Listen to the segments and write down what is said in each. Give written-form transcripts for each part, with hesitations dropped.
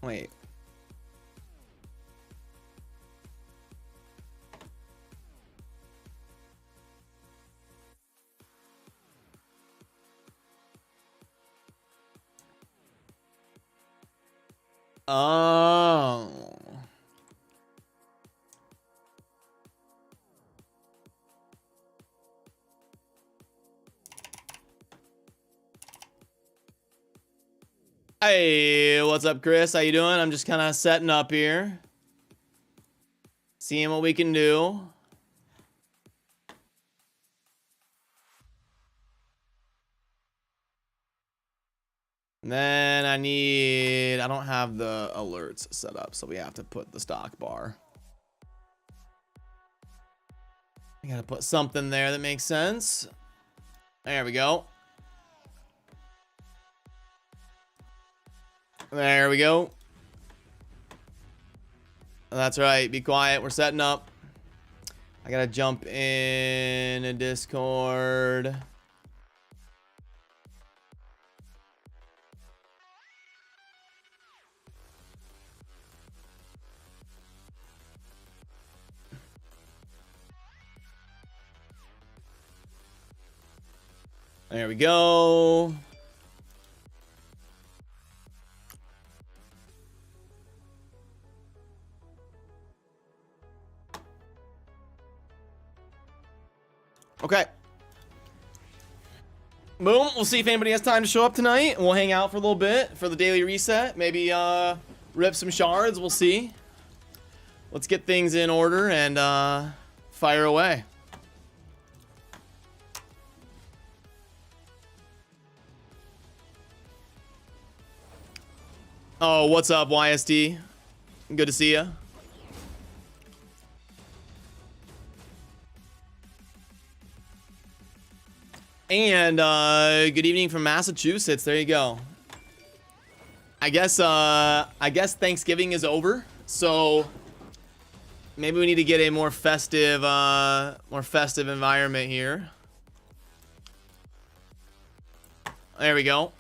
Wait. Oh. Hey, what's up, Chris? How you doing? I'm just kind of setting up here. Seeing what we can do. And then I don't have the alerts set up, so we have to put the stock bar. I gotta put something there that makes sense. There we go. There we go. That's right. Be quiet. We're setting up. I gotta jump in a Discord. There we go. Okay. Boom. We'll see if anybody has time to show up tonight. We'll hang out for a little bit for the daily reset. Maybe rip some shards. We'll see. Let's get things in order and fire away. Oh, what's up, YSD? Good to see you. And good evening from Massachusetts. There you go. I guess Thanksgiving is over, so maybe we need to get a more festive environment here. There we go.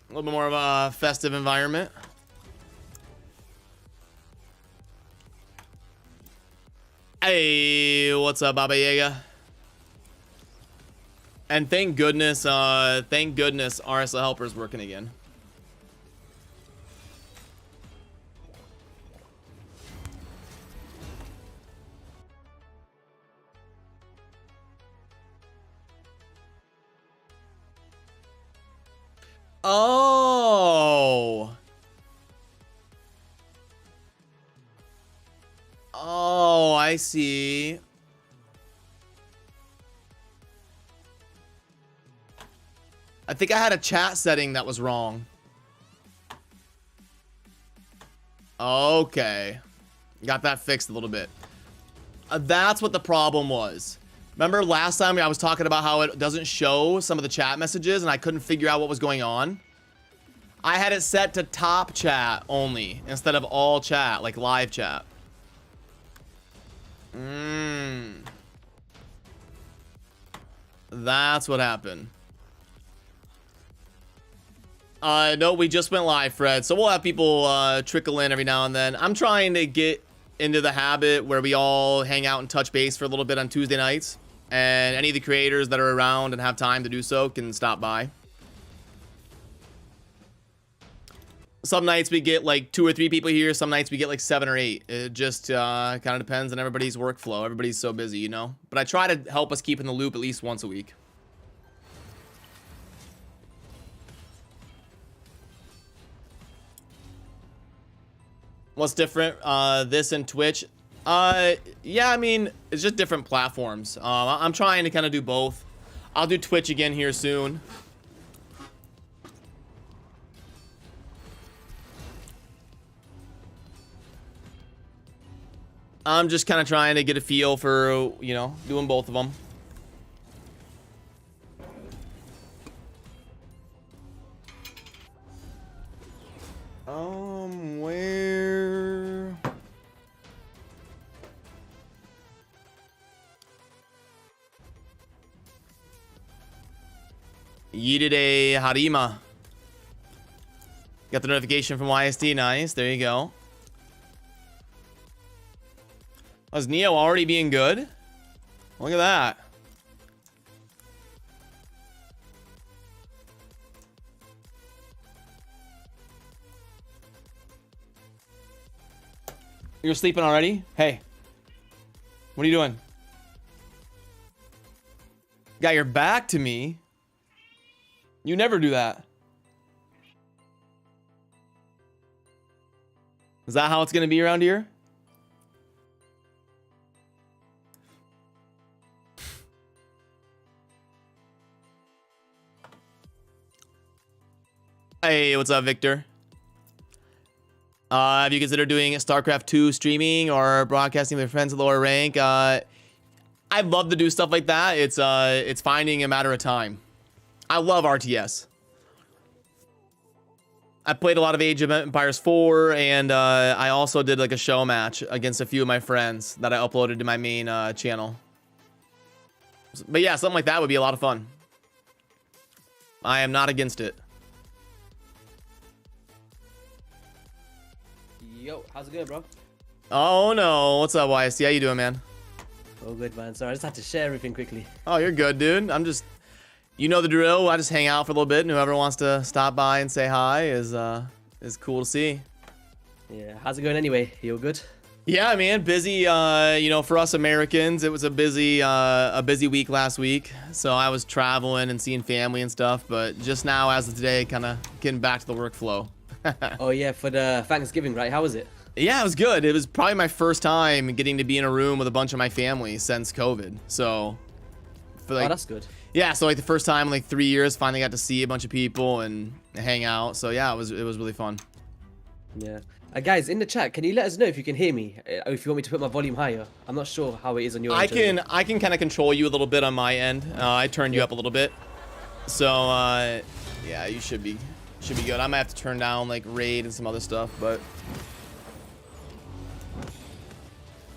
A little bit more of a festive environment. Hey, what's up, Baba Yaga? And thank goodness RSL Helper's working again. Oh. Oh, I see. I think I had a chat setting that was wrong. Okay. Got that fixed a little bit. That's what the problem was. Remember last time I was talking about how it doesn't show some of the chat messages and I couldn't figure out what was going on? I had it set to top chat only instead of all chat, like live chat. That's what happened. No, we just went live, Fred. So we'll have people trickle in every now and then. I'm trying to get into the habit where we all hang out and touch base for a little bit on Tuesday nights. And any of the creators that are around and have time to do so can stop by. Some nights we get like 2 or 3 people here. Some nights we get like 7 or 8. It just kind of depends on everybody's workflow. Everybody's so busy, you know. But I try to help us keep in the loop at least once a week. What's different? This and Twitch? Yeah, I mean, it's just different platforms. I'm trying to kind of do both. I'll do Twitch again here soon. I'm just kind of trying to get a feel for, you know, doing both of them. Where? Yeeted a Harima. Got the notification from YST. Nice. There you go. Was Neo already being good? Look at that. You're sleeping already? Hey. What are you doing? Got your back to me? You never do that. Is that how it's gonna be around here? Hey, what's up, Victor? Have you considered doing StarCraft 2 streaming or broadcasting with friends at lower rank? I'd love to do stuff like that. It's finding a matter of time. I love RTS. I played a lot of Age of Empires 4, and I also did like a show match against a few of my friends that I uploaded to my main channel. But yeah, something like that would be a lot of fun. I am not against it. Yo, how's it going, bro? Oh no, what's up, YST? How you doing, man? Oh, good, man. Sorry, I just had to share everything quickly. Oh, you're good, dude. I'm just, you know the drill. I just hang out for a little bit, and whoever wants to stop by and say hi is cool to see. Yeah, how's it going anyway? You all good? Yeah, man, busy. You know, for us Americans, it was a busy week last week. So I was traveling and seeing family and stuff, but just now, as of today, kind of getting back to the workflow. Oh yeah, for the Thanksgiving, right? How was it? Yeah, it was good. It was probably my first time getting to be in a room with a bunch of my family since COVID. So, for like, oh, that's good. Yeah, so like the first time in like 3 years, finally got to see a bunch of people and hang out. So yeah, it was really fun. Yeah. Guys, in the chat, can you let us know if you can hear me? Or if you want me to put my volume higher? I'm not sure how it is on your end. I can kind of control you a little bit on my end. I turned you up a little bit. So, yeah, you should be good. I might have to turn down like raid and some other stuff, but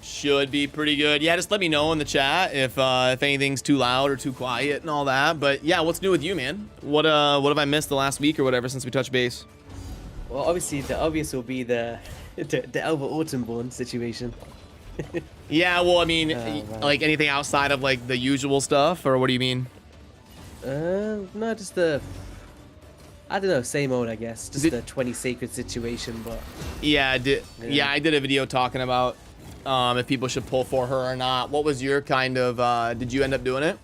should be pretty good. Yeah, just let me know in the chat if anything's too loud or too quiet and all that. But yeah, what's new with you, man? What have I missed the last week or whatever since we touched base? Well, obviously the obvious will be the Elva Autumnborn situation. Yeah, well, I mean, like anything outside of like the usual stuff, or what do you mean? No, just I don't know, same old, I guess. Just the 20 sacred situation, but yeah, I did a video talking about if people should pull for her or not. What was your kind of? Did you end up doing it?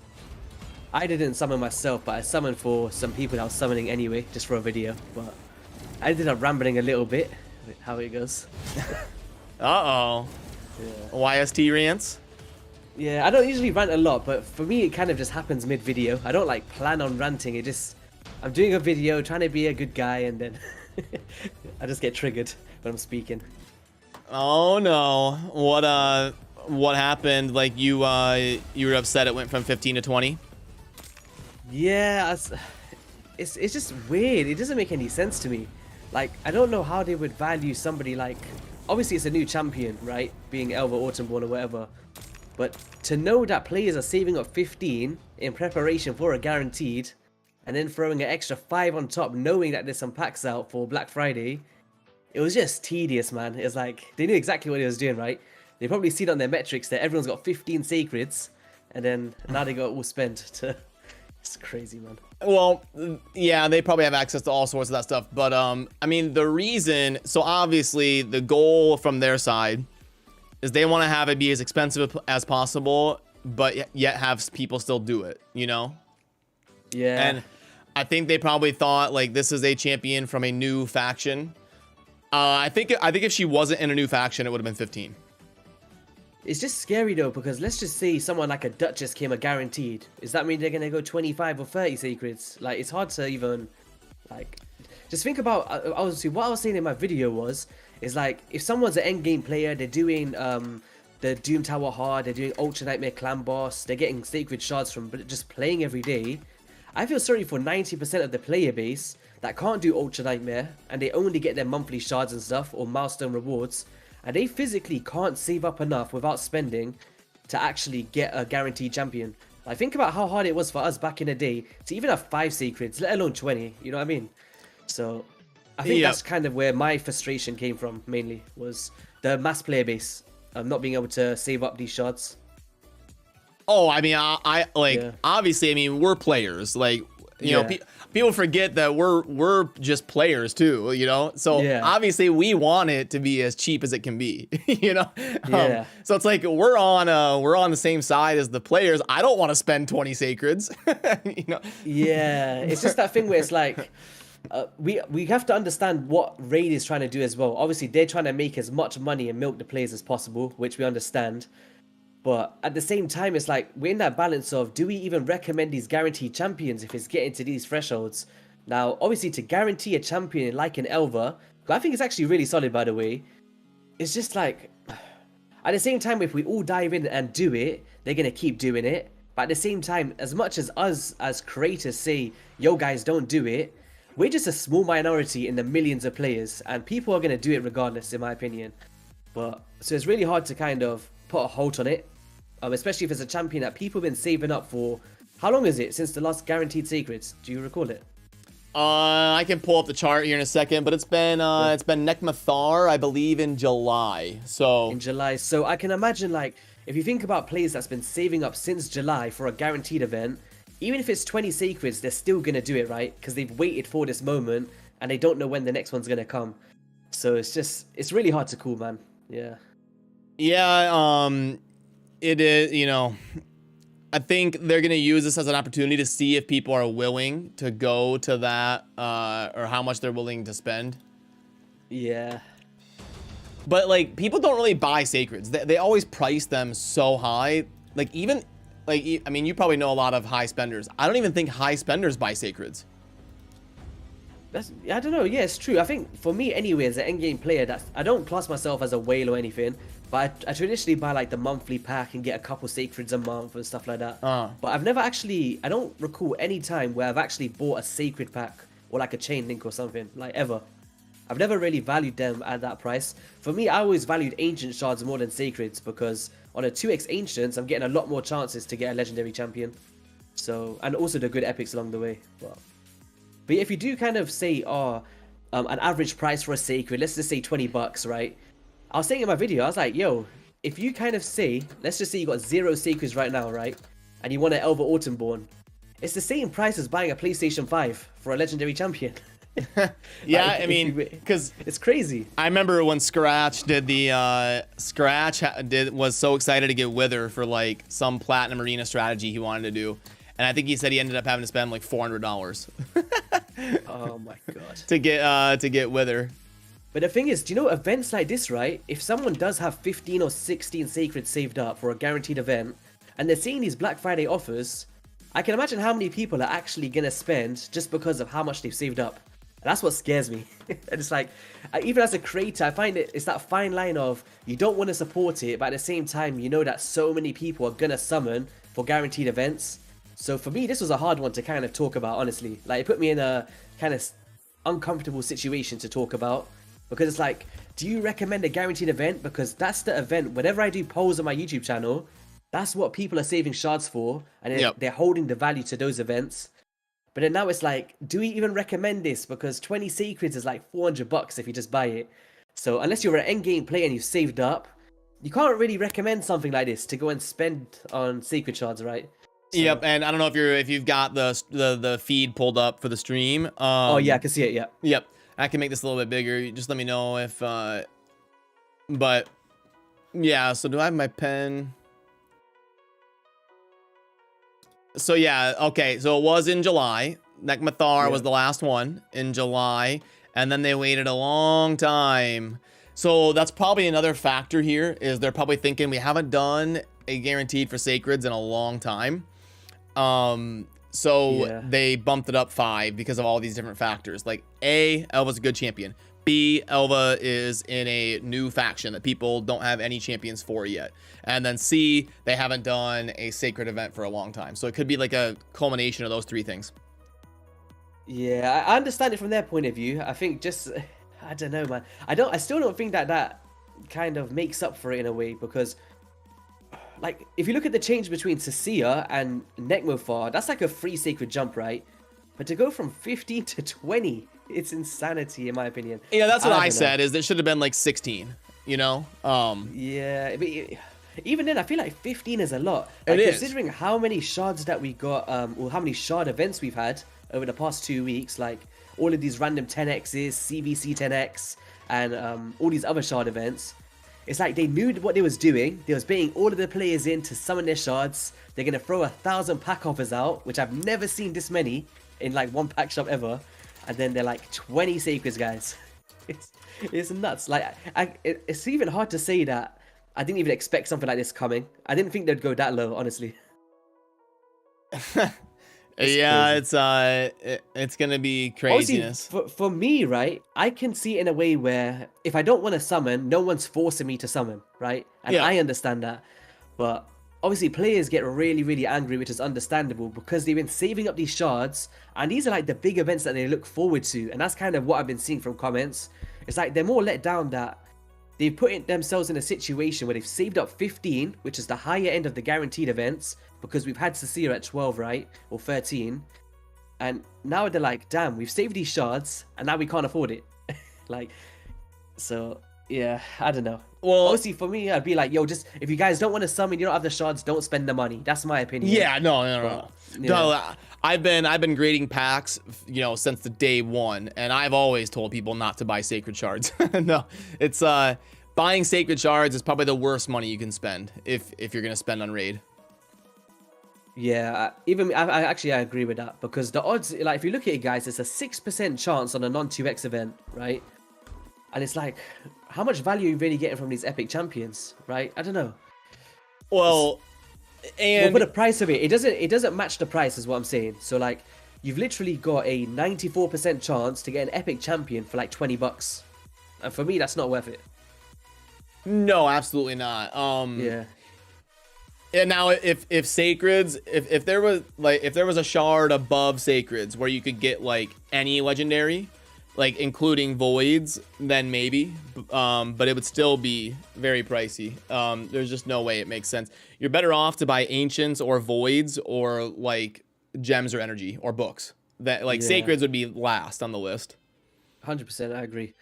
I didn't summon myself, but I summoned for some people that I was summoning anyway, just for a video. But I ended up rambling a little bit. How it goes. Uh-oh. Yeah. YST rants? Yeah, I don't usually rant a lot, but for me it kind of just happens mid-video. I don't like plan on ranting. I'm doing a video, trying to be a good guy, and then I just get triggered when I'm speaking. Oh no. What happened? Like you were upset it went from 15 to 20? Yeah, it's just weird. It doesn't make any sense to me. Like, I don't know how they would value somebody like, obviously it's a new champion, right? Being Elva Autumnborn or whatever. But to know that players are saving up 15 in preparation for a guaranteed, and then throwing an extra 5 on top, knowing that there's some packs out for Black Friday, it was just tedious, man. It was like, they knew exactly what they was doing, right? They probably seen on their metrics that everyone's got 15 sacreds, and then now they got all spent to... It's crazy, man. Well, yeah, they probably have access to all sorts of that stuff. But, I mean, the reason... So, obviously, the goal from their side is they want to have it be as expensive as possible, but yet have people still do it, you know? Yeah. And I think they probably thought, like, this is a champion from a new faction. I think if she wasn't in a new faction, it would have been 15. It's just scary though, because let's just say someone like a Duchess came a guaranteed. Does that mean they're gonna go 25 or 30 sacreds? Like, it's hard to even, like, just think about. Obviously, what I was saying in my video is like, if someone's an endgame player, they're doing the Doom Tower hard, they're doing Ultra Nightmare Clan Boss, they're getting sacred shards from just playing every day. I feel sorry for 90% of the player base that can't do Ultra Nightmare, and they only get their monthly shards and stuff or milestone rewards. And they physically can't save up enough without spending to actually get a guaranteed champion. Like, think about how hard it was for us back in the day to even have 5 secrets, let alone 20. You know what I mean? So, I think Yep. that's kind of where my frustration came from mainly, was the mass player base, not being able to save up these shards. Oh, I mean, I like, Yeah. obviously, I mean, we're players. Like, you know, Yeah. people forget that we're just players too, you know? So Yeah. obviously we want it to be as cheap as it can be, you know? Yeah. So it's like we're on the same side as the players. I don't want to spend 20 sacreds, you know? Yeah, it's just that thing where it's like, we have to understand what Raid is trying to do as well. Obviously, they're trying to make as much money and milk the players as possible, which we understand. But at the same time, it's like we're in that balance of, do we even recommend these guaranteed champions if it's getting to these thresholds? Now, obviously, to guarantee a champion like an Elva, who I think is actually really solid, by the way, it's just like, at the same time, if we all dive in and do it, they're going to keep doing it. But at the same time, as much as us as creators say, yo guys, don't do it, we're just a small minority in the millions of players, and people are going to do it regardless, in my opinion. But so it's really hard to kind of put a halt on it, especially if it's a champion that people have been saving up for. How long is it since the last guaranteed secrets? Do you recall it? I can pull up the chart here in a second, but it's been Nekmathar, I believe, in July. So In July. So I can imagine, like, if you think about players that's been saving up since July for a guaranteed event, even if it's 20 secrets, they're still going to do it, right? Because they've waited for this moment and they don't know when the next one's going to come. So it's really hard to call, man. Yeah. Yeah, it is, you know, I think they're going to use this as an opportunity to see if people are willing to go to that, or how much they're willing to spend. Yeah. But, like, people don't really buy sacreds. They always price them so high. Like, even, like, I mean, you probably know a lot of high spenders. I don't even think high spenders buy sacreds. I don't know. Yeah, it's true. I think for me, anyway, as an endgame player, I don't class myself as a whale or anything. But I traditionally buy like the monthly pack and get a couple sacreds a month and stuff like that. But I've never actually, I don't recall any time where I've actually bought a sacred pack or like a chain link or something, like ever. I've never really valued them at that price. For me, I always valued ancient shards more than sacreds, because on a 2x ancients, I'm getting a lot more chances to get a legendary champion. So, and also the good epics along the way. But if you do kind of say, an average price for a sacred, let's just say 20 bucks, right? I was saying in my video, I was like, yo, if you kind of say, let's just say you got 0 sacreds right now, right? And you want an Elva Autumnborn, it's the same price as buying a PlayStation 5 for a legendary champion. Yeah, Like, I mean, because it's crazy. I remember when Scratch did the was so excited to get Wither for like some platinum arena strategy he wanted to do, and I think he said he ended up having to spend like $400 Oh my god. to get Wither. But the thing is, do you know, events like this, right? If someone does have 15 or 16 sacreds saved up for a guaranteed event, and they're seeing these Black Friday offers, I can imagine how many people are actually gonna spend just because of how much they've saved up. And that's what scares me. And it's like, even as a creator, I find it's that fine line of, you don't want to support it, but at the same time, you know that so many people are gonna summon for guaranteed events. So for me, this was a hard one to kind of talk about, honestly. Like, it put me in a kind of uncomfortable situation to talk about. Because it's like, do you recommend a guaranteed event? Because that's the event. Whenever I do polls on my YouTube channel, that's what people are saving shards for. And they're holding the value to those events. But then now it's like, do we even recommend this? Because 20 secrets is like 400 bucks if you just buy it. So unless you're an endgame player and you've saved up, you can't really recommend something like this to go and spend on secret shards, right? So, Yep, and I don't know if you've got the feed pulled up for the stream. oh yeah, I can see it. Yeah. Yep, I can make this a little bit bigger. Just let me know if. But yeah, so do I have my pen? So yeah, okay. So it was in July. Nekmathar was the last one in July, and then they waited a long time. So that's probably another factor here, is they're probably thinking we haven't done a guaranteed for sacreds in a long time. So they bumped it up 5 because of all these different factors. Like A, Elva's a good champion. B, Elva is in a new faction that people don't have any champions for yet. And then C, they haven't done a sacred event for a long time. So it could be like a culmination of those 3 things. Yeah, I understand it from their point of view. I think I don't know, man. I still don't think that kind of makes up for it in a way, because like, if you look at the change between Sasia and Nekmathar, that's like a free sacred jump, right? But to go from 15 to 20, it's insanity in my opinion. Yeah, that's what I don't know. said. Is it should have been like 16. You know. Yeah, but even then, I feel like 15 is a lot. It Like, is. considering how many shards that we got, or how many shard events we've had over the past 2 weeks, like all of these random 10x's, CVC 10x, and all these other shard events. It's like they knew what they was doing. They was baiting all of the players in to summon their shards. They're gonna throw 1,000 pack offers out, which I've never seen this many in like one pack shop ever. And then they're like 20 sacreds, guys. It's nuts. Like it's even hard to say that I didn't even expect something like this coming. I didn't think they'd go that low, honestly. Yeah, it's gonna be craziness. Obviously, for me, right, I can see it in a way where if I don't want to summon, no one's forcing me to summon, right? And Yeah. I understand that. But obviously players get really, really angry, which is understandable because they've been saving up these shards, and these are like the big events that they look forward to, and that's kind of what I've been seeing from comments. It's like they're more let down that they've put themselves in a situation where they've saved up 15, which is the higher end of the guaranteed events, because we've had Cecilia at 12, right? Or 13. And now they're like, damn, we've saved these shards, and now we can't afford it. Like, so, yeah, I don't know. Well, Obviously, for me, I'd be like, yo, just, if you guys don't want to summon, you don't have the shards, don't spend the money. That's my opinion. yeah, no. Yeah. No, I've been grading packs, you know, since the day one, and I've always told people not to buy sacred shards. No, it's buying sacred shards is probably the worst money you can spend if you're gonna spend on raid. Yeah, I actually agree with that, because the odds, like, if you look at it, guys, it's a 6% chance on a non-2x event, right? And it's like, how much value are you really getting from these epic champions, right? I don't know. Well, and For the price of it, it doesn't match the price, is what I'm saying. So like, you've literally got a 94% chance to get an epic champion for like $20, and for me, that's not worth it. no, absolutely not. Yeah. And now if sacreds, if there was a shard above sacreds where you could get like any legendary, like including voids, then maybe, but it would still be very pricey. There's just no way it makes sense. You're better off to buy ancients or voids or like gems or energy or books. That like Yeah. sacreds would be last on the list. 100%, I agree.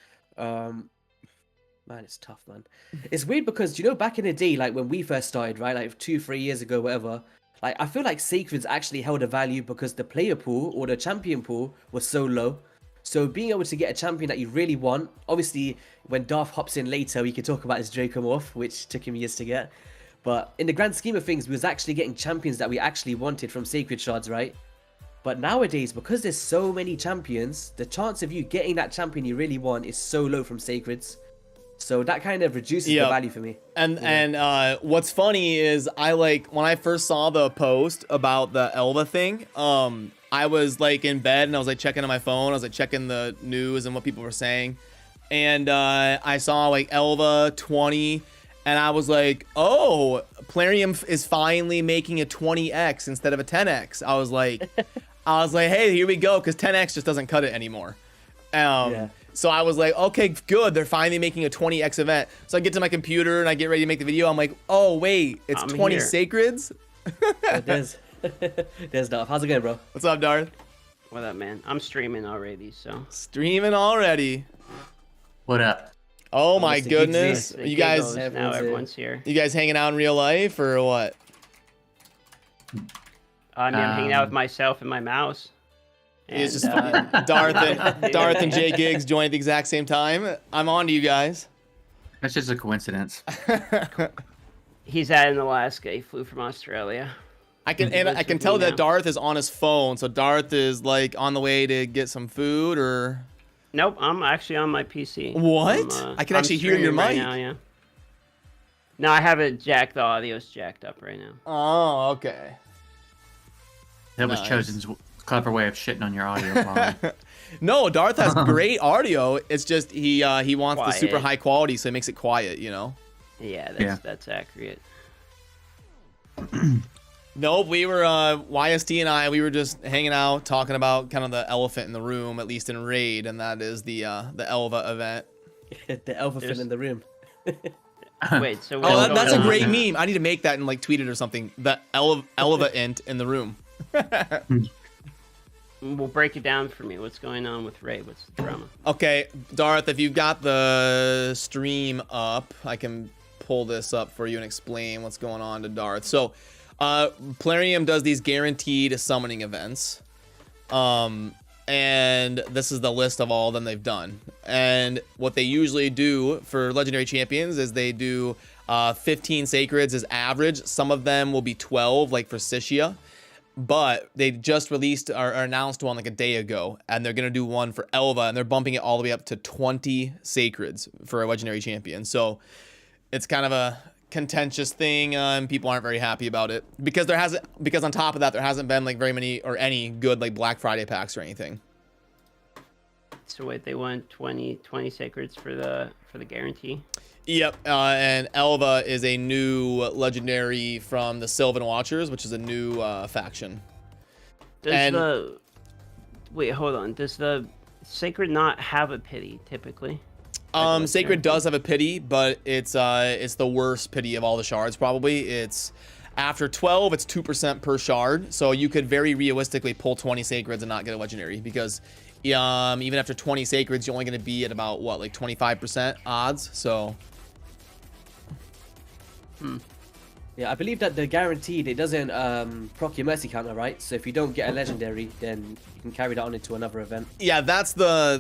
Man, it's tough, man. It's weird because, you know, back in the day, like when we first started, right, like 2-3 years ago, whatever, like I feel like sacreds actually held a value because the player pool or the champion pool was so low. So being able to get a champion that you really want, obviously when Darth hops in later, we can talk about his Dracomorph, which took him years to get. But in the grand scheme of things, we was actually getting champions that we actually wanted from sacred shards, right? But nowadays, because there's so many champions, the chance of you getting that champion you really want is so low from sacreds. So that kind of reduces the value for me. And what's funny is when I first saw the post about the Elva thing, I was like in bed and I was like checking on my phone. I was like checking the news and what people were saying. And I saw like Elva 20 and I was like, oh, Plarium is finally making a 20x instead of a 10x. I was like, hey, here we go. Cause 10x just doesn't cut it anymore. Yeah. So I was like, okay, good. They're finally making a 20x event. So I get to my computer and I get ready to make the video. I'm like, oh, wait, it's I'm 20 here. sacreds? There's Darth. How's it going, bro? What's up, Darth? What up, man? I'm streaming already, so. Streaming already. What up? Oh my Mr. goodness. Giggsy. You guys, Giggles, now Everyone's everyone's here. you guys hanging out in real life or what? I mean, I'm hanging out with Um, myself and my mouse. And, It's just Darth and Jay Giggs joined at the exact same time. I'm on to you guys. That's just a coincidence. he's out in Alaska. He flew from Australia. I can with me tell that now. Darth is on his phone. So Darth is like on the way to get some food or Nope, I'm actually on my PC. what? I can I'm actually hear your streaming right mic. now, yeah. No, I have it jacked. The audio's jacked up right now. Oh, okay. That was Nice. Chosen's clever way of shitting on your audio quality. No, Darth has great audio. It's just he wants the super Quiet. high quality, so he makes it quiet, you know. Yeah, Yeah. that's accurate. Nope, we were YST and I, we were just hanging out talking about kind of the elephant in the room, at least in raid, and that is the Elva event. The elephant There's- in the room. Wait, so Oh, what's that's a going on? great meme. I need to make that and like tweet it or something. The Elva int in the room. Well, break it down for me. What's going on with Ray? What's the drama? Okay, Darth, if you've got the stream up, I can pull this up for you and explain what's going on to Darth. So, Plarium does these guaranteed summoning events. And this is the list of all of them they've done. And what they usually do for legendary champions is they do 15 sacreds as average. Some of them will be 12, like for Sishia. But they just released or announced one like a day ago, and they're gonna do one for Elva, and they're bumping it all the way up to 20 sacreds for a legendary champion. So it's kind of a contentious thing, and people aren't very happy about it because on top of that there hasn't been like very many or any good like Black Friday packs or anything. So wait, they want 20 sacreds for the guarantee. Yep, and Elva is a new legendary from the Sylvan Watchers, which is a new faction. Wait, hold on. Does the Sacred not have a pity typically? Sacred does have a pity, but it's the worst pity of all the shards probably. It's after 12, it's 2% per shard, so you could very realistically pull 20 sacreds and not get a legendary because even after 20 sacreds, you're only going to be at about what, like 25% odds. So. Yeah, I believe that the guaranteed, it doesn't proc your mercy counter, right? So if you don't get a legendary, then you can carry that on into another event. Yeah, that's the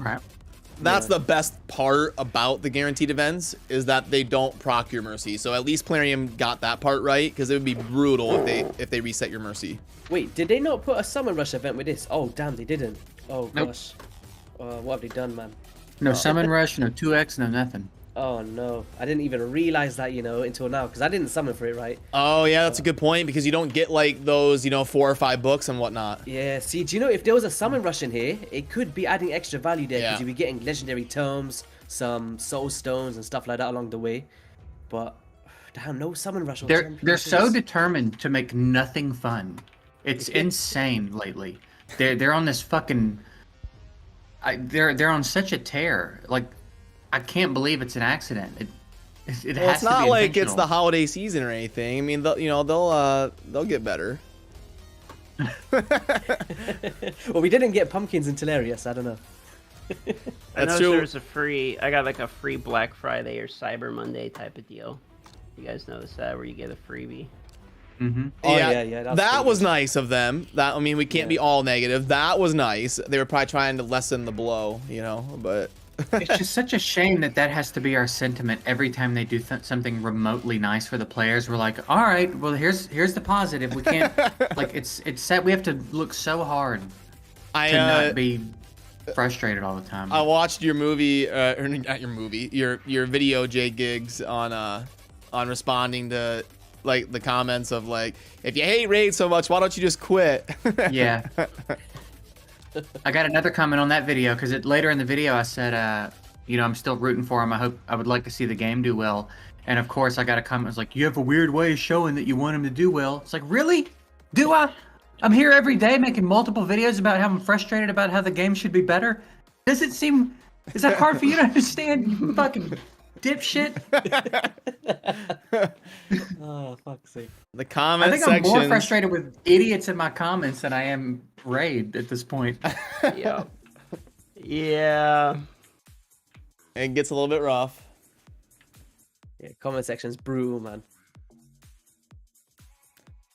best part about the guaranteed events is that they don't proc your mercy. So at least Plarium got that part right, because it would be brutal if they reset your mercy. Wait, did they not put a summon rush event with this? Oh damn, they didn't. Oh Nope. gosh. What have they done, man? No summon rush, no 2x, no nothing. Oh no, I didn't even realize that, until now, because I didn't summon for it, right? Oh yeah, that's a good point, because you don't get like those, 4 or 5 books and whatnot. Yeah, see, do you know if there was a summon rush in here, it could be adding extra value there, because you'd be getting legendary tomes, some soul stones and stuff like that along the way. But damn, no summon rush on They're so determined to make nothing fun. It's insane lately. They're on this fucking they're on such a tear. Like, I can't believe it's an accident. It has to be It's not like it's the intentional. holiday season or anything. I mean, they'll get better. Well, we didn't get pumpkins in Telarius, I don't know. I know true. there's I got like a free Black Friday or Cyber Monday type of deal. You guys notice that, where you get a freebie? Mm-hmm. Oh, yeah, that was nice of them. That, I mean, we can't be all negative. That was nice. They were probably trying to lessen the blow, but. It's just such a shame that has to be our sentiment every time they do something remotely nice for the players. We're like, all right, well, here's the positive. We can't like it's set. We have to look so hard to not be frustrated all the time. I watched your movie, or not your movie, your video, Jay Giggs, on responding to like the comments of like, if you hate Raid so much, why don't you just quit? Yeah. I got another comment on that video because later in the video I said, I'm still rooting for him. I would like to see the game do well. And of course I got a comment. It's like, you have a weird way of showing that you want him to do well. It's like, really? Do I? I'm here every day making multiple videos about how I'm frustrated about how the game should be better. Is that hard for you to understand, you fucking dipshit? Oh, fuck's sake. The comment I think I'm more sections. frustrated with idiots in my comments than I am Raid at this point. Yeah. Yeah. It gets a little bit rough. Yeah, comment section's brutal, man.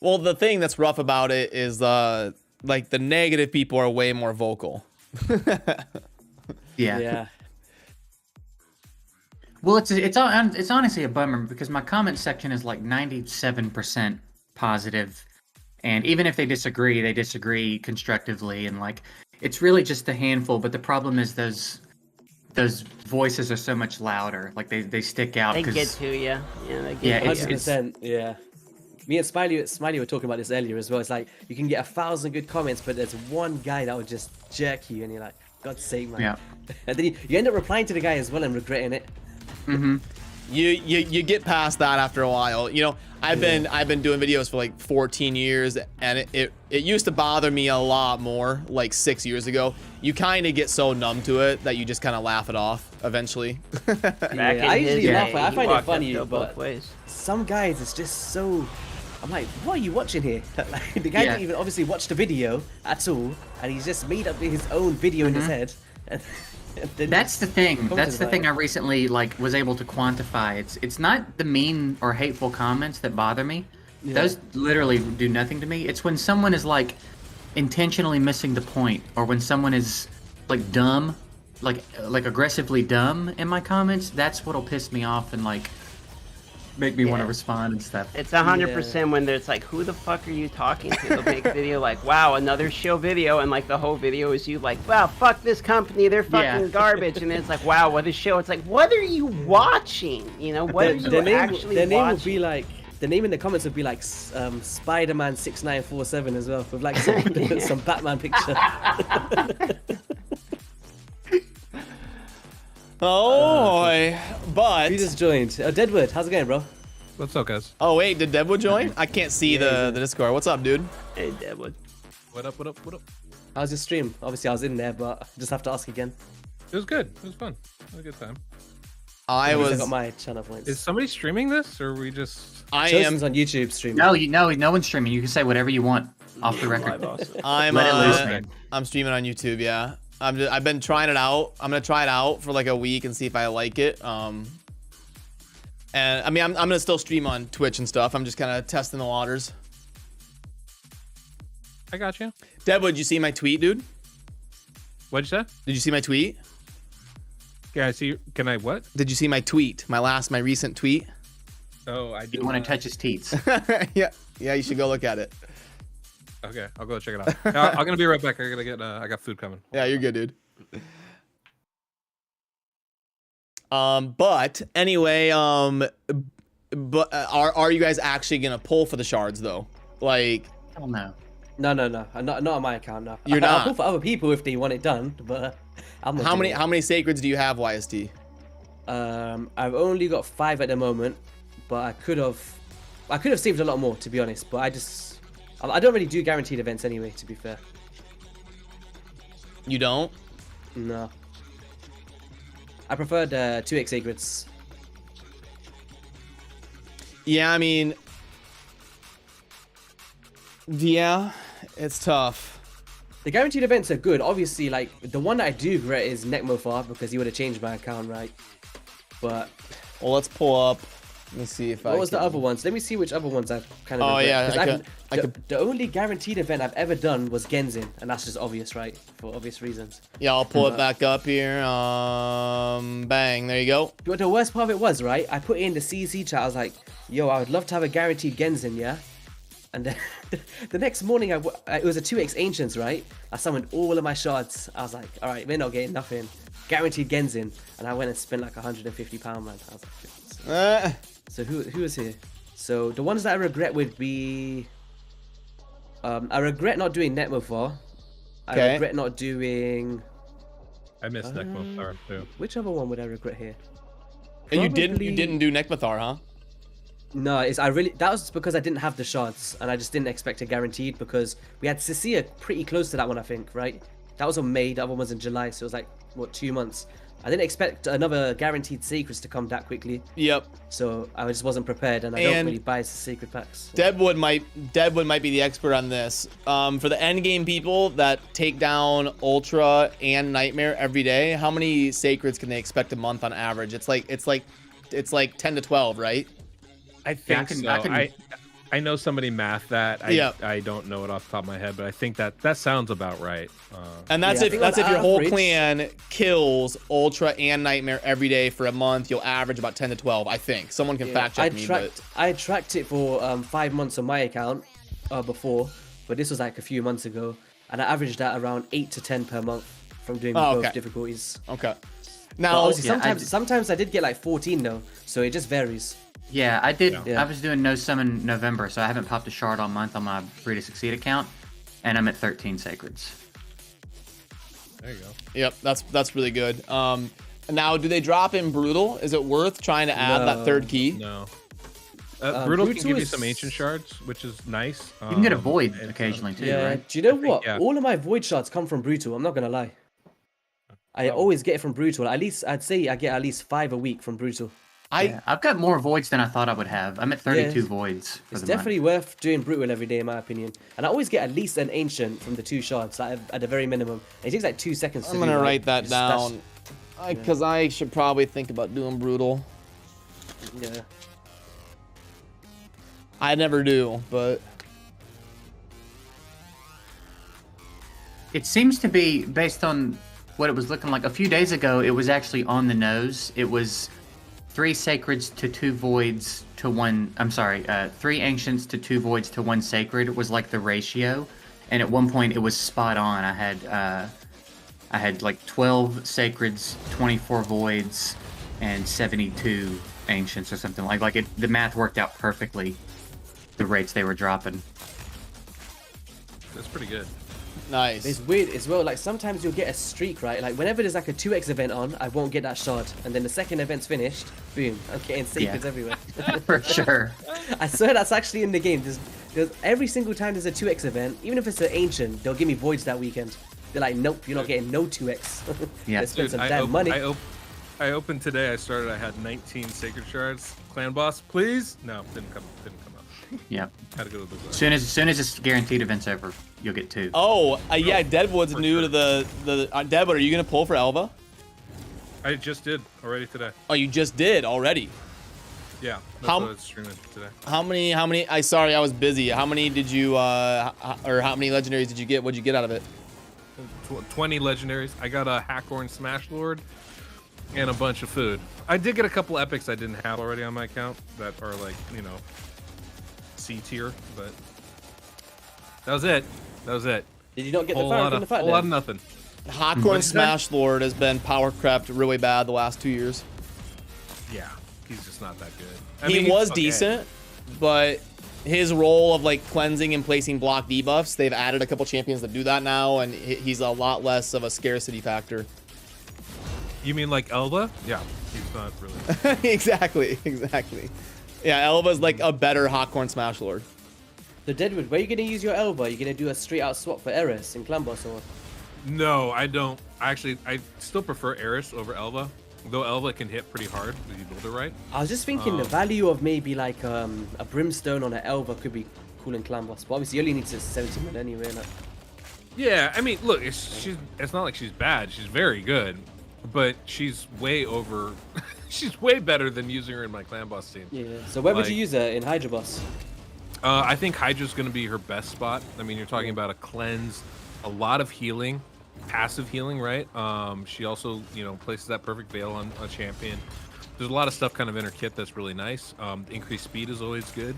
Well, the thing that's rough about it is like the negative people are way more vocal. Yeah. Well, it's honestly a bummer because my comment section is like 97% positive, and even if they disagree constructively, and like it's really just a handful. But the problem is those voices are so much louder. Like they stick out. They 'cause- get to you. Yeah, they get Yeah, to it's- you. 100%, yeah. Me and Smiley were talking about this earlier as well. It's like you can get 1,000 good comments, but there's one guy that will just jerk you, and you're like, God's sake, man. Yeah. And then you end up replying to the guy as well and regretting it. Mm-hmm. You get past that after a while. I've been doing videos for like 14 years, and it used to bother me a lot more like 6 years ago. You kind of get so numb to it that you just kind of laugh it off eventually. Back Yeah, in I his usually day, laugh, I he find it walked funny, uphill but both ways. some guys, it's just so I'm like, what are you watching here? Like, the guy didn't even obviously watch the video at all, and he's just made up his own video in his head. And then That's the thing. That's the thing I like- recently was able to quantify. It's not the mean or hateful comments that bother me. Those literally do nothing to me. It's when someone is like intentionally missing the point, or when someone is like dumb, like aggressively dumb in my comments. That's what'll piss me off and like make me want to respond and stuff. It's 100% when there's like, who the fuck are you talking to? They'll make a video like, wow, another show video, and like the whole video is you like, wow, fuck this company, they're fucking garbage, and then it's like, wow, what a show. It's like, what are you watching? You know, what are you actually their name watching? would be like, the name in the comments would be like Spider-Man 6947 as well, with like some Batman picture. Oh boy. But Who just joined? Deadwood, how's it going, bro? What's up, guys? oh wait, did Deadwood join? I can't see the Discord. What's up, dude? Hey, Deadwood. What up, what up, what up? How's your stream? Obviously, I was in there, but I just have to ask again. It was good. It was fun. It was a good time. I At least I was got my channel points. Is somebody streaming this, or are we just... I am Chosen's on YouTube streaming. No one's streaming. You can say whatever you want off the record. I'm Let it loose, man. I'm streaming on YouTube, yeah. I've been trying it out. I'm gonna try it out for like a week and see if I like it. And I mean, I'm gonna still stream on Twitch and stuff. I'm just kind of testing the waters. I got you. Deadwood, you see my tweet, dude? What'd you say? Did you see my tweet? Yeah, I see. Can I what? Did you see my tweet? My recent tweet? Oh, I do. You want to touch his teats. Yeah, you should go look at it. Okay, I'll go check it out. I'm gonna be right back. I got food coming. Yeah, you're good, dude. But anyway, but are you guys actually gonna pull for the shards though? Like, Hell no. No, not on my account. No, You're I'll not? pull for other people if they want it done, but I'm not. how doing many sacreds do you have, YST? it. I've only got 5 at the moment, but I could have saved a lot more, to be honest. But I don't really do guaranteed events anyway, to be fair. You don't? No. I preferred 2x secrets. Yeah, I mean, yeah, it's tough. The guaranteed events are good. Obviously, like the one that I do regret is Necmofar because he would have changed my account, right? But Well, let's pull up. Let me see if what was the other ones? Let me see which other ones I've kind of. Oh, yeah, 'Cause I could- the only guaranteed event I've ever done was Genzin, and that's just obvious, right? For obvious reasons. Yeah, I'll pull it back up here. Bang, there you go. But the worst part of it was, right? I put in the CC chat. I was like, "Yo, I would love to have a guaranteed Genzin, yeah." And then the next morning, it was a 2x Ancients, right? I summoned all of my shards. I was like, "All right, we're not getting nothing. Guaranteed Genzin," and I went and spent like £150, man. I was like, so who is here? So the ones that I regret would be, I regret not doing Netmofar. Okay. I regret not doing. I missed Necmofar too. Which other one would I regret here? And you Probably- didn't do Necmathar, huh? No, that was because I didn't have the shards and I just didn't expect a guaranteed because we had Cecilia pretty close to that one, I think, right? That was on May, the other one was in July, so it was like, what, 2 months. I didn't expect another guaranteed secrets to come that quickly, Yep. so I just wasn't prepared, and I And- don't really buy secret packs. Deadwood might be the expert on this. For the end game people that take down Ultra and Nightmare every day, how many sacreds can they expect a month on average? It's like 10 to 12, right? I think can- so. I can- I know somebody math that. I don't know it off the top of my head, but I think that sounds about right. And that's Yeah, I if think that's on if your whole average- clan kills Ultra and Nightmare every day for a month, you'll average about 10 to 12, I think. Someone can fact check me, but I tracked it for 5 months on my account before, but this was like a few months ago, and I averaged at around 8 to 10 per month from doing Oh, both okay. difficulties. okay. But Now, obviously, Yeah, sometimes I did get like 14 though, so it just varies. Yeah, I did. Yeah. I was doing no summon November, so I haven't popped a shard all month on my Free to Succeed account, and I'm at 13 sacreds. There you go. yep, that's really good. Now, do they drop in Brutal? Is it worth trying to add that No. third key? No. Brutal can Brutal give you is- some ancient shards, which is nice. You can get a void and, occasionally too, Yeah. right? Do you know what? yeah. All of my void shards come from Brutal. I'm not gonna lie. I always get it from Brutal. At least I'd say I get at least 5 a week from Brutal. I've got more voids than I thought I would have. I'm at 32 voids for It's the definitely month. worth doing brutal every day, in my opinion. And I always get at least an ancient from the 2 shards, like at the very minimum. It takes like 2 seconds to I'm do, gonna like, write that just down because I should probably think about doing brutal. Yeah. I never do, but It seems to be based on what it was looking like. A few days ago, it was actually on the nose. It was 3 sacreds to 2 voids to 1. I'm sorry, 3 ancients to 2 voids to 1 sacred. It was like the ratio, and at one point it was spot on. I had like 12 sacreds, 24 voids, and 72 ancients or something like it. The math worked out perfectly. The rates they were dropping. That's pretty good. nice. It's weird as well, like sometimes you'll get a streak, right? Like whenever there's like a 2x event on, I won't get that shard. And then the second event's finished, boom, I'm getting sacreds everywhere. For sure. I swear that's actually in the game. There's every single time there's a 2x event, even if it's an ancient, they'll give me voids that weekend. They're like, nope, you're not getting no 2x. Yeah. They spend some I damn money. I opened today. I had 19 sacred shards. Clan boss, please. No, didn't come up. Yeah. Had to go to the As soon as this guaranteed event's over, you'll get 2. Oh, yeah, Deadwood's new to the Deadwood, are you gonna pull for Elva? I just did already today. Oh, you just did already. Yeah. That's How- what I was streaming today. How many? Sorry, I was busy. How many did you, or how many legendaries did you get? What'd you get out of it? 20 legendaries. I got a Hackhorn Smash Lord and a bunch of food. I did get a couple epics I didn't have already on my account that are like, C tier, but that was it. Did you not get the Whole fire lot from the of, fact whole lot of nothing. Hawkhorn What'd you say? Smash Lord has been power crept really bad the last 2 years. Yeah, he's just not that good. He was okay. decent, but his role of like cleansing and placing block debuffs, they've added a couple champions that do that now, and he's a lot less of a scarcity factor. You mean like Elva? Yeah, he's not really. exactly. Yeah, Elva's like a better Hawkhorn Smash Lord. So Deadwood, where are you gonna use your Elva? Are you gonna do a straight out swap for Eris in Clan Boss or? No, I don't. Actually, I still prefer Eris over Elva, though Elva can hit pretty hard if you build it right. I was just thinking the value of maybe like a Brimstone on an Elva could be cool in Clan Boss, but obviously you only need to 70 mil anyway. Like. Yeah, I mean, look, it's not like she's bad. She's very good, but she's way over. She's way better than using her in my Clan Boss team. Yeah. So where would you Like- use her in Hydra Boss? I think Hydra's going to be her best spot. I mean, you're talking about a cleanse, a lot of healing, passive healing, right? She also, places that perfect veil on a champion. There's a lot of stuff kind of in her kit that's really nice. Increased speed is always good.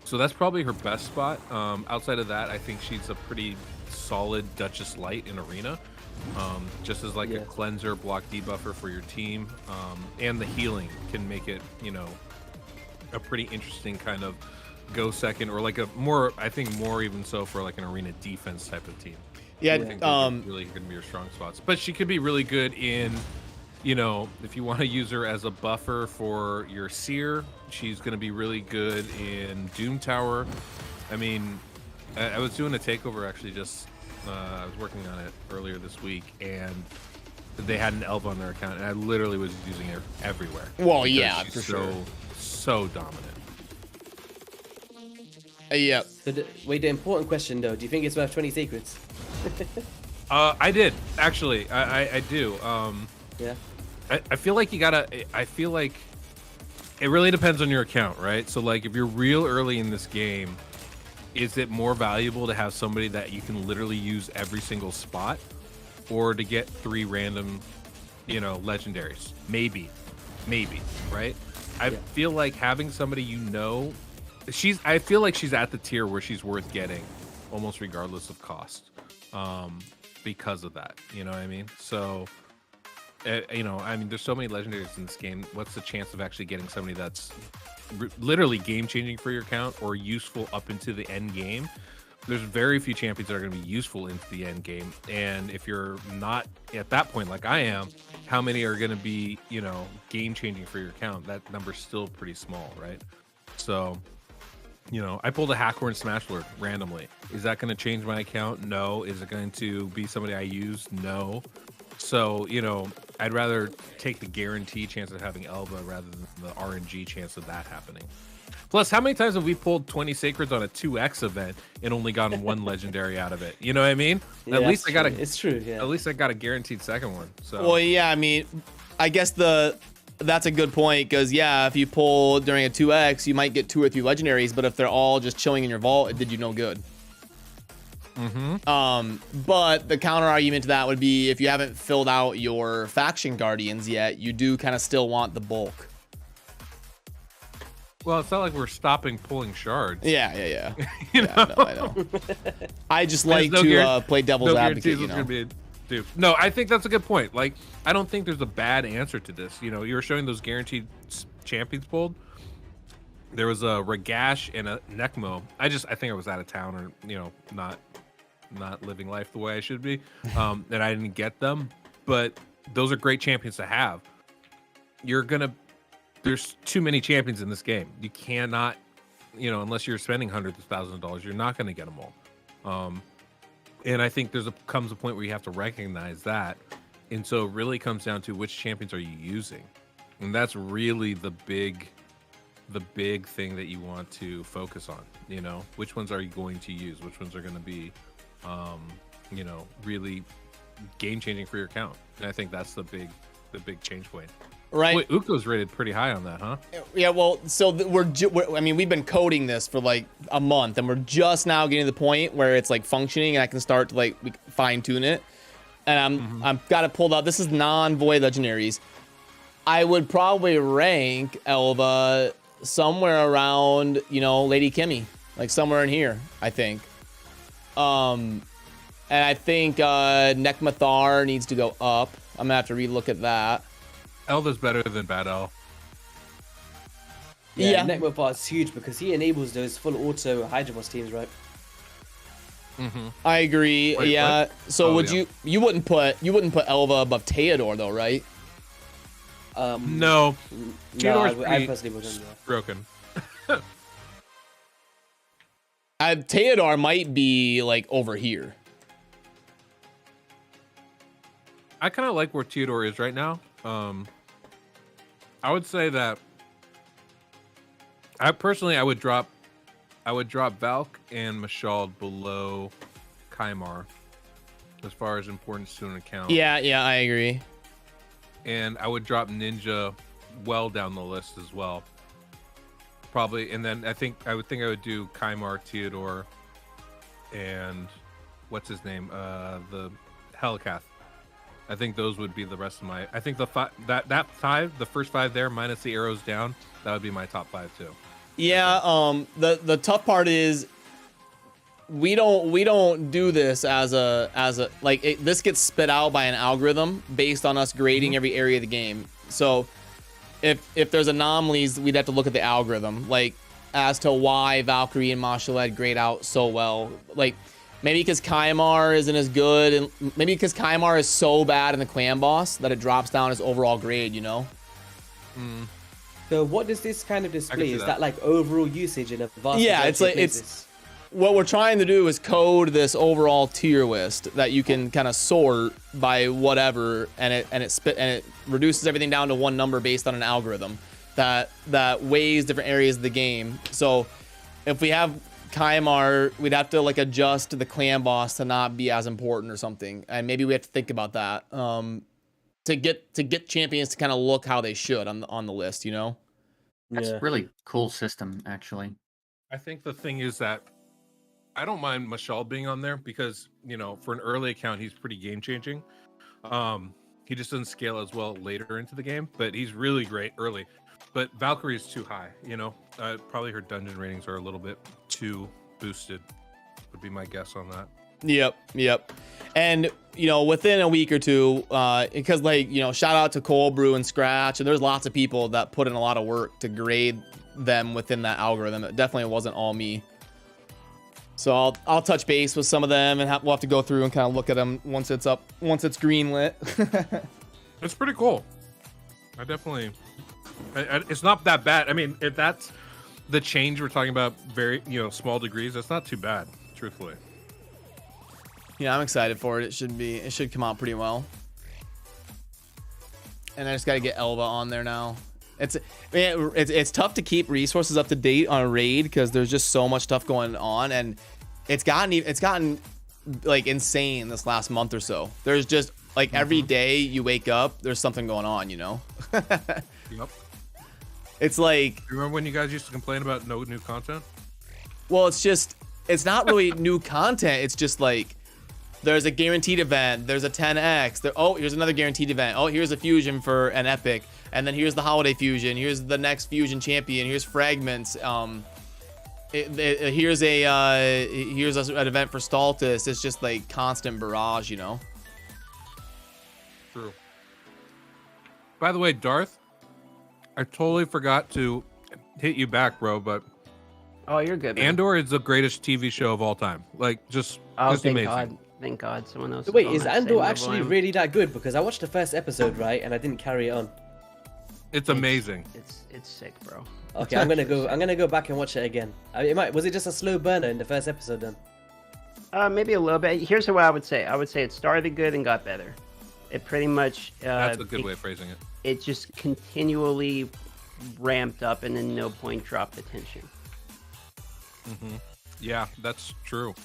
So that's probably her best spot. Outside of that, I think she's a pretty solid Duchess Light in Arena. Just as like a cleanser, block debuffer for your team. And the healing can make it, a pretty interesting kind of go second, or like I think more even so for like an arena defense type of team. Yeah, I think those are really going to be her strong spots. But she could be really good in, if you want to use her as a buffer for your Seer, she's going to be really good in Doom Tower. I mean, I was doing a takeover actually I was working on it earlier this week, and they had an Elva on their account, and I literally was using her everywhere. Well, because yeah, she's for sure. So dominant. Yeah. So wait, the important question though, do you think it's worth 20 secrets? I did actually. I do. Yeah. I feel like I feel like it really depends on your account, right? So like if you're real early in this game, is it more valuable to have somebody that you can literally use every single spot, or to get 3 random, legendaries? Maybe, right? I feel like having somebody I feel like she's at the tier where she's worth getting, almost regardless of cost, because of that. You know what I mean? So, there's so many legendaries in this game. What's the chance of actually getting somebody that's literally game-changing for your account or useful up into the end game? There's very few champions that are going to be useful into the end game. And if you're not at that point like I am, how many are going to be, game-changing for your account? That number's still pretty small, right? So, I pulled a Hackhorn Smash Lord randomly. Is that going to change my account? No. Is it going to be somebody I use? No. So, I'd rather take the guaranteed chance of having Elva rather than the RNG chance of that happening. Plus, how many times have we pulled 20 sacreds on a 2x event and only gotten one legendary out of it? You know what I mean? Yeah, At least I got it's true. Yeah. At least I got a guaranteed second one. So. Well, yeah, I mean, I guess that's a good point, because yeah, if you pull during a 2x, you might get 2 or 3 legendaries, but if they're all just chilling in your vault, it did you no good. But the counter argument to that would be, if you haven't filled out your faction guardians yet, you do kind of still want the bulk. Well, it's not like we're stopping pulling shards. Yeah. You Yeah, know? no, I know. I just like to play devil's advocate, you know. Dude. No, I think that's a good point. Like, I don't think there's a bad answer to this. You know, you were showing those guaranteed champions pulled. There was a Ragash and a Necmo. I think I was out of town, or, you know, not living life the way I should be. And I didn't get them. But those are great champions to have. There's too many champions in this game. You cannot, you know, unless you're spending hundreds of thousands of dollars, you're not going to get them all. And I think comes a point where you have to recognize that. And so it really comes down to which champions are you using. And that's really the big thing that you want to focus on, you know, which ones are you going to use? Which ones are going to be, you know, really game changing for your account. And I think that's the big change point. Right. Wait, Uko's rated pretty high on that, huh? Yeah, well, so I mean, we've been coding this for like a month, and we're just now getting to the point where it's like functioning, and I can start to like fine tune it. And I've got it pulled out. This is non-void legendaries. I would probably rank Elva somewhere around, you know, Lady Kimmy, like somewhere in here, I think. And I think Nekmathar needs to go up. I'm gonna have to relook at that. Elva's better than Bad El. Yeah. Nekmathar is huge because he enables those full auto Hydra Boss teams, right? I agree. Wait, yeah. what? So you wouldn't put Elva above Theodore though, right? No. Theodore's I personally wouldn't. Yeah. broken. Theodore might be like over here. I kind of like where Theodore is right now. I would say that I would drop Valk and Mashald below Kymar as far as importance to an account. Yeah, I agree. And I would drop Ninja well down the list as well. Probably, and then I would do Kymar, Theodore, and what's his name? The Hellcath. I think those would be the rest of my. I think the first 5 there minus the arrows down, that would be my top 5 too. Yeah. The tough part is we don't do this as a like this gets spit out by an algorithm based on us grading every area of the game. So if there's anomalies, we'd have to look at the algorithm, like as to why Valkyrie and Lllllet grade out so well. Like maybe because Kymar isn't as good, and maybe because Kymar is so bad in the clan boss that it drops down his overall grade, you know? So what does this kind of display? Is that like overall usage in a vast? Yeah, it's like what we're trying to do is code this overall tier list that you can kind of sort by whatever, and it reduces everything down to one number based on an algorithm that weighs different areas of the game. So if we have Kymar, we'd have to like adjust the clan boss to not be as important or something, and maybe we have to think about that to get champions to kind of look how they should on the list, you know. That's a really cool system, actually. I think the thing is that I don't mind Mashal being on there because, you know, for an early account, he's pretty game changing. He just doesn't scale as well later into the game, but he's really great early. But Valkyrie is too high, you know. Probably her dungeon ratings are a little bit too boosted, would be my guess on that. Yep. And, you know, within a week or two, because, like, you know, shout out to Cold Brew and Scratch, and there's lots of people that put in a lot of work to grade them within that algorithm. It definitely wasn't all me. So I'll touch base with some of them, and we'll have to go through and kind of look at them once it's greenlit. It's pretty cool. It's not that bad. I mean, if that's the change we're talking about, very, you know, small degrees, that's not too bad, truthfully. Yeah, I'm excited for it. It should come out pretty well. And I just gotta get Elva on there now. It's tough to keep resources up to date on a raid because there's just so much stuff going on, and it's gotten like insane this last month or so. There's just like every day you wake up, there's something going on, you know? Yep. It's like, Remember when you guys used to complain about no new content? well, it's not really new content. It's just like, there's a guaranteed event. There's a 10x. Oh, here's another guaranteed event. Oh, here's a fusion for an epic. And then here's the holiday fusion. Here's the next fusion champion. Here's fragments. Here's an event for Stultus. It's just like constant barrage, you know? True. By the way, Darth, I totally forgot to hit you back, bro, but Oh, you're good, man. Andor is the greatest TV show of all time. Like, just Thank amazing. God. Thank God someone else. Wait, is Andor actually really that good? Because I watched the first episode, right, and I didn't carry it on. It's amazing. It's sick, bro. Okay, I'm gonna go back and watch it again. Was it just a slow burner in the first episode then? Maybe a little bit. Here's what I would say. I would say it started good and got better. It pretty much. That's a good way of phrasing it. It just continually ramped up and then no point dropped the tension. Yeah, that's true.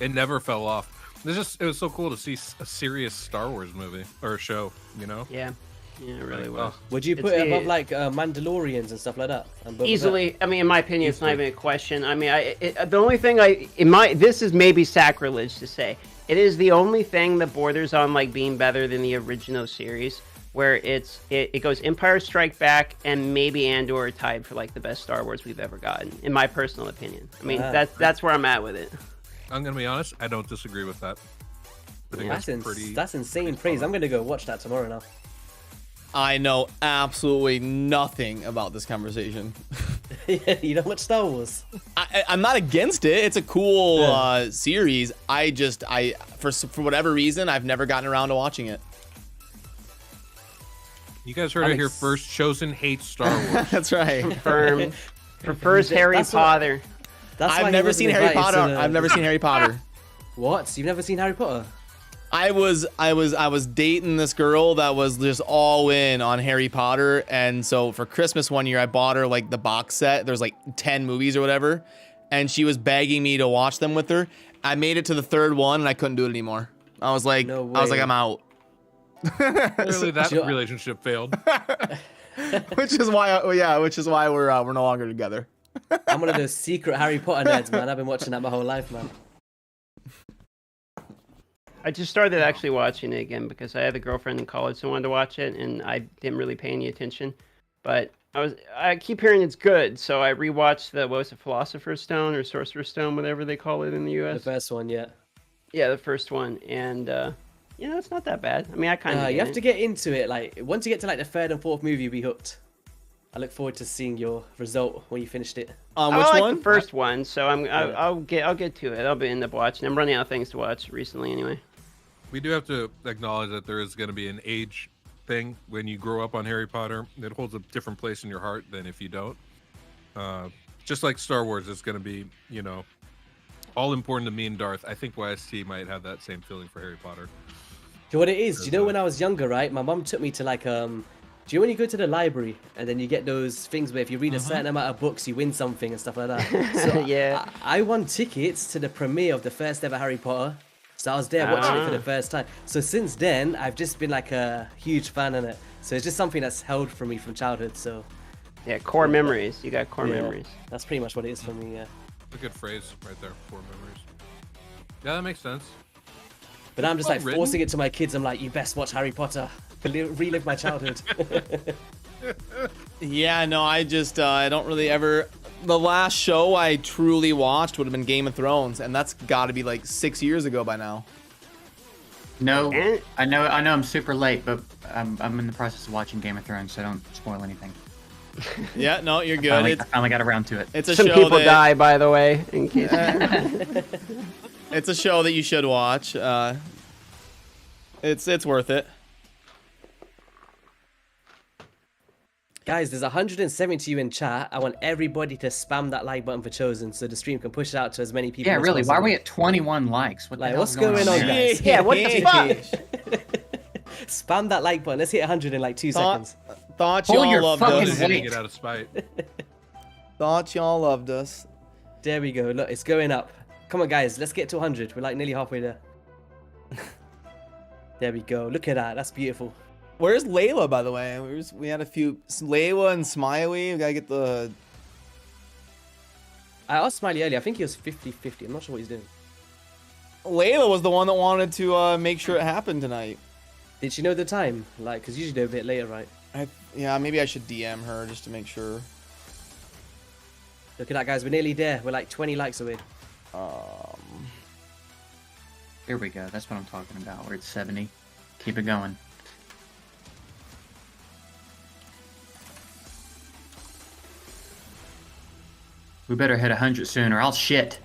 It never fell off. It was so cool to see a serious Star Wars movie or show, you know? Yeah, it really Like, was. Would you put it above like Mandalorians and stuff like that? And Boba Easily. Fett? I mean, in my opinion, it's not even a question. I mean, the only thing this is maybe sacrilege to say. It is the only thing that borders on like being better than the original series, where it goes Empire Strike Back and maybe Andor are tied for like the best Star Wars we've ever gotten, in my personal opinion. I mean, that's where I'm at with it. I'm gonna be honest, I don't disagree with that. I think That's insane praise. I'm gonna go watch that tomorrow now. I know absolutely nothing about this conversation. You don't watch Star Wars? I'm not against it. It's a cool series. For whatever reason, I've never gotten around to watching it. You guys heard it here first. Chosen hates Star Wars. That's right. Confirmed. Prefers Harry Potter. I've never seen Harry Potter. I've never seen Harry Potter. What? You've never seen Harry Potter? I was dating this girl that was just all in on Harry Potter, and so for Christmas one year I bought her like the box set. There's like 10 movies or whatever, and she was begging me to watch them with her. I made it to the third one and I couldn't do it anymore. I was like, I'm out. Clearly that relationship failed. which is why we're no longer together. I'm one of those secret Harry Potter nerds, man. I've been watching that my whole life, man. I just started actually watching it again because I had a girlfriend in college who wanted to watch it, and I didn't really pay any attention. But I keep hearing it's good, so I rewatched the Philosopher's Stone or Sorcerer's Stone, whatever they call it in the U.S. The first one, yeah. Yeah, the first one, and it's not that bad. I mean, I kind of. You have to get into it. Like once you get to like the third and fourth movie, you'll be hooked. I look forward to seeing your result when you finished it. Which I like one? the first one, so I'll get to it. I'll be end up watching. I'm running out of things to watch recently, anyway. We do have to acknowledge that there is going to be an age thing when you grow up on Harry Potter. It holds a different place in your heart than if you don't. Just like Star Wars is going to be, all important to me and Darth. I think YST might have that same feeling for Harry Potter. Do you know what it is? Do you know when I was younger, right? My mum took me to like, do you know when you go to the library and then you get those things where if you read a certain amount of books, you win something and stuff like that? So Yeah. I won tickets to the premiere of the first ever Harry Potter. So I was there watching it for the first time. So since then, I've just been like a huge fan of it. So it's just something that's held for me from childhood. So Yeah, core memories. You got core memories. That's pretty much what it is for me, yeah. A good phrase right there. Core memories. Yeah, that makes sense. But I'm just like written. forcing it to my kids. I'm like, you best watch Harry Potter. Relive my childhood. Yeah, no, I don't really ever. The last show I truly watched would have been Game of Thrones, and that's got to be like 6 years ago by now. No, I know I'm super late, but I'm in the process of watching Game of Thrones, so don't spoil anything. Yeah, no, you're good. I finally got around to it. It's a Some show people that, die, by the way, in case. It's a show that you should watch. It's worth it. Guys, there's 170 you in chat. I want everybody to spam that like button for Chosen so the stream can push it out to as many people Yeah, as really. Why are possible. we at 21 likes? What the Like, hell's what's going on, there? guys? Yeah, what the fuck? Spam that like button. Let's hit 100 in like 2 Thought, seconds. thought Pull your y'all loved fucking us. weight. Hitting it out of spite. Thought y'all loved us. There we go. Look, it's going up. Come on, guys. Let's get to 100. We're like nearly halfway there. There we go. Look at that. That's beautiful. Where's Layla, by the way? We had a few. Layla and Smiley. We gotta get the. I asked Smiley earlier. I think he was 50-50. I'm not sure what he's doing. Layla was the one that wanted to make sure it happened tonight. Did she know the time? Like, because usually they're a bit later, right? Yeah, maybe I should DM her just to make sure. Look at that, guys. We're nearly there. We're like 20 likes away. Here we go. That's what I'm talking about. We're at 70. Keep it going. We better hit 100 soon or I'll shit.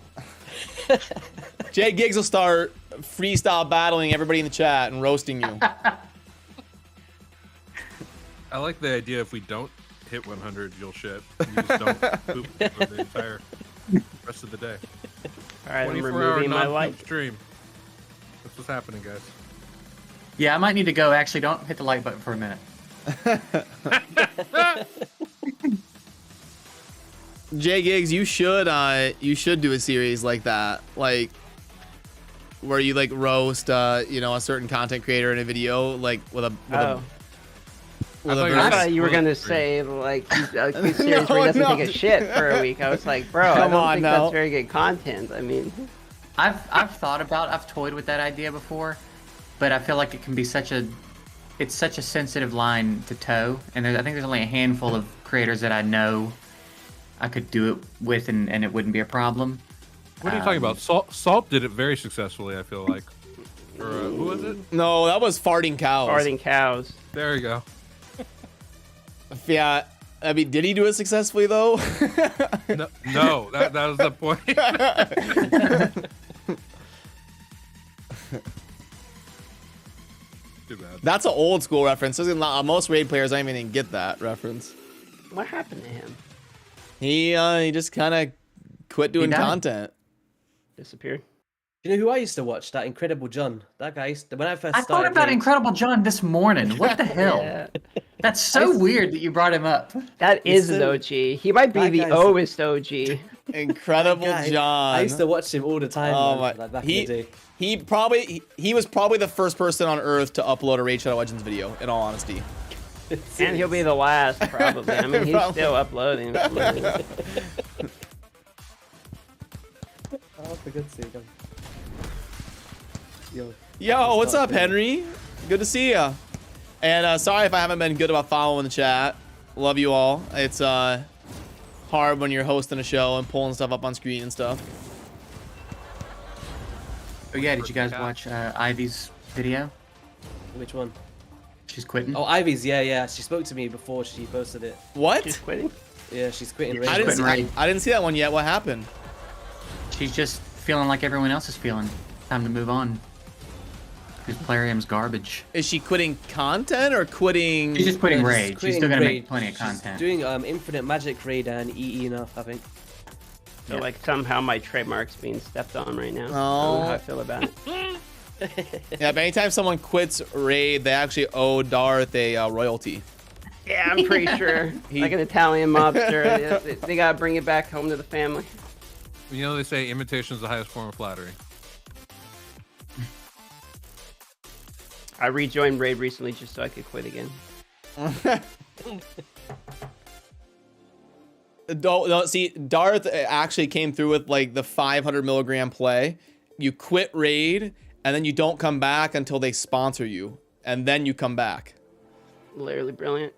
Jay Giggs will start freestyle battling everybody in the chat and roasting you. I like the idea if we don't hit 100, you'll shit. You just don't poop for the entire rest of the day. All right, I'm 24-hour removing my non-poop like. stream. That's what's happening, guys. Yeah, I might need to go. Actually, don't hit the like button for a minute. Jay Giggs, you should do a series like that, like where you like roast you know, a certain content creator in a video, like with a I thought you were gonna say like a series where he doesn't take a shit for a week. I was like, bro, I don't think that's very good content. I mean, I've toyed with that idea before, but I feel like it can be it's such a sensitive line to toe, and I think there's only a handful of creators that I know I could do it with, and it wouldn't be a problem. What are you talking about? Salt did it very successfully, I feel like. Or who was it? No, that was farting cows. farting cows. There you go. Yeah, I mean, did he do it successfully though? No, that was the point. Too bad. That's an old school reference. Most raid players don't even get that reference. What happened to him? He just kind of quit doing content. Disappeared. You know who I used to watch? That Incredible John. That guy when I first started. I thought about Incredible John this morning. What the hell? Yeah. That's so weird that you brought him up. That is an OG. He might be the oldest OG. Incredible John. I used to watch him all the time. Oh man, my! like back in the day. He was probably the first person on Earth to upload a Raid Shadow Legends video. In all honesty. And he'll be the last, probably. I mean, he's still uploading. Oh, for God's sake. Yo, what's up, Henry? Good to see ya. And sorry if I haven't been good about following the chat. Love you all. It's hard when you're hosting a show and pulling stuff up on screen and stuff. Oh yeah, did you guys watch Ivy's video? Which one? She's quitting. Oh, Ivy's. Yeah. She spoke to me before she posted it. What? She's quitting? Yeah, she's quitting. I didn't see that one yet. What happened? She's just feeling like everyone else is feeling. Time to move on. Because Plarium's garbage. Is she quitting content or quitting? She's just quitting Raid. She's still gonna Raid. make plenty of She's content. doing Infinite Magic Raid and EE now, I think. So like somehow my trademark's being stepped on right now. I don't know how I feel about it. Yeah, but anytime someone quits Raid, they actually owe Darth a royalty. Yeah, I'm pretty sure. Like an Italian mobster, they gotta bring it back home to the family. You know they say imitation is the highest form of flattery. I rejoined Raid recently just so I could quit again. No, see, Darth actually came through with like the 500 milligram play. You quit Raid, and then you don't come back until they sponsor you, and then you come back. Literally brilliant.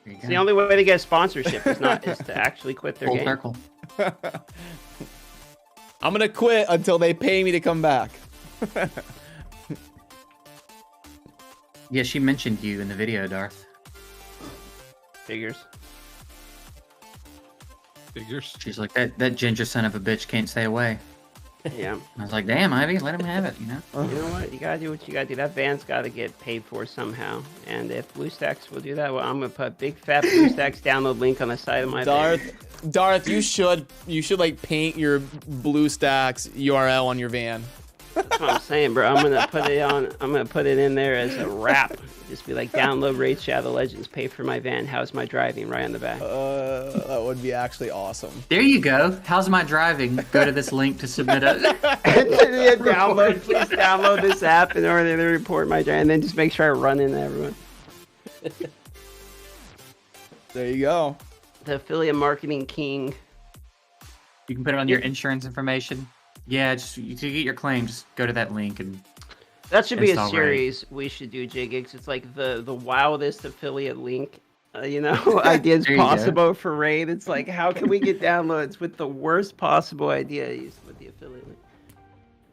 It's the only way to get a sponsorship is to actually quit their game. Circle. I'm gonna quit until they pay me to come back. Yeah, she mentioned you in the video, Darth. Figures. She's like, that ginger son of a bitch can't stay away. Yeah. I was like, damn, Ivy, let him have it, you know? You know what? You gotta do what you gotta do. That van's gotta get paid for somehow. And if BlueStacks will do that, well, I'm gonna put big fat BlueStacks download link on the side of my van. Darth, you should like paint your BlueStacks URL on your van. That's what I'm saying, bro. I'm gonna put it on. I'm gonna put it in there as a wrap. Just be like, download Raid Shadow Legends. Pay for my van. How's my driving? Right on the back. That would be actually awesome. There you go. How's my driving? Go to this link to submit a Download, please download this app in order to report my driving, and then just make sure I run into everyone. There you go. The affiliate marketing king. You can put it on your insurance information. Yeah, just to get your claim, just go to that link and. That should be a Install series we should do, J-Gigs. It's like the wildest affiliate link, ideas possible for Raid. It's like, how can we get downloads with the worst possible ideas with the affiliate link?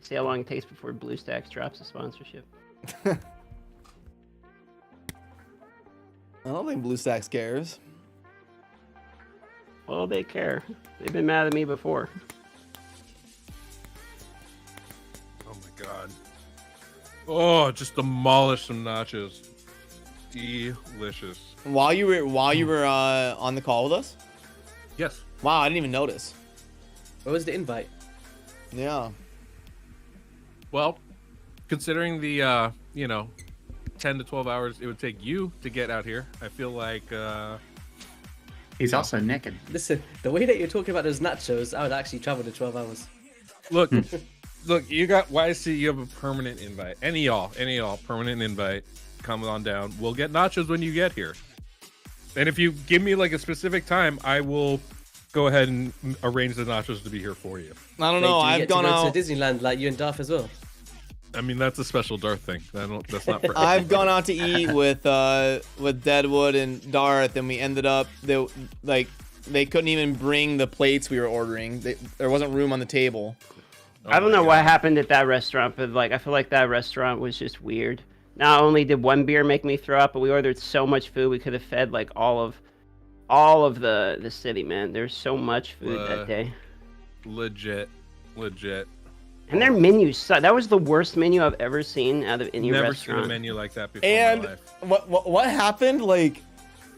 See how long it takes before BlueStacks drops a sponsorship. I don't think BlueStacks cares. Well, they care. They've been mad at me before. Oh my god. Oh, just demolish some nachos. Delicious. While you were on the call with us? Yes. Wow, I didn't even notice. What was the invite? Yeah. Well, considering the 10 to 12 hours it would take you to get out here, I feel like He's also naked. Listen, the way that you're talking about those nachos, I would actually travel the 12 hours. look, you got YC, you have a permanent invite. Any y'all, permanent invite. Come on down. We'll get nachos when you get here. And if you give me like a specific time, I will go ahead and arrange the nachos to be here for you. I don't Wait, know. do you I've get gone to go out. to Disneyland like you and Darth as well. I mean, that's a special Darth thing. That's not for I've gone out to eat with Deadwood and Darth, and we ended up they couldn't even bring the plates we were ordering. There wasn't room on the table. I don't know what happened at that restaurant, but like I feel like that restaurant was just weird. Not only did one beer make me throw up, but we ordered so much food we could have fed like all of the city, man. There's so much food that day. Legit. And their menu sucked. That was the worst menu I've ever seen out of any Never restaurant. seen a menu like that before And in my life. what happened? Like,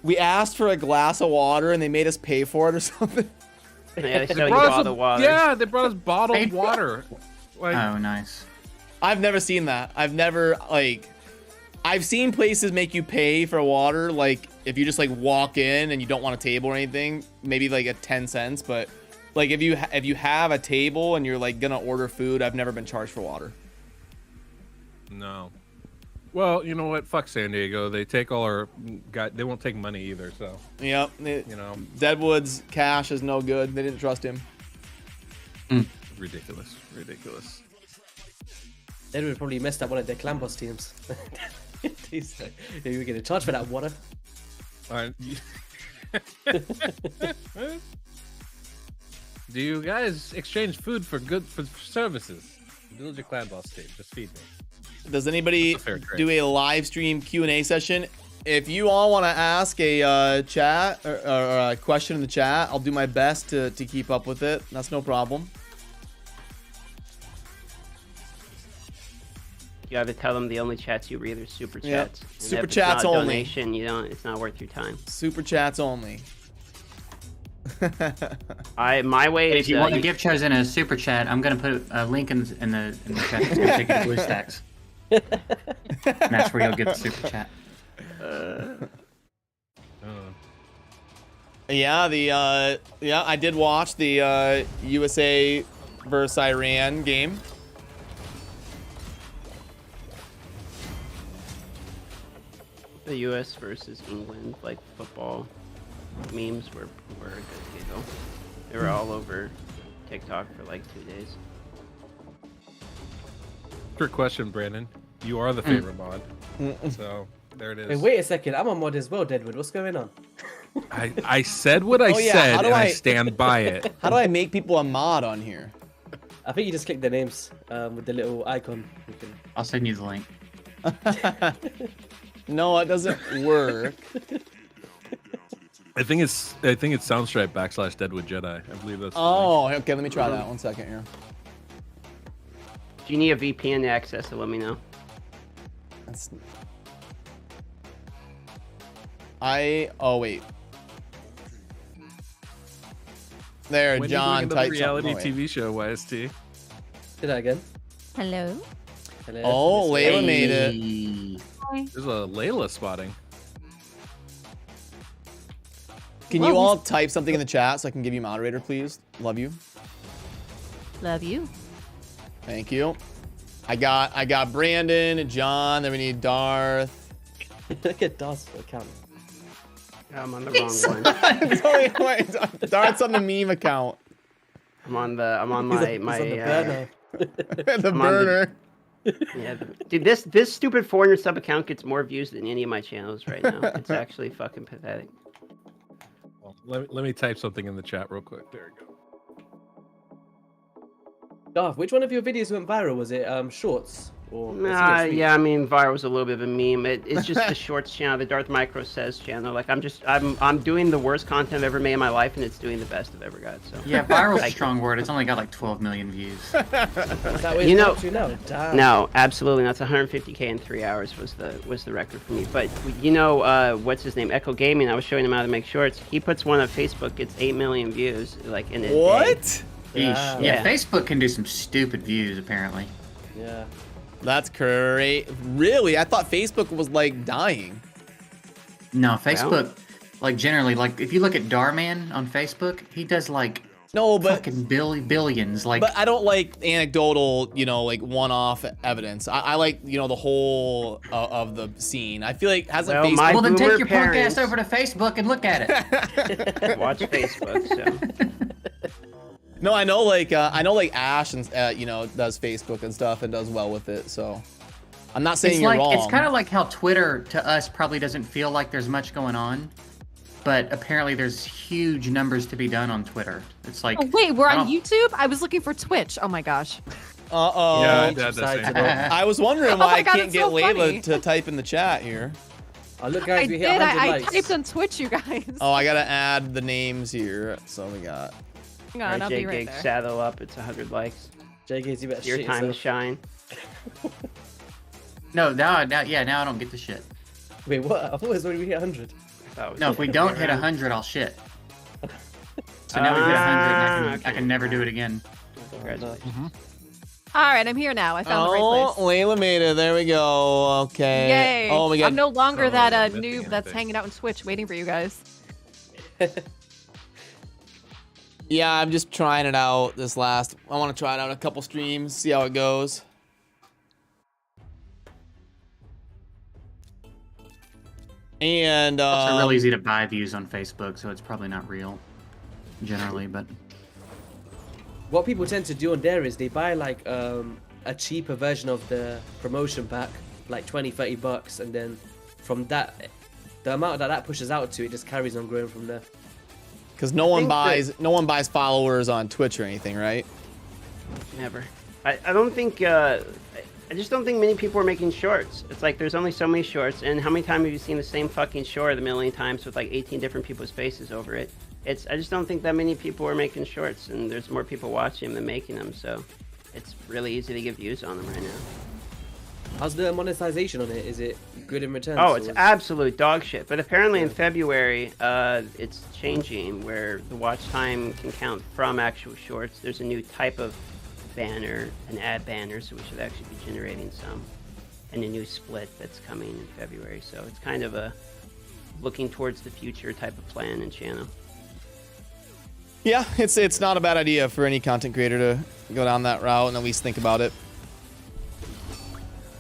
we asked for a glass of water, and they made us pay for it or something. Yeah, they sell you brought us bottled water. Yeah, they brought us bottled water. Like, Oh, nice. I've never seen that. I've seen places make you pay for water, like if you just like walk in and you don't want a table or anything, maybe like at 10 cents. But like if you have a table and you're like gonna order food, I've never been charged for water. no. Well, you know what? Fuck San Diego. They take all our they won't take money either. So Yep. Deadwood's cash is no good. They didn't trust him. ridiculous. Deadwood probably messed up one of their clan boss teams. He's like, "Yeah, you were getting charged for that water." Do you guys exchange food for services? Build your clan boss team. Just feed me. Does anybody That's a fair trade. do a live stream Q&A session? If you all want to ask a chat or a question in the chat, I'll do my best to keep up with it. That's no problem. You gotta tell them the only chats you read are super chats. And Super if it's chats not a only. Donation, it's not worth your time. Super chats only. My way If is you want to give Chosen a super chat, I'm gonna put a link in the chat. It's gonna take you to BlueStacks. And that's where you'll get the super chat. Yeah, I did watch the USA versus Iran game. the U.S. versus England like football memes were a good giggle. They were all over TikTok for like 2 days. Trick question, Brandon. You are the favorite mod, so there it is. Hey, wait a second, I'm a mod as well, Deadwood. What's going on? I said what I yeah, said, how do and I I- stand by it. How do I make people a mod on here? I think you just click their names with the little icon. You can... I'll send you the link. No, it doesn't work. I think it's Soundstripe / Deadwood Jedi. I believe that's. the Oh, okay. Let me try that. 1 second here. If you need a VPN to access it, let me know. That's... Oh wait. There, link. When John. you doing Type another reality something. Oh, wait. TV show, YST. Did that again? Hello. Hello. Oh, Miss Layla A. made it. Hey. There's a Layla spotting. Can you all type something in the chat so I can give you moderator, please? Love you. Love you. Thank you. I got Brandon, John. Then we need Darth. Look at Darth's account. I'm on the wrong one. Wait, Darth's on the meme account. I'm on my He's on the burner. The burner. Yeah, dude, this stupid 400 sub account gets more views than any of my channels right now. It's actually fucking pathetic. Well, let me type something in the chat real quick. There we go. Darth, which one of your videos went viral? Was it shorts? Or Yeah, I mean, viral was a little bit of a meme. It's just the shorts channel, the Darth Micro Says channel. Like, I'm doing the worst content I've ever made in my life, and it's doing the best I've ever got. So Yeah, viral's a strong word. It's only got like 12 million views. Is that what You it's know- up to now? Damn. no, absolutely not. It's 150K in 3 hours was the record for me. But you know, what's his name? Echo Gaming. I was showing him how to make shorts. He puts one on Facebook, gets 8 million views, like in a day. What? Yeah. Yeah, Facebook can do some stupid views apparently. Yeah. That's great. Really? I thought Facebook was like dying. No, Facebook, like generally, like if you look at Darman on Facebook, he does like No, but fucking billions. Like, but I don't like anecdotal, like one-off evidence. I like, the whole of the scene. I feel like hasn't Well, Facebook. my well then boomer take your parents- podcast over to Facebook and look at it. Watch Facebook. So. No, I know like Ash and does Facebook and stuff and does well with it. So I'm not saying It's you're like wrong. it's kind of like how Twitter to us probably doesn't feel like there's much going on, but apparently there's huge numbers to be done on Twitter. It's like Oh, wait, we're I on don't- YouTube? I was looking for Twitch. Oh my gosh. Uh-oh. Yeah, I each had the side same to thing. I was wondering Oh why my I God, can't it's get so Layla funny. to type in the chat here. Oh, look, I guys, we did. hit 100 I likes. typed on Twitch, you guys. Oh, I gotta add the names here. So we got. Hang on, I'll RJ be right Gig, there. saddle up. It's 100 likes. JK's, you better It's your shit time to yourself. shine. No, now I don't get the shit. Wait, what? I thought it was when we hit 100. I thought it was No, if we don't hit 100, I'll shit. So now we hit 100, and I okay. can never do it again. Congratulations. All right, I'm here now. I found the right Oh, place. Layla made it. There we go. Okay. Yay. Oh, we got. I'm no longer Oh, that I'm missing noob that's anything. hanging out in Twitch waiting for you guys. Yeah, I'm just trying it out this last. I want to try it out a couple streams, see how it goes. And It's also real easy to buy views on Facebook, so it's probably not real, generally. But What people tend to do on there is they buy like a cheaper version of the promotion pack, like 20, 30 bucks, and then from that, the amount that pushes out to, it just carries on growing from there. because no one think buys followers on Twitch or anything, right? Never. I don't think. I just don't think many people are making shorts. It's like there's only so many shorts, and how many times have you seen the same fucking short a million times with like 18 different people's faces over it? I just don't think that many people are making shorts, and there's more people watching them than making them, so it's really easy to get views on them right now. How's the monetization on it? Is it good in return? Oh, it's absolute dog shit. But apparently in February, it's changing where the watch time can count from actual shorts. There's a new type of banner, an ad banner, so we should actually be generating some. And a new split that's coming in February. So it's kind of a looking towards the future type of plan and channel. Yeah, it's not a bad idea for any content creator to go down that route and at least think about it.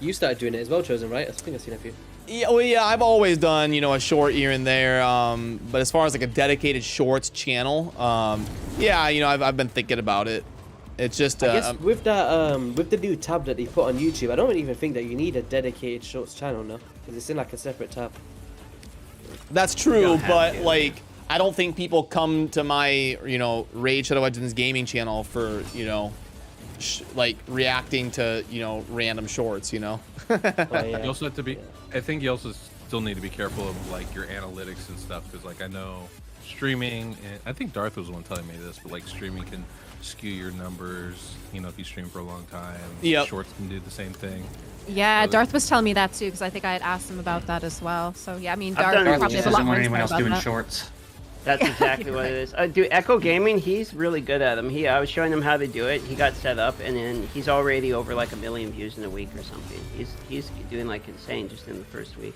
You started doing it as well, Chosen, right? I think I've seen a few. Yeah, well, yeah, I've always done, a short here and there. But as far as like a dedicated shorts channel, yeah, I've been thinking about it. It's just, I guess with that, with the new tab that they put on YouTube, I don't even think that you need a dedicated shorts channel now, because it's in like a separate tab. that's true, don't have but to. like, I don't think people come to my, Raid Shadow Legends gaming channel for, like reacting to, random shorts, Oh, yeah. You also have to be. I think you also still need to be careful of like your analytics and stuff because like I know streaming. And I think Darth was the one telling me this, but like streaming can skew your numbers. If you stream for a long time. Yep. Shorts can do the same thing. Yeah, So Darth was telling me that too, because I think I had asked him about that as well. So yeah, I mean, I've Darth done it. probably Just has a lot doesn't more want anyone info else about doing that. shorts. That's exactly what it is. Dude, Echo Gaming, he's really good at them. I was showing him how to do it. He got set up, and then he's already over like 1 million views in a week or something. He's doing like insane just in the first week.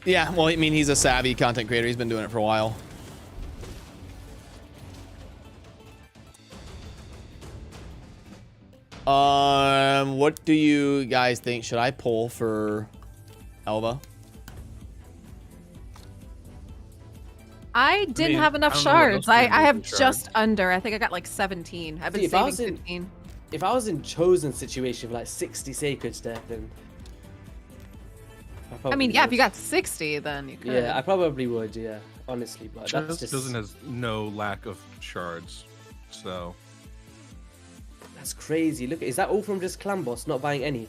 Yeah, well, I mean, he's a savvy content creator. He's been doing it for a while. What do you guys think? Should I pull for Elva? I didn't have enough I don't know what else shards. I you can do have with just under. I think I got like 17. I've been See, if I saving was in- 15. If I was in chosen situation with like 60 sacreds there, then I mean, yeah, if would. you got 60, then you could. Yeah, I probably would. Yeah, honestly, but that's just Chosen has no lack of shards, so that's crazy. Look, is that all from just Clan Boss not buying any?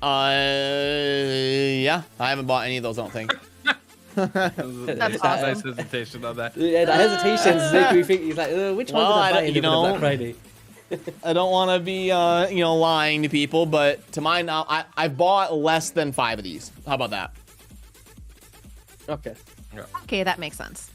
Yeah, I haven't bought any of those. I don't think. That's nice awesome. hesitation on that. Yeah, the hesitation is making me think. He's like, which one Well, did I I buy don't- in you the know, Black Friday? I don't want to be, lying to people, but to my knowledge, I've bought less than 5 of these. How about that? Okay. Okay, that makes sense.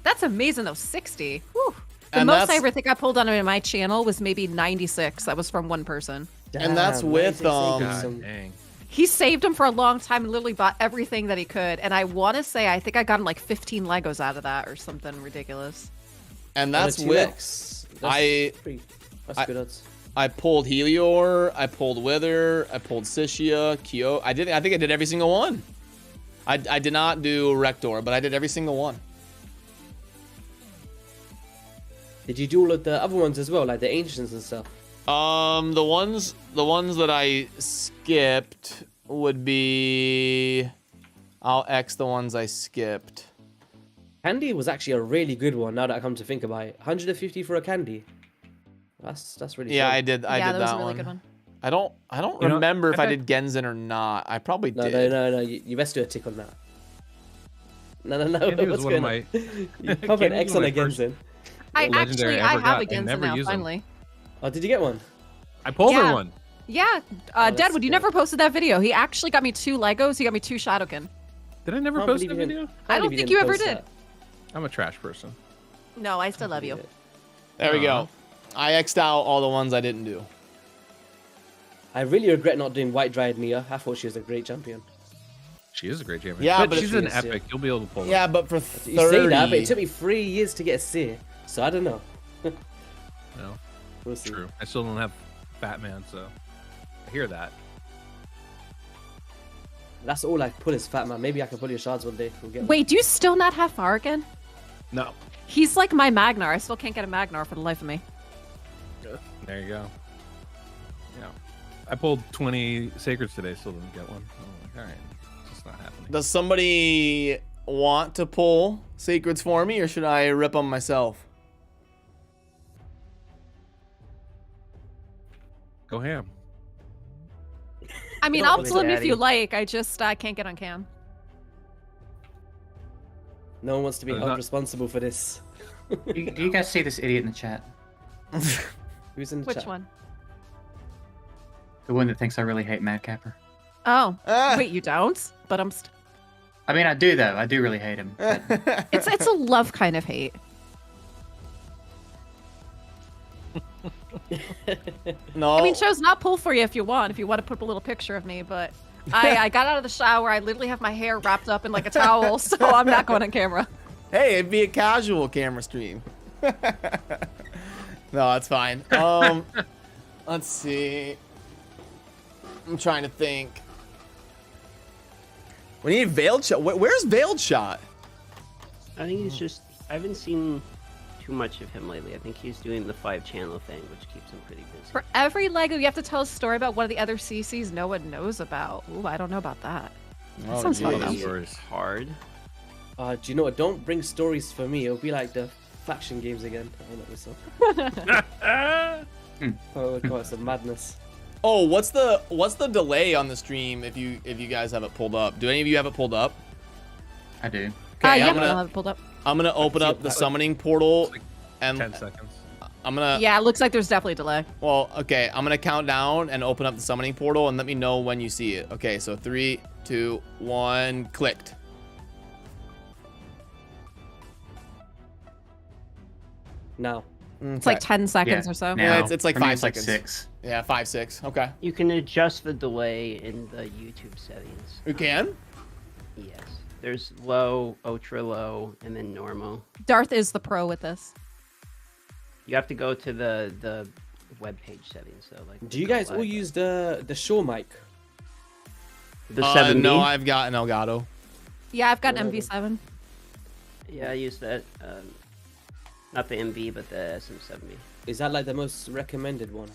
That's amazing, though. 60. Whew. The And most that's- I ever think I pulled on in my channel was maybe 96. That was from one person. And that's Damn, with, 96 God some- dang. He saved them for a long time and literally bought everything that he could. And I want to say, I think I got him like 15 Legos out of that or something ridiculous. And on a that's with 2X. That's good odds. I pulled Helior, I pulled Wither, I pulled Cisia, Kyo. I think I did every single one. I did not do Rector, but I did every single one. Did you do all of the other ones as well, like the ancients and stuff? The ones that I skipped would be, I'll X the ones I skipped. Candy was actually a really good one. Now that I come to think about it, 150 for a candy. That's really. Yeah, solid. I did. I yeah, did that was that a really one. good one. I don't You know, remember if I I bet- did Genzen or not. I probably No, did. no. You best do a tick on that. No. Candy was What's one of going my. on? You pop an Candy X was on my a first- Genzen. I legendary actually, I I ever have got. a I Gensen never now, use 'em. finally. Oh, did you get one? I pulled Yeah. her one. Yeah, that's Deadwood, you good. never posted that video. He actually got me 2 Legos. He got me 2 Shadowkin. Did I never Can't post believe that you didn't- video? I can't don't believe think didn't you ever post did. that. I'm a trash person. No, I still love you. There we go. I X'd out all the ones I didn't do. I really regret not doing White Dryad Mia. I thought she was a great champion. She is a great champion. Yeah, but she's an she is, yeah. epic. You'll be able to pull her. Yeah, but for 30. You say that, but it took me 3 years to get a seer, so I don't know. No, We'll see. true. I still don't have Batman, so I hear that. That's all I pull is Fat Man. Maybe I can pull your shards one day. We'll get one. Wait, do you still not have Farragon? No. He's like my Magnar. I still can't get a Magnar for the life of me. There you go. Yeah. I pulled 20 sacreds today, still didn't get one. I'm like, all right, it's just not happening. Does somebody want to pull sacreds for me, or should I rip them myself? Go ham. I mean, Don't I'll worry, pull him if Daddy. you like. I just can't get on cam. No one wants to be There's held not- responsible for this. Do you guys see this idiot in the chat? Who's in the Which chat? one? The one that thinks I really hate Madcapper. Oh, Ah. wait, you don't? But I mean, I do though. I do really hate him. but- it's a love kind of hate. No. I mean, chose not pull for you if you want to put a little picture of me, but I got out of the shower. I literally have my hair wrapped up in like a towel, so I'm not going on camera. Hey, it'd be a casual camera stream. No, that's fine. Let's see. I'm trying to think. We need Veiled Shot. Where's Veiled Shot? I think he's just. I haven't seen too much of him lately. I think he's doing the 5-channel thing, which keeps him pretty busy. For every Lego, you have to tell a story about one of the other CCs no one knows about. Ooh, I don't know about that. Oh, sounds fun, geez. though. Stories. Hard. Do you know what? Don't bring stories for me. It'll be like the faction games again. I don't know, so. Oh god, it's a madness. Oh, what's the delay on the stream if you guys have it pulled up? Do any of you have it pulled up? I do. Okay, Yeah, I'm I'll gonna have it pulled up. open up the summoning portal, like and 10 seconds. I'm gonna. Yeah, it looks like there's definitely a delay. Well, okay, I'm gonna count down and open up the summoning portal and let me know when you see it. Okay, so 3, 2, 1, clicked. now. It's like 10 seconds Yeah, or so. now. Yeah, it's like For me, 5 it's like seconds. 6. Yeah, 5, 6. Okay. You can adjust the delay in the YouTube settings. You can? Yes. There's low, ultra low, and then normal. Darth is the pro with this. You have to go to the web page settings. So like. Do you guys all use the Shure mic? the 7B? No, I've got an Elgato. Yeah, I've got an MV7. Yeah, I use that. Not the MV, but the SM7B. Is that like the most recommended one?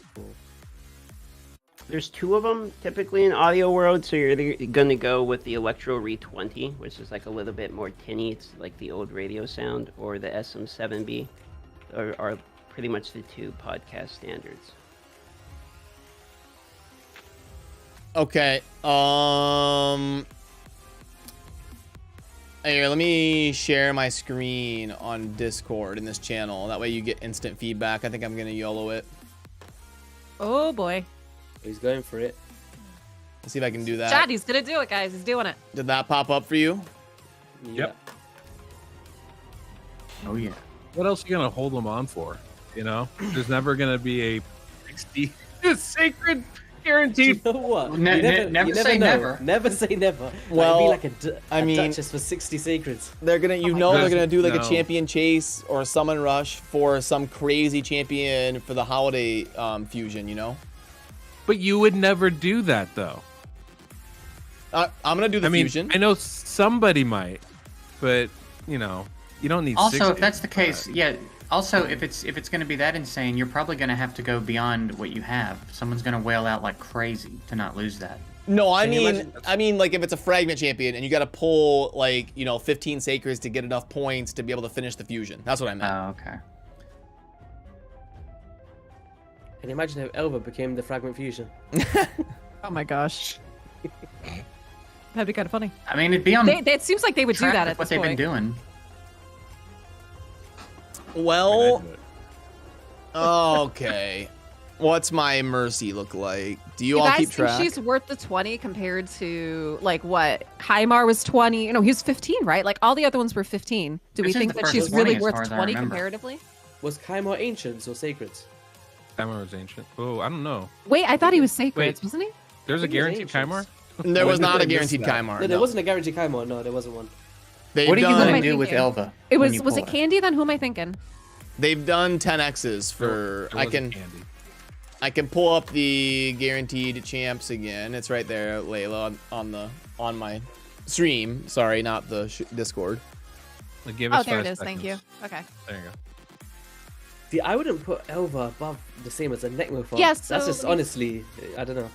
There's 2 of them typically in audio world, so you're either gonna go with the Electro Re 20, which is like a little bit more tinny. It's like the old radio sound, or the SM7B, are pretty much the 2 podcast standards. Okay. Here, let me share my screen on Discord in this channel. That way you get instant feedback. I think I'm gonna YOLO it. Oh boy. He's going for it. Let's see if I can do that. Chad, he's gonna do it, guys. He's doing it. Did that pop up for you? Yep. Oh yeah. What else are you gonna hold them on for? You know, there's never gonna be a 60 sacred guaranteed. You know what? Never you say know. never. Never say never. Well, like, it'd be like a mean- Duchess for 60 secrets. They're gonna, my they're gonna do like No. a champion chase or a summon rush for some crazy champion for the holiday fusion. You know. But you would never do that though. I'm gonna do the I mean, fusion. I know somebody might, but you know, you don't need. Also, 60 if that's the for case, that. yeah. Also, if it's going to be that insane, you're probably going to have to go beyond what you have. Someone's going to wail out like crazy to not lose that. No, Can you imagine- I mean, like if it's a fragment champion and you got to pull like 15 sacreds to get enough points to be able to finish the fusion. That's what I meant. Oh, okay. Can you imagine if Elva became the fragment fusion? Oh my gosh. That'd be kind of funny. I mean, it'd be on It seems like they would do track that with at what this they've point. been doing. Well, I'd do it. okay. What's my mercy look like? Do you You all guys keep think track? she's worth the 20 compared to like what? Kaimar was 20. No, he was 15, right? Like all the other ones were 15. Do we This is think the that first she's 20 really as worth far as I 20 remember. comparatively? Was Kaimar ancients or sacreds? Timer was ancient. Oh, I don't know. Wait, I thought he was sacred, Wait. wasn't he? There's a think it was guaranteed Kaimar. ancients. There was When not did a they miss guaranteed that? Kaimar. No, there wasn't a guaranteed Kaimar. No, there wasn't one. They've What are you done, Who am going I to do with thinking? Elva? It when was you was pull it Candy then? Who am I thinking? They've done 10x's for. It I wasn't can Candy. pull up the guaranteed champs again. It's right there, Layla, on my stream. Sorry, not the Discord. Like, give Oh, us there it 5 is. Thank you. seconds. Okay. There you go. See, I wouldn't put Elva above the same as a Necmorphos. Yes, That's so just let me- honestly, I don't know.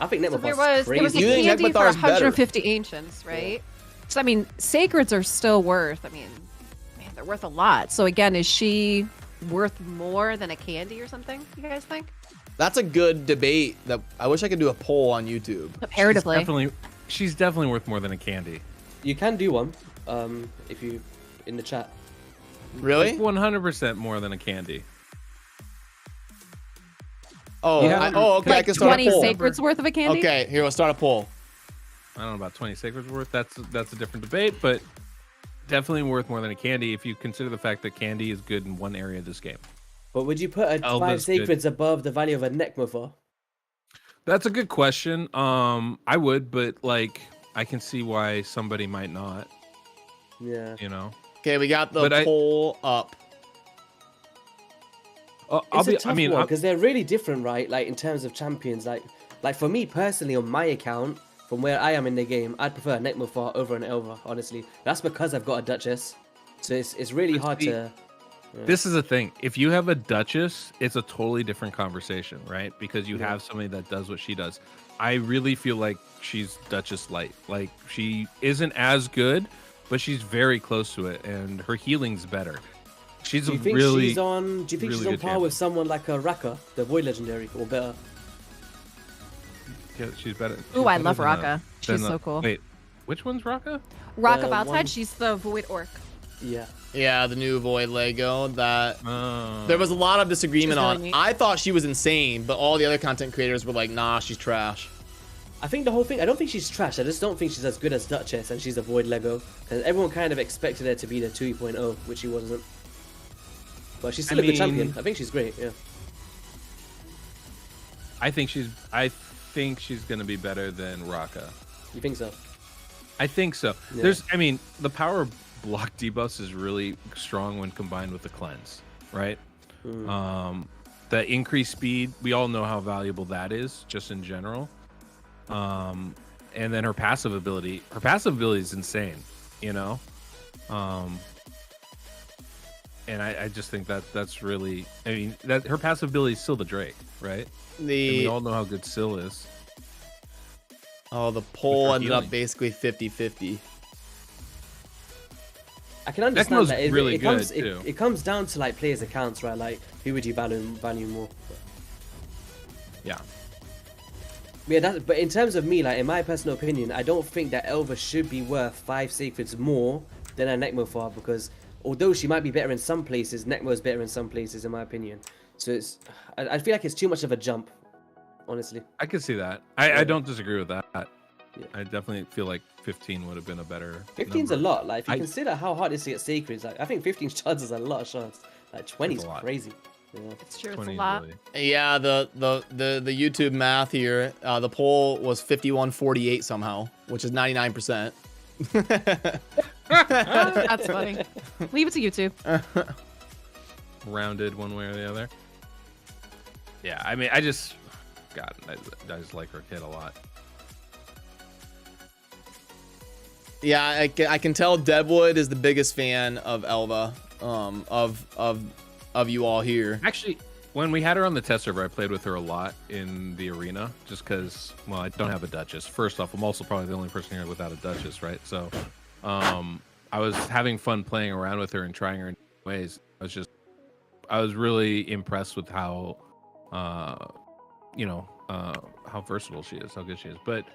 I think So Necmorphos there is was crazy. a You think candy for Necmorphos better? 150 ancients, right? So I mean, sacreds are still worth. I mean, man, they're worth a lot. So again, is she worth more than a candy or something? You guys think? That's a good debate. That I wish I could do a poll on YouTube. Comparatively. She's definitely worth more than a candy. You can do one, if you in the chat. Really? 100% more than a candy. Oh, Yeah. okay. I Like can start 20 a poll. sacreds worth of a candy? Okay, here we'll start a poll. I don't know about 20 sacreds worth. That's a different debate, but definitely worth more than a candy if you consider the fact that candy is good in one area of this game. But would you put a 5 Elva's good. sacreds above the value of a Necmorphos? That's a good question. I would, but like I can see why somebody might not. Yeah. You know. Okay, we got the But I- poll up. It's a tough one because they're really different, right? Like in terms of champions, like for me personally, on my account, from where I am in the game, I'd prefer a Necmorphos over an Elva. Honestly, that's because I've got a Duchess, so it's really hard see, to. This is the thing. If you have a Duchess, it's a totally different conversation, right? Because you Yeah. have somebody that does what she does. I really feel like she's Duchess light. Like she isn't as good, but she's very close to it, and her healing's better. She's Do you a think really. she's on? Do you think really she's on good par champion. with someone like a Raka, the Void Legendary, or better? Yeah, she's better. Ooh, she's I better love than Raka. She's than so cool. Wait, which one's Raka? Rock of The Outside, one- she's the Void Orc. Yeah. Yeah, the new Void Lego that Oh. there was a lot of disagreement She's really on. neat. I thought she was insane, but all the other content creators were like, nah, she's trash. I think the whole thing. I don't think she's trash. I just don't think she's as good as Duchess, and she's a Void Lego. Because everyone kind of expected her to be the 2.0, which she wasn't. But she's still a good champion. I think she's great. Yeah. I think she's gonna be better than Raka. You think so? I think so. Yeah. I mean, the power block debuffs is really strong when combined with the cleanse, right? The increased speed, we all know how valuable that is, just in general. And then her passive ability is insane, you know. And I just think that's really, I mean, that her passive ability is still the Drake, right? And we all know how good Syl is. Oh, the poll ended up healing. basically 50-50. I can understand that. Really it comes down to like players' accounts, right? Like who would you value more? Yeah. Yeah, but in terms of me, like in my personal opinion, I don't think that Elva should be worth 5 sacreds more than a Necmo for, because although she might be better in some places, Necmo is better in some places, in my opinion. So I feel like it's too much of a jump, honestly. I can see that. I don't disagree with that. Yeah. I definitely feel like 15 would have been a better 15's number. a lot. Like if you consider how hard it is to get sacreds, like I think 15 shards is a lot of shards. Like 20 is crazy. Yeah. It's true. It's a 20 is lot. really- Yeah, the YouTube math here, the poll was 51-48 somehow, which is 99%. That's funny. Leave it to YouTube. rounded one way or the other. Yeah, I mean, I just like her kid a lot. Yeah, I can tell Deadwood is the biggest fan of Elva, of you all here. Actually, when we had her on the test server, I played with her a lot in the arena, just because, well, I don't have a Duchess. First off, I'm also probably the only person here without a Duchess, right? So, I was having fun playing around with her and trying her in ways. I was really impressed with how, how versatile she is, how good she is. But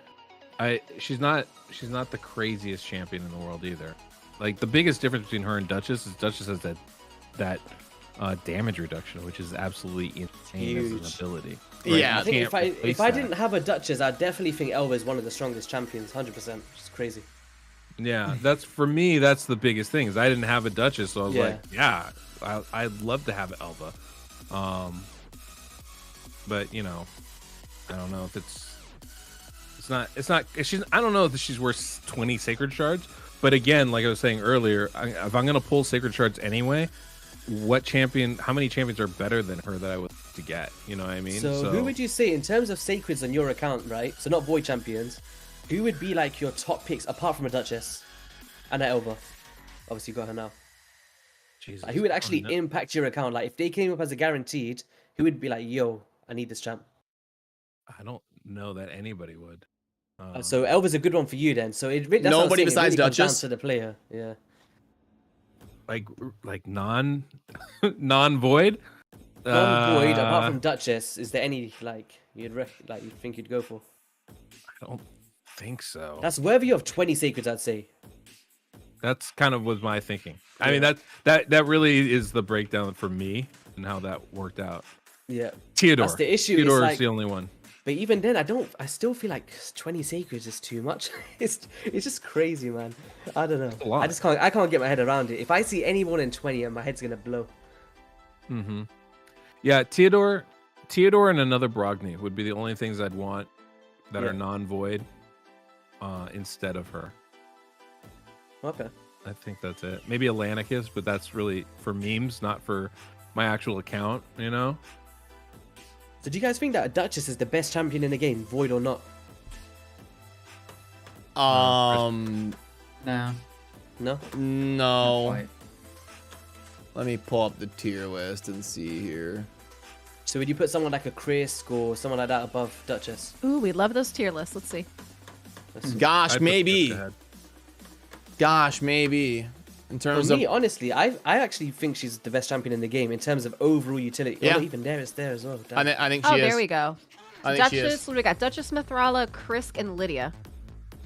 she's not the craziest champion in the world either. Like, the biggest difference between her and Duchess is Duchess has that damage reduction, which is absolutely insane as an ability. Right? Yeah, I think if I that. didn't have a Duchess, I'd definitely think Elva is one of the strongest champions, 100%. Which is crazy. Yeah, that's for me. That's the biggest thing. Is I didn't have a Duchess, so I was Yeah. like, yeah, I'd love to have Elva. But I don't know if I don't know if she's worth 20 sacred shards. But again, like I was saying earlier, if I'm gonna pull sacred shards anyway, how many champions are better than her that I would to get? You know what I mean? So who would you say, in terms of sacreds on your account, right? So not void champions, who would be like your top picks apart from a Duchess and an Elva? Obviously, you got her now. Jesus. Like, who would actually impact your account? Like if they came up as a guaranteed, who would be like, yo, I need this champ? I don't know that anybody would. So Elva's a good one for you then. So that's what I'm Nobody saying, besides it really comes down Duchess? to the player. Yeah. Like non-void. Non-void, apart from Duchess, is there any like you'd think you'd go for? I don't think so. That's worthy of 20 sacreds, I'd say. That's kind of was my thinking. I mean, that really is the breakdown for me and how that worked out. Yeah. Theodore. That's the issue. Theodore It's is the only one. But even then, I still feel like 20 sacreds is too much. It's just crazy, man. I don't know. A lot. I can't get my head around it. If I see any more than 20, my head's gonna blow. Mm-hmm. Yeah, Theodore and another Brogni would be the only things I'd want that are non-void instead of her. Okay. I think that's it. Maybe Atlanticus, but that's really for memes, not for my actual account, So do you guys think that a Duchess is the best champion in the game, void or not? No. No. Not No. quite. Let me pull up the tier list and see here. So would you put someone like a Chris or someone like that above Duchess? Ooh, we love those tier lists. Let's see. Gosh, I'd put maybe. Chris ahead. Gosh, maybe. In For terms me, of honestly, I actually think she's the best champion in the game in terms of overall utility. Yeah. Oh, no, even there, it's there as well. Damn. I think she Oh, is. there we go. I think she is. Duchess, what do we got? Duchess, Mithrala, Krisk, and Lydia.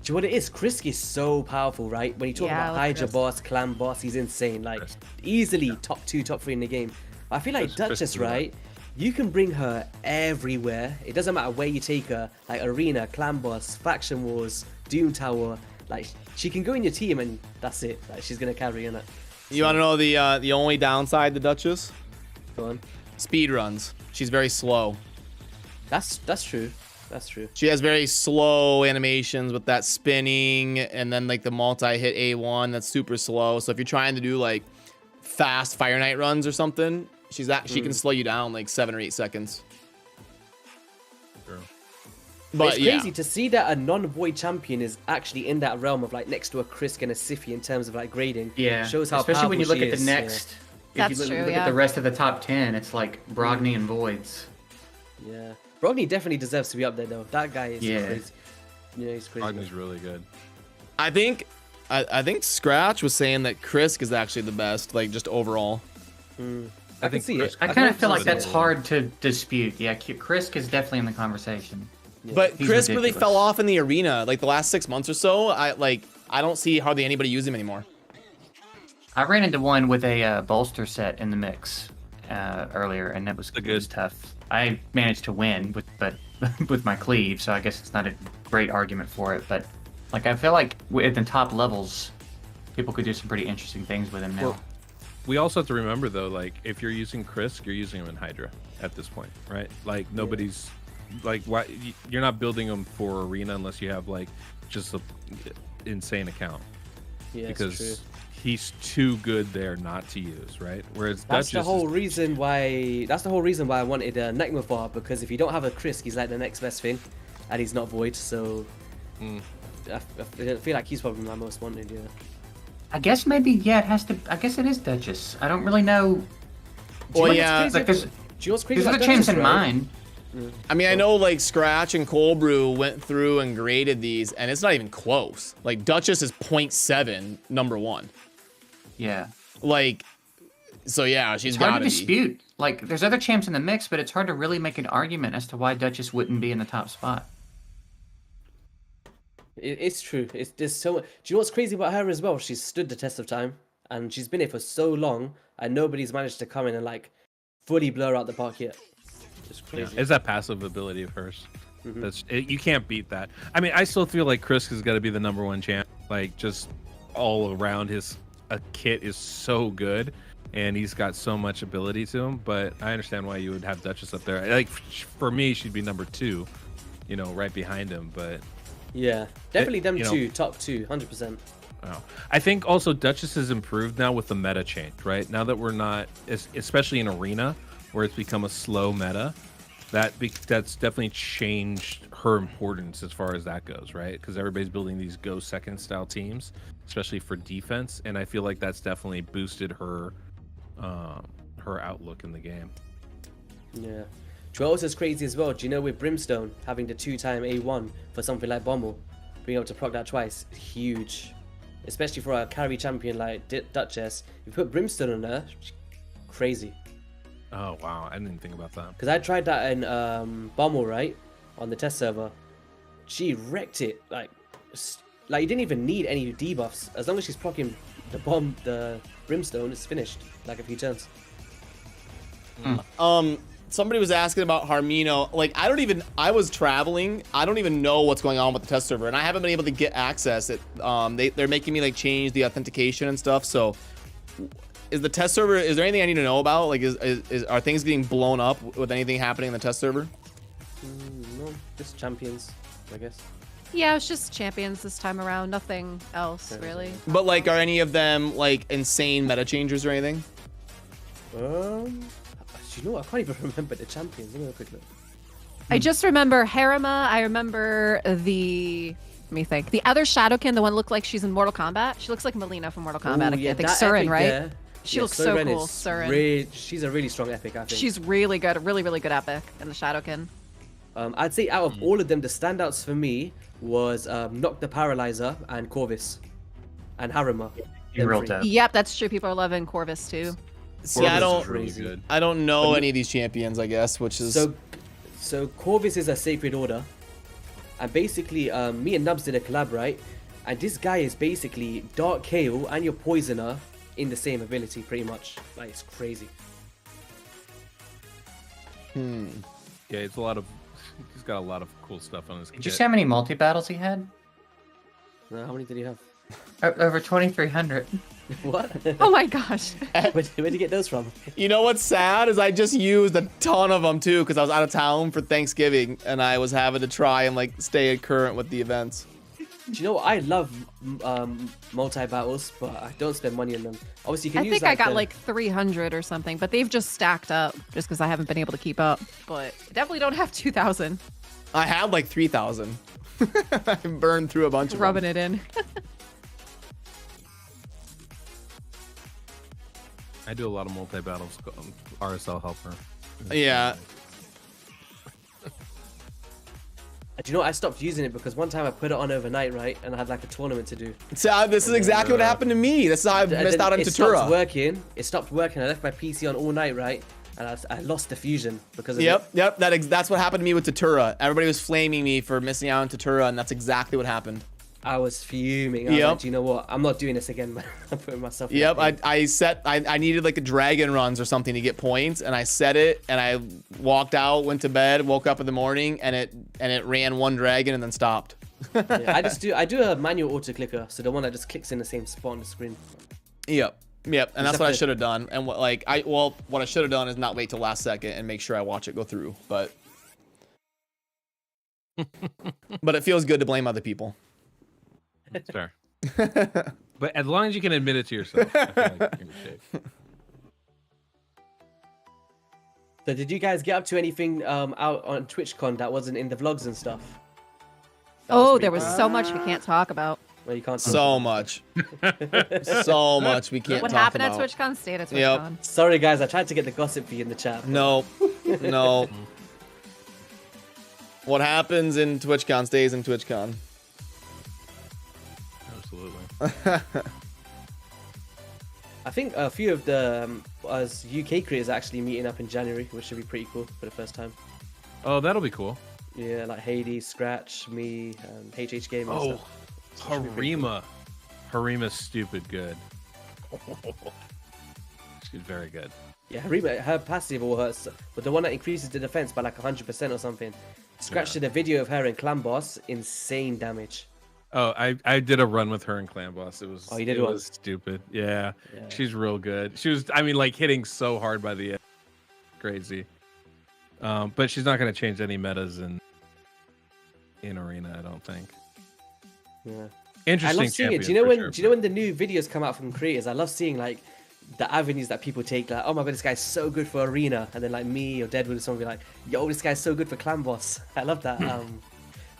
Do you know what it is? Krisk is so powerful, right? When you talk Yeah, about with Hydra Krisk. boss, Clan boss, he's insane. Like, Krisk. easily top 2, top 3 in the game. I feel like Krisk Duchess, is right? You can bring her everywhere. It doesn't matter where you take her. Like, Arena, Clan boss, Faction Wars, Doom Tower. Like, she can go in your team and that's it. Like, she's going to carry in it. You want to know the only downside to Duchess? Go on. Speed runs. She's very slow. That's true. That's true. She has very slow animations with that spinning and then like the multi-hit A1 that's super slow. So if you're trying to do like fast Fire Knight runs or something, she can slow you down like 7 or 8 seconds. Sure. But it's yeah. crazy to see that a non-void champion is actually in that realm of like next to a Krisk and a Siphi in terms of like grading. Yeah, Shows how especially when you powerful look at she the is, next. That's If you true, look yeah. at the rest of the top 10, it's like Brogni and Voids. Yeah. Brogni definitely deserves to be up there though. That guy is crazy. Yeah, he's crazy. Brogni's really good. I think Scratch was saying that Krisk is actually the best, like just overall. I can see it. I kind of feel like that's hard to dispute. Yeah, Krisk is definitely in the conversation. But He's Krisk really ridiculous. fell off in the arena like the last 6 months or so. I don't see hardly anybody use him anymore. I ran into one with a bolster set in the mix earlier, and it was tough. I managed to win with my cleave, so I guess it's not a great argument for it. But like, I feel like at the top levels, people could do some pretty interesting things with him now. Well, we also have to remember though, like if you're using Krisk, you're using him in Hydra at this point, right? Like nobody's like, why you're not building him for arena unless you have like just a insane account. Yeah, because true. he's too good there not to use, right? Whereas That's Duchess the whole is, reason why. That's the whole reason why I wanted a Nekmafar, because if you don't have a Krisk, he's like the next best thing, and he's not void. So I feel like he's probably my most wanted. Yeah. I guess maybe it has to. I guess it is Duchess. I don't really know. Well, What's yeah. crazy Like there's Do you know what's crazy other about champs Duchess, in right? mind. I mean, I know like Scratch and Cold Brew went through and graded these, and it's not even close. Like Duchess is 0.7 number 1. Yeah. Like, so yeah, she's It's hard got to to be. dispute. Like, there's other champs in the mix, but it's hard to really make an argument as to why Duchess wouldn't be in the top spot. It's true. There's so. Do you know what's crazy about her as well? She's stood the test of time, and she's been here for so long, and nobody's managed to come in and like fully blur out the park yet. It's yeah, crazy. it's that passive ability of hers. You can't beat that. I mean, I still feel like Krisk has got to be the number 1 champ. Like, just all around his kit is so good, and he's got so much ability to him. But I understand why you would have Duchess up there. Like, for me, she'd be number 2, you know, right behind him. But Yeah, definitely them you know- two, top 2, 100%. oh. I think also Duchess has improved now with the meta change, right? Now that we're not, especially in arena, where it's become a slow meta, that's definitely changed her importance as far as that goes, right? Because everybody's building these go second style teams, especially for defense, and I feel like that's definitely boosted her outlook in the game. Yeah. Do you know what else is crazy as well? Do you know with Brimstone having the 2-time A1 for something like Bommel, being able to proc that twice, huge. Especially for a carry champion like Duchess. If you put Brimstone on her, crazy. Oh wow, I didn't even think about that. Because I tried that in Bommel, right? On the test server. She wrecked it. Like you didn't even need any debuffs. As long as she's proccing the Brimstone, it's finished. Like a few turns. Somebody was asking about Harmino. Like, I was traveling. I don't even know what's going on with the test server, and I haven't been able to get access. They're making me like change the authentication and stuff. So, is the test server? Is there anything I need to know about? Like, are things getting blown up with anything happening in the test server? No, just champions, I guess. Yeah, it's just champions this time around. Nothing else, really. But like, are any of them like insane meta changers or anything? You know what? I can't even remember the champions. Let me have a quick look. I just remember Harima. I remember let me think. The other Shadowkin, the one that looked like she's in Mortal Kombat. She looks like Melina from Mortal Kombat. Ooh, yeah, I think that Surin, epic right? there. She Yeah, looks so Surin cool. is Surin. She's a really strong epic, I think. She's really good. Really, really good epic in the Shadowkin. I'd say out of all of them, the standouts for me was Knock the Paralyzer and Corvus. And Harima. Them Real three. tough. Yep, that's true. People are loving Corvus too. See, I Corvus is don't, really Crazy. good. I don't know any of these champions. I guess, which is So Corvus is a sacred order. And basically, me and Nubs did a collab, right? And this guy is basically Dark Kayle and your Poisoner in the same ability, pretty much. Like, it's crazy. Yeah, it's a lot of. He's got a lot of cool stuff on his. Did you see how many multi-battles he had? How many did he have? Over 2,300. What? Oh my gosh. Where'd you get those from? You know what's sad is I just used a ton of them too because I was out of town for Thanksgiving and I was having to try and like stay current with the events. Do you know what? I love multi-battles, but I don't spend money on them. Obviously, you can I use think I got the- like 300 or something, but they've just stacked up just because I haven't been able to keep up. But I definitely don't have 2,000. I had like 3,000. I burned through a bunch of Rubbing them. it in. I do a lot of multi-battles. RSL helper. Yeah. Do you know what? I stopped using it because one time I put it on overnight, right? And I had like a tournament to do. So this is exactly what happened to me. This is how I missed out on It stopped Tatura. working. It stopped working. I left my PC on all night, right? And I lost the fusion because of it. Yep. That's what happened to me with Tatura. Everybody was flaming me for missing out on Tatura, and that's exactly what happened. I was fuming. I was like, do you know what? I'm not doing this again, man. I'm putting myself in Yep, that thing. I needed like a dragon runs or something to get points, and I set it, and I walked out, went to bed, woke up in the morning, and it ran one dragon and then stopped. Yeah, I do a manual auto clicker, so the one that just clicks in the same spot on the screen. Yep, and that's Except what I that- should have done. And what I should have done is not wait till last second and make sure I watch it go through. But it feels good to blame other people. That's fair. But as long as you can admit it to yourself, I feel like you're in shape. So did you guys get up to anything out on TwitchCon that wasn't in the vlogs and stuff? Oh, there was so much we can't talk about. Well, you can't. So much, so much we can't What talk happened about. at TwitchCon stayed at Yep. TwitchCon. Sorry, guys. I tried to get the gossip for you in the chat. No. What happens in TwitchCon stays in TwitchCon. Absolutely. I think a few of the us UK creators are actually meeting up in January, which should be pretty cool for the first time. Oh, that'll be cool. Yeah, like Hades, Scratch, me, HH Game and Oh, stuff. So it should be pretty cool. Harima. Harima's stupid good. She's very good. Yeah, Harima, her passive or her, but the one that increases the defense by like 100% or something. Scratch did a video of her in Clan Boss, insane damage. Oh, I did a run with her in Clan Boss. It was Oh, you did it one? was stupid. Yeah. Yeah. She's real good. She was, I mean, like hitting so hard by the end. Crazy. But she's not gonna change any metas in Arena, I don't think. Yeah. I Interesting. love seeing it. Do you know when the new videos come out from creators? I love seeing like the avenues that people take. Like, oh my god, this guy's so good for Arena, and then like me or Deadwood or someone be like, yo, this guy's so good for Clan Boss. I love that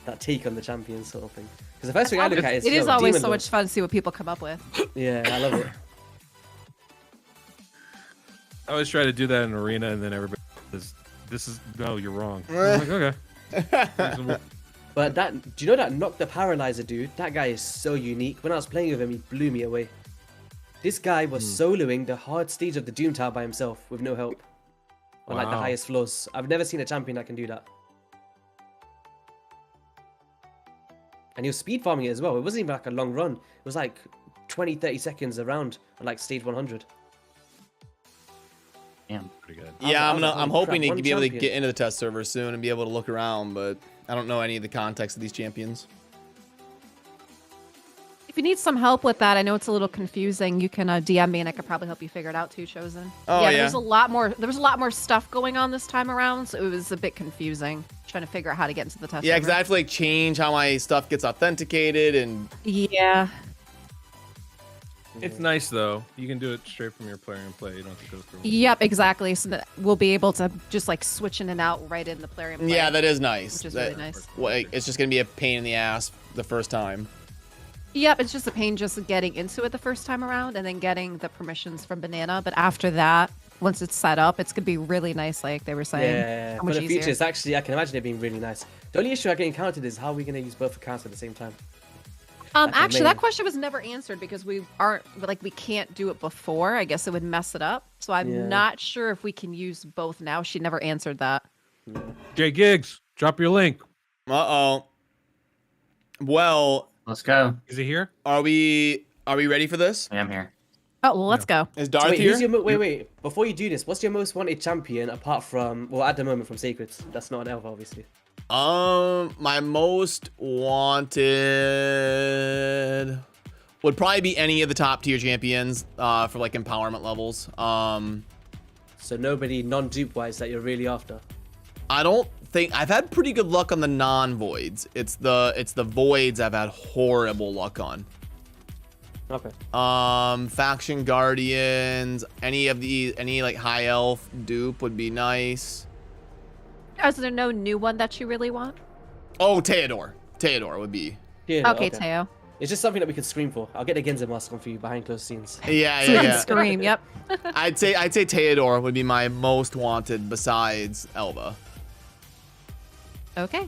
that take on the champion sort of thing. Because the first thing I look at is It is yo, always Demon so Lord. much fun to see what people come up with. Yeah, I love it. I always try to do that in Arena, and then everybody says, "This is no, you're wrong." I'm like, okay. Reasonable. But that, do you know that Knock the Paralyzer dude? That guy is so unique. When I was playing with him, he blew me away. This guy was soloing the hard stage of the Doom Tower by himself with no help. On like the Wow. highest floors. I've never seen a champion that can do that. And he was speed farming it as well. It wasn't even like a long run. It was like 20, 30 seconds around on like stage 100. Damn. Pretty good. Yeah, I was like, I'm holy hoping crap, to be able to one get champion. into the test server soon and be able to look around, but I don't know any of the context of these champions. If you need some help with that, I know it's a little confusing. You can DM me, and I could probably help you figure it out too, Chosen. Oh, yeah. There's a lot more. There was a lot more stuff going on this time around, so it was a bit confusing trying to figure out how to get into the test. Yeah, because server. I have to like change how my stuff gets authenticated and Yeah. It's nice though. You can do it straight from your player and play. You don't have to go through. Yep, exactly. So that we'll be able to just like switch in and out right in the player and play. yeah, that is nice. Which is That- really nice. Like, it's just gonna be a pain in the ass the first time. Yep, it's just a pain just getting into it the first time around and then getting the permissions from Banana. But after that, once it's set up, it's gonna be really nice, like they were saying. Yeah, How for much the easier. future, it's actually, I can imagine it being really nice. The only issue I get encountered is how are we going to use both accounts at the same time? Actually, main- that question was never answered because we can't do it before. I guess it would mess it up. So I'm Yeah. not sure if we can use both now. She never answered that. Jay Giggs, drop your link. Uh-oh. Well, Let's go. Is he here? are we ready for this? I am here. Oh, well, let's go. Is So Darth wait, here? who's your wait, before you do this, what's your most wanted champion apart from, well, at the moment from Sacreds? That's not an Elva, obviously. My most wanted. would probably be any of the top tier champions for like empowerment levels. So nobody non-dupe wise that you're really after. I don't think I've had pretty good luck on the non-voids. It's the voids I've had horrible luck on. Okay. Faction guardians, any like high elf dupe would be nice. Is there no new one that you really want? Oh, Theodore would be. Yeah, Okay, Teo. It's just something that we could scream for. I'll get the Genza mask on for you behind closed scenes. Yeah. Scream, yep. I'd say Theodore would be my most wanted besides Elva. Okay.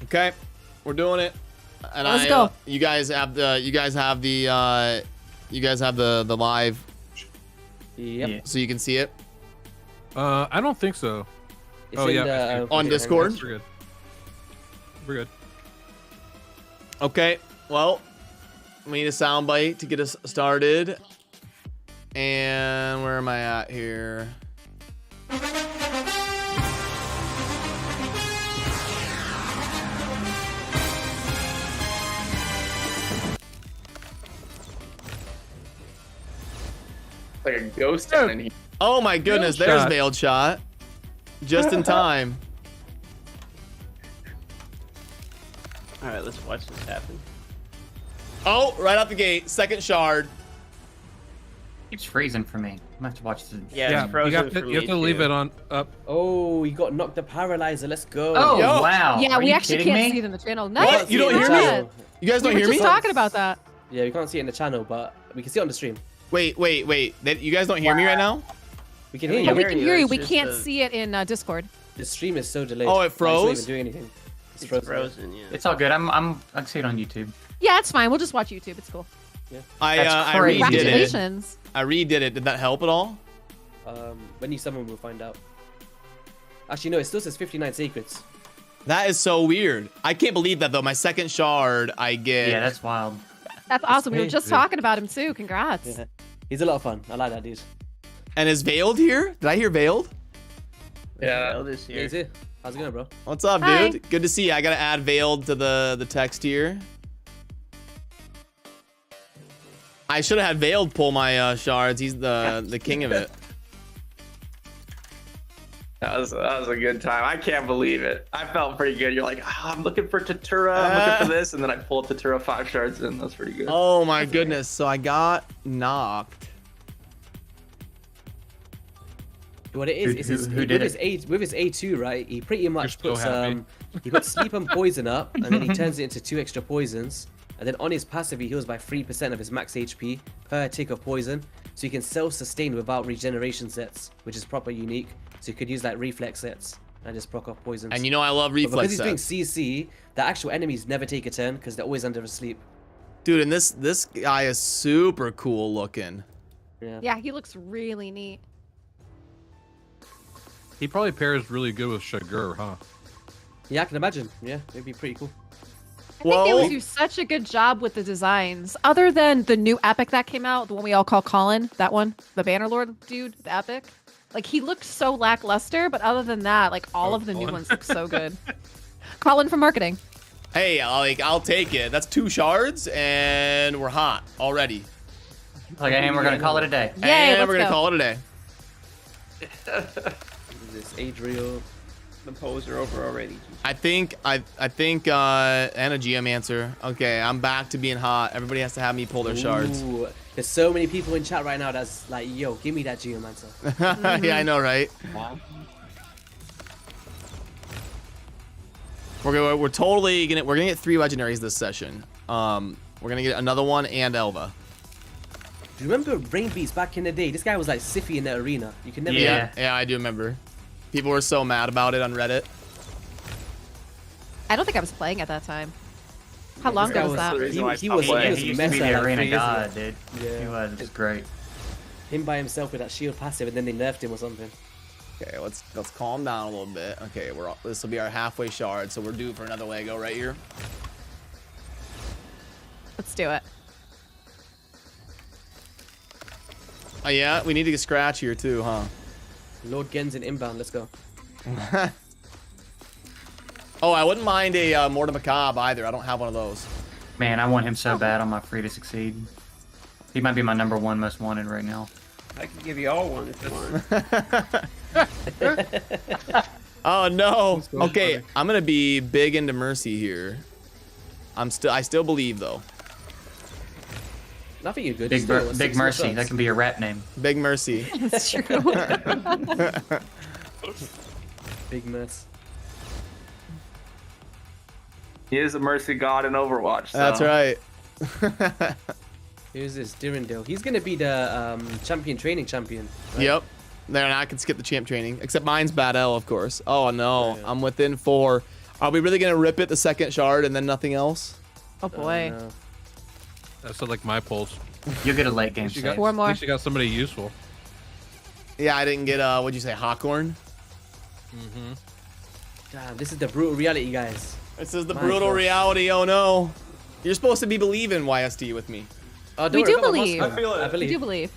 Okay, we're doing it. And Let's go. You guys have the live, Yep. Yeah. so you can see it I don't think so. It's Oh, in yeah, the, on Discord. We're good. We're good. Okay, well, we need a soundbite to get us started. And where am I at here? Like a ghost down in here. Oh my goodness, Veiled there's shot. Veiled Shot. Just in time. All right, let's watch this happen. Oh, right out the gate, second shard. It's freezing for me. I'm gonna have to watch the. Yeah, it's frozen you have to, for you have me, to leave too. it on up. Oh, you got knocked the paralyzer. Let's go. Oh Yo. wow! Yeah, Are we you actually kidding can't me? see it in the channel. Nice. What? You don't hear good. me? You guys We don't were hear just me? talking about that. Yeah, we can't see it in the channel, but we can see it on the stream. Wait. You guys don't hear me right now? We can Yeah, hear Yeah, you. we hear can you, hear you. it's We just can't a- see it in Discord. The stream is so delayed. Oh, it Like, froze? it's not even doing anything. It's It's frozen. frozen, yeah. It's all good. I can see it on YouTube. Yeah, it's fine. We'll just watch YouTube. It's cool. I That's redid crazy. it. Congratulations. I redid it. Did that help at all? When you summon, we'll find out. Actually, no, it still says 59 secrets. That is so weird. I can't believe that though. My second shard, I get. Yeah, that's wild. That's awesome. We were crazy. just talking about him too. Congrats. Yeah. He's a lot of fun. I like that dude. And is Veiled here? Did I hear Veiled? Yeah. Veiled is Yeah, here. he's here. How's it going, bro? What's up, Hi. dude? Good to see you. I gotta add Veiled to the text here. I should have had Veiled pull my shards. He's the king of it. That was a good time. I can't believe it. I felt pretty good. You're like, I'm looking for Tatura. I'm looking for this, and then I pull up Tatura 5 shards in. That's pretty good. Oh my goodness. So I got knocked. What it is, Who did with his A2, right? He pretty much You're so puts happy. he puts sleep and poison up, and then he turns it into 2 extra poisons. And then on his passive, he heals by 3% of his max HP per tick of poison. So you can self-sustain without regeneration sets, which is proper unique. So you could use like reflex sets and just proc off poisons. And you know I love But reflex because he's sets. doing CC, the actual enemies never take a turn because they're always under asleep. Dude, and this guy is super cool looking. Yeah. Yeah, he looks really neat. He probably pairs really good with Shagur, huh? Yeah, I can imagine. Yeah, it'd be pretty cool. I think they would do such a good job with the designs. Other than the new epic that came out, the one we all call Colin, that one, the Bannerlord dude, the epic. Like, he looked so lackluster, but other than that, like, all of the new Colin. ones look so good. Colin from marketing. Hey, I'll take it. That's 2 shards, and we're hot already. Okay, and we're gonna call it a day. Yay, and let's we're gonna go. call it a day. This Adriel. The poser over already. I think and a Geomancer. Okay, I'm back to being hot. Everybody has to have me pull their shards. Ooh, there's so many people in chat right now that's like, yo, give me that Geomancer. Yeah, I know, right? We're totally gonna get 3 legendaries this session. We're gonna get another one and Elva. Do you remember Rain Beats back in the day? This guy was like Siffy in the arena. You can never. Yeah. Yeah, I do remember. People were so mad about it on Reddit. I don't think I was playing at that time. How long This guy ago was was- that? reason why I He stopped was playing. He used to messed be up the like arena 3 years god, ago. dude. Yeah. He was. It's great. Him by himself with that shield passive, and then they nerfed him or something. Okay, let's calm down a little bit. Okay, this will be our halfway shard, so we're due for another Lego right here. Let's do it. Oh yeah, we need to get Scratch here too, huh? Lord Genzin inbound. Let's go. Oh, I wouldn't mind a Mortar Macabre either. I don't have one of those. Man, I want him so bad on my free to succeed. He might be my #1 most wanted right now. I could give you all one if you want. Oh no. so Okay, funny. I'm gonna be big into Mercy here. I still believe though. I think you're good. Big, Still, Big 6 more Mercy. shots. That can be your rap name. Big Mercy. That's true. Big mess. He is a mercy god in Overwatch. So. That's right. Here's this Dirindale. He's gonna be the training champion. Right? Yep. There, and I can skip the champ training. Except mine's bad L, of course. Oh no, Right. I'm within 4. Are we really gonna rip it the second shard and then nothing else? Oh boy. No. That's like my pulse. You'll get a late game You save. Four at more. least you got somebody useful. Yeah, I didn't get what'd you say, Hawkhorn? Damn, this is the brutal reality, guys. This is the My brutal gosh. reality. Oh no. You're supposed to be believing YSD with me. Oh, don't We worry, do I've got my believe. mask on. I feel it. I I believe. do believe.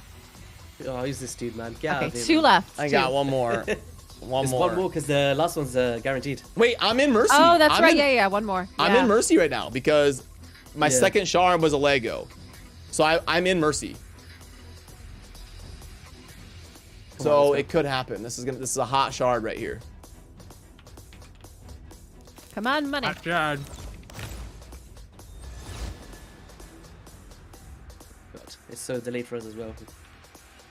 Oh, who's this dude, man? Get out Okay, of here, 2 man. left. I two. got one more. One It's more. one more because the last one's guaranteed. Wait, I'm in Mercy. Oh, that's I'm right. in- Yeah, one more. I'm Yeah. in Mercy right now because my Yeah. second shard was a Lego. So I'm in Mercy. So it could happen. This is a hot shard right here. Come on, money. Hot shot. God, it's so delayed for us as well.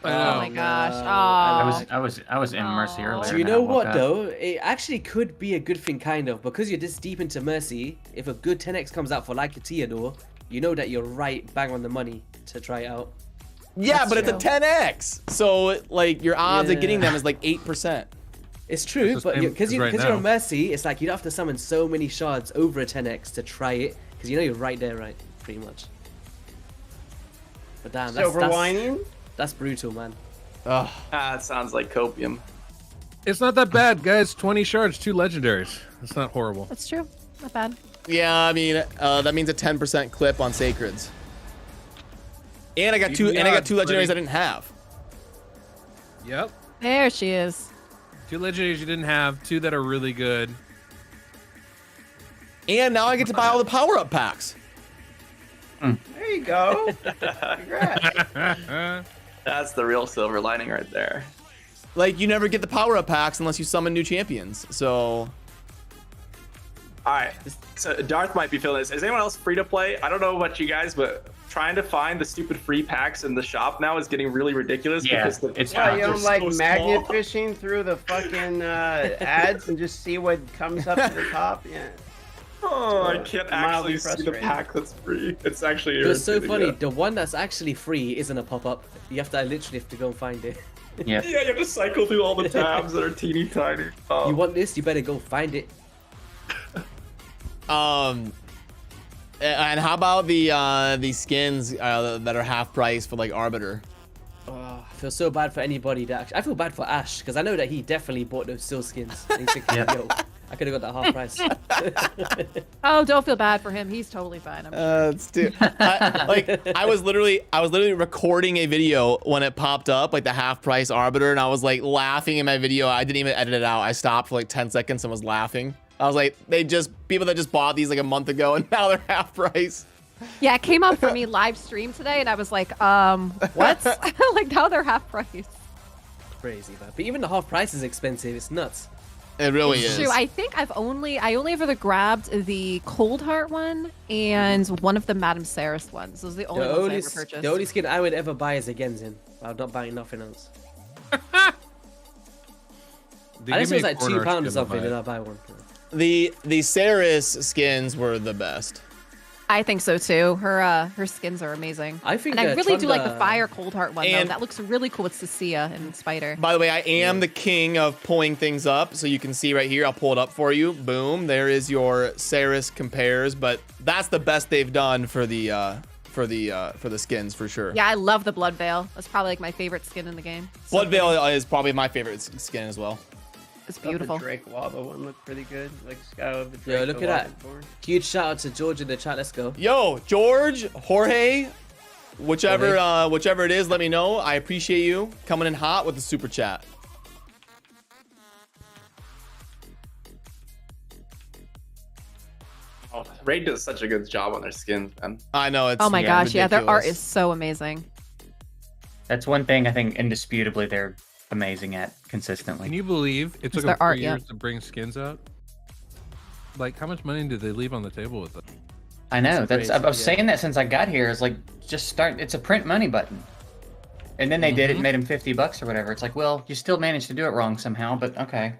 Oh my gosh. no. Oh. I was in Mercy Aw. earlier. Do you and I know woke what up. though? It actually could be a good thing, kind of, because you're this deep into Mercy. If a good 10x comes out for like a Theodore, you know that you're right bang on the money to try it out. Yeah, That's but it's a true. 10x. So like your odds of getting Yeah. them is like 8%. It's true, It's the but same because as right you're now. on Mercy, it's like you'd have to summon so many shards over a 10x to try it, because you know you're right there, right? Pretty much. But damn, Silver lining. that's brutal, man. Ugh. It sounds like copium. It's not that bad, guys. 20 shards, 2 legendaries. It's not horrible. That's true. Not bad. Yeah, I mean that means a 10% clip on sacreds. And I got two legendaries buddy. I didn't have. Yep. There she is. 2 legendaries you didn't have, 2 that are really good. And now I get to buy all the power-up packs. There you go. Congrats. That's the real silver lining right there. Like you never get the power-up packs unless you summon new champions. So All right, so Darth might be feeling this. Is anyone else free to play? I don't know about you guys, but trying to find the stupid free packs in the shop now is getting really ridiculous. Yeah, because the it's Yeah, packs you are don't like so magnet small. fishing through the fucking ads and just see what comes up to the top? Yeah. Oh, I can't Mildly actually see the frustrating. pack that's free. It's actually It's so irritating, funny. yeah. The one that's actually free isn't a pop-up. You have to literally have to go and find it. Yeah. Yeah, you have to cycle through all the tabs that are teeny tiny. Oh. You want this? You better go find it. and how about the skins that are half price for like Arbiter? Oh, I feel so bad for anybody that actually. I feel bad for Ash because I know that he definitely bought those Seal skins. And he's thinking, Yeah. yo, I could have got that half price. Oh, don't feel bad for him. He's totally fine. I'm sure. It's too, I was literally recording a video when it popped up, like the half price Arbiter, and I was like laughing in my video. I didn't even edit it out. I stopped for like 10 seconds and was laughing. I was like, people that just bought these like a month ago and now they're half price. Yeah, it came up for me live stream today, and I was like, what? Like now they're half price. Crazy, man. But even the half price is expensive. It's nuts. It really It's is. true. I think I only ever grabbed the Cold Heart one and one of the Madame Saris ones. Those are the only ones I ever purchased. The only skin I would ever buy is a Genzin. I'm not buying nothing else. They Unless give it was me a like corner £2 or skin to something, buy. then I'll buy one. The Saris skins were the best. I think so too. Her skins are amazing. I think and I really do like the Trunda- Fire Cold Heart one though. And- That looks really cool with Cecilia and Spider. By the way, I am the king of pulling things up, so you can see right here. I'll pull it up for you. Boom, there is your Saris compares, but that's the best they've done for the skins for sure. Yeah, I love the Blood Veil. That's probably like my favorite skin in the game. Blood Veil is probably my favorite skin as well. It's Thought beautiful. The Drake Lava one looked pretty good. Like Sky of the Yo, Drake. look the at Lava that. Born. Huge shout out to George in the chat. Let's go. Yo, George, Jorge, whichever it is, let me know. I appreciate you coming in hot with the super chat. Oh, Raid does such a good job on their skins, man. I know it's. Oh my gosh, yeah, their art ridiculous. is so amazing. That's one thing I think indisputably they're amazing at Can consistently. you believe it took their them 4 art, yeah. years to bring skins out? Like, how much money did they leave on the table with them? I know. That's I was crazy, yeah. saying that since I got here. It's like just start. It's a print money button. And then they did it and made him $50 or whatever. It's like, well, you still managed to do it wrong somehow, but okay.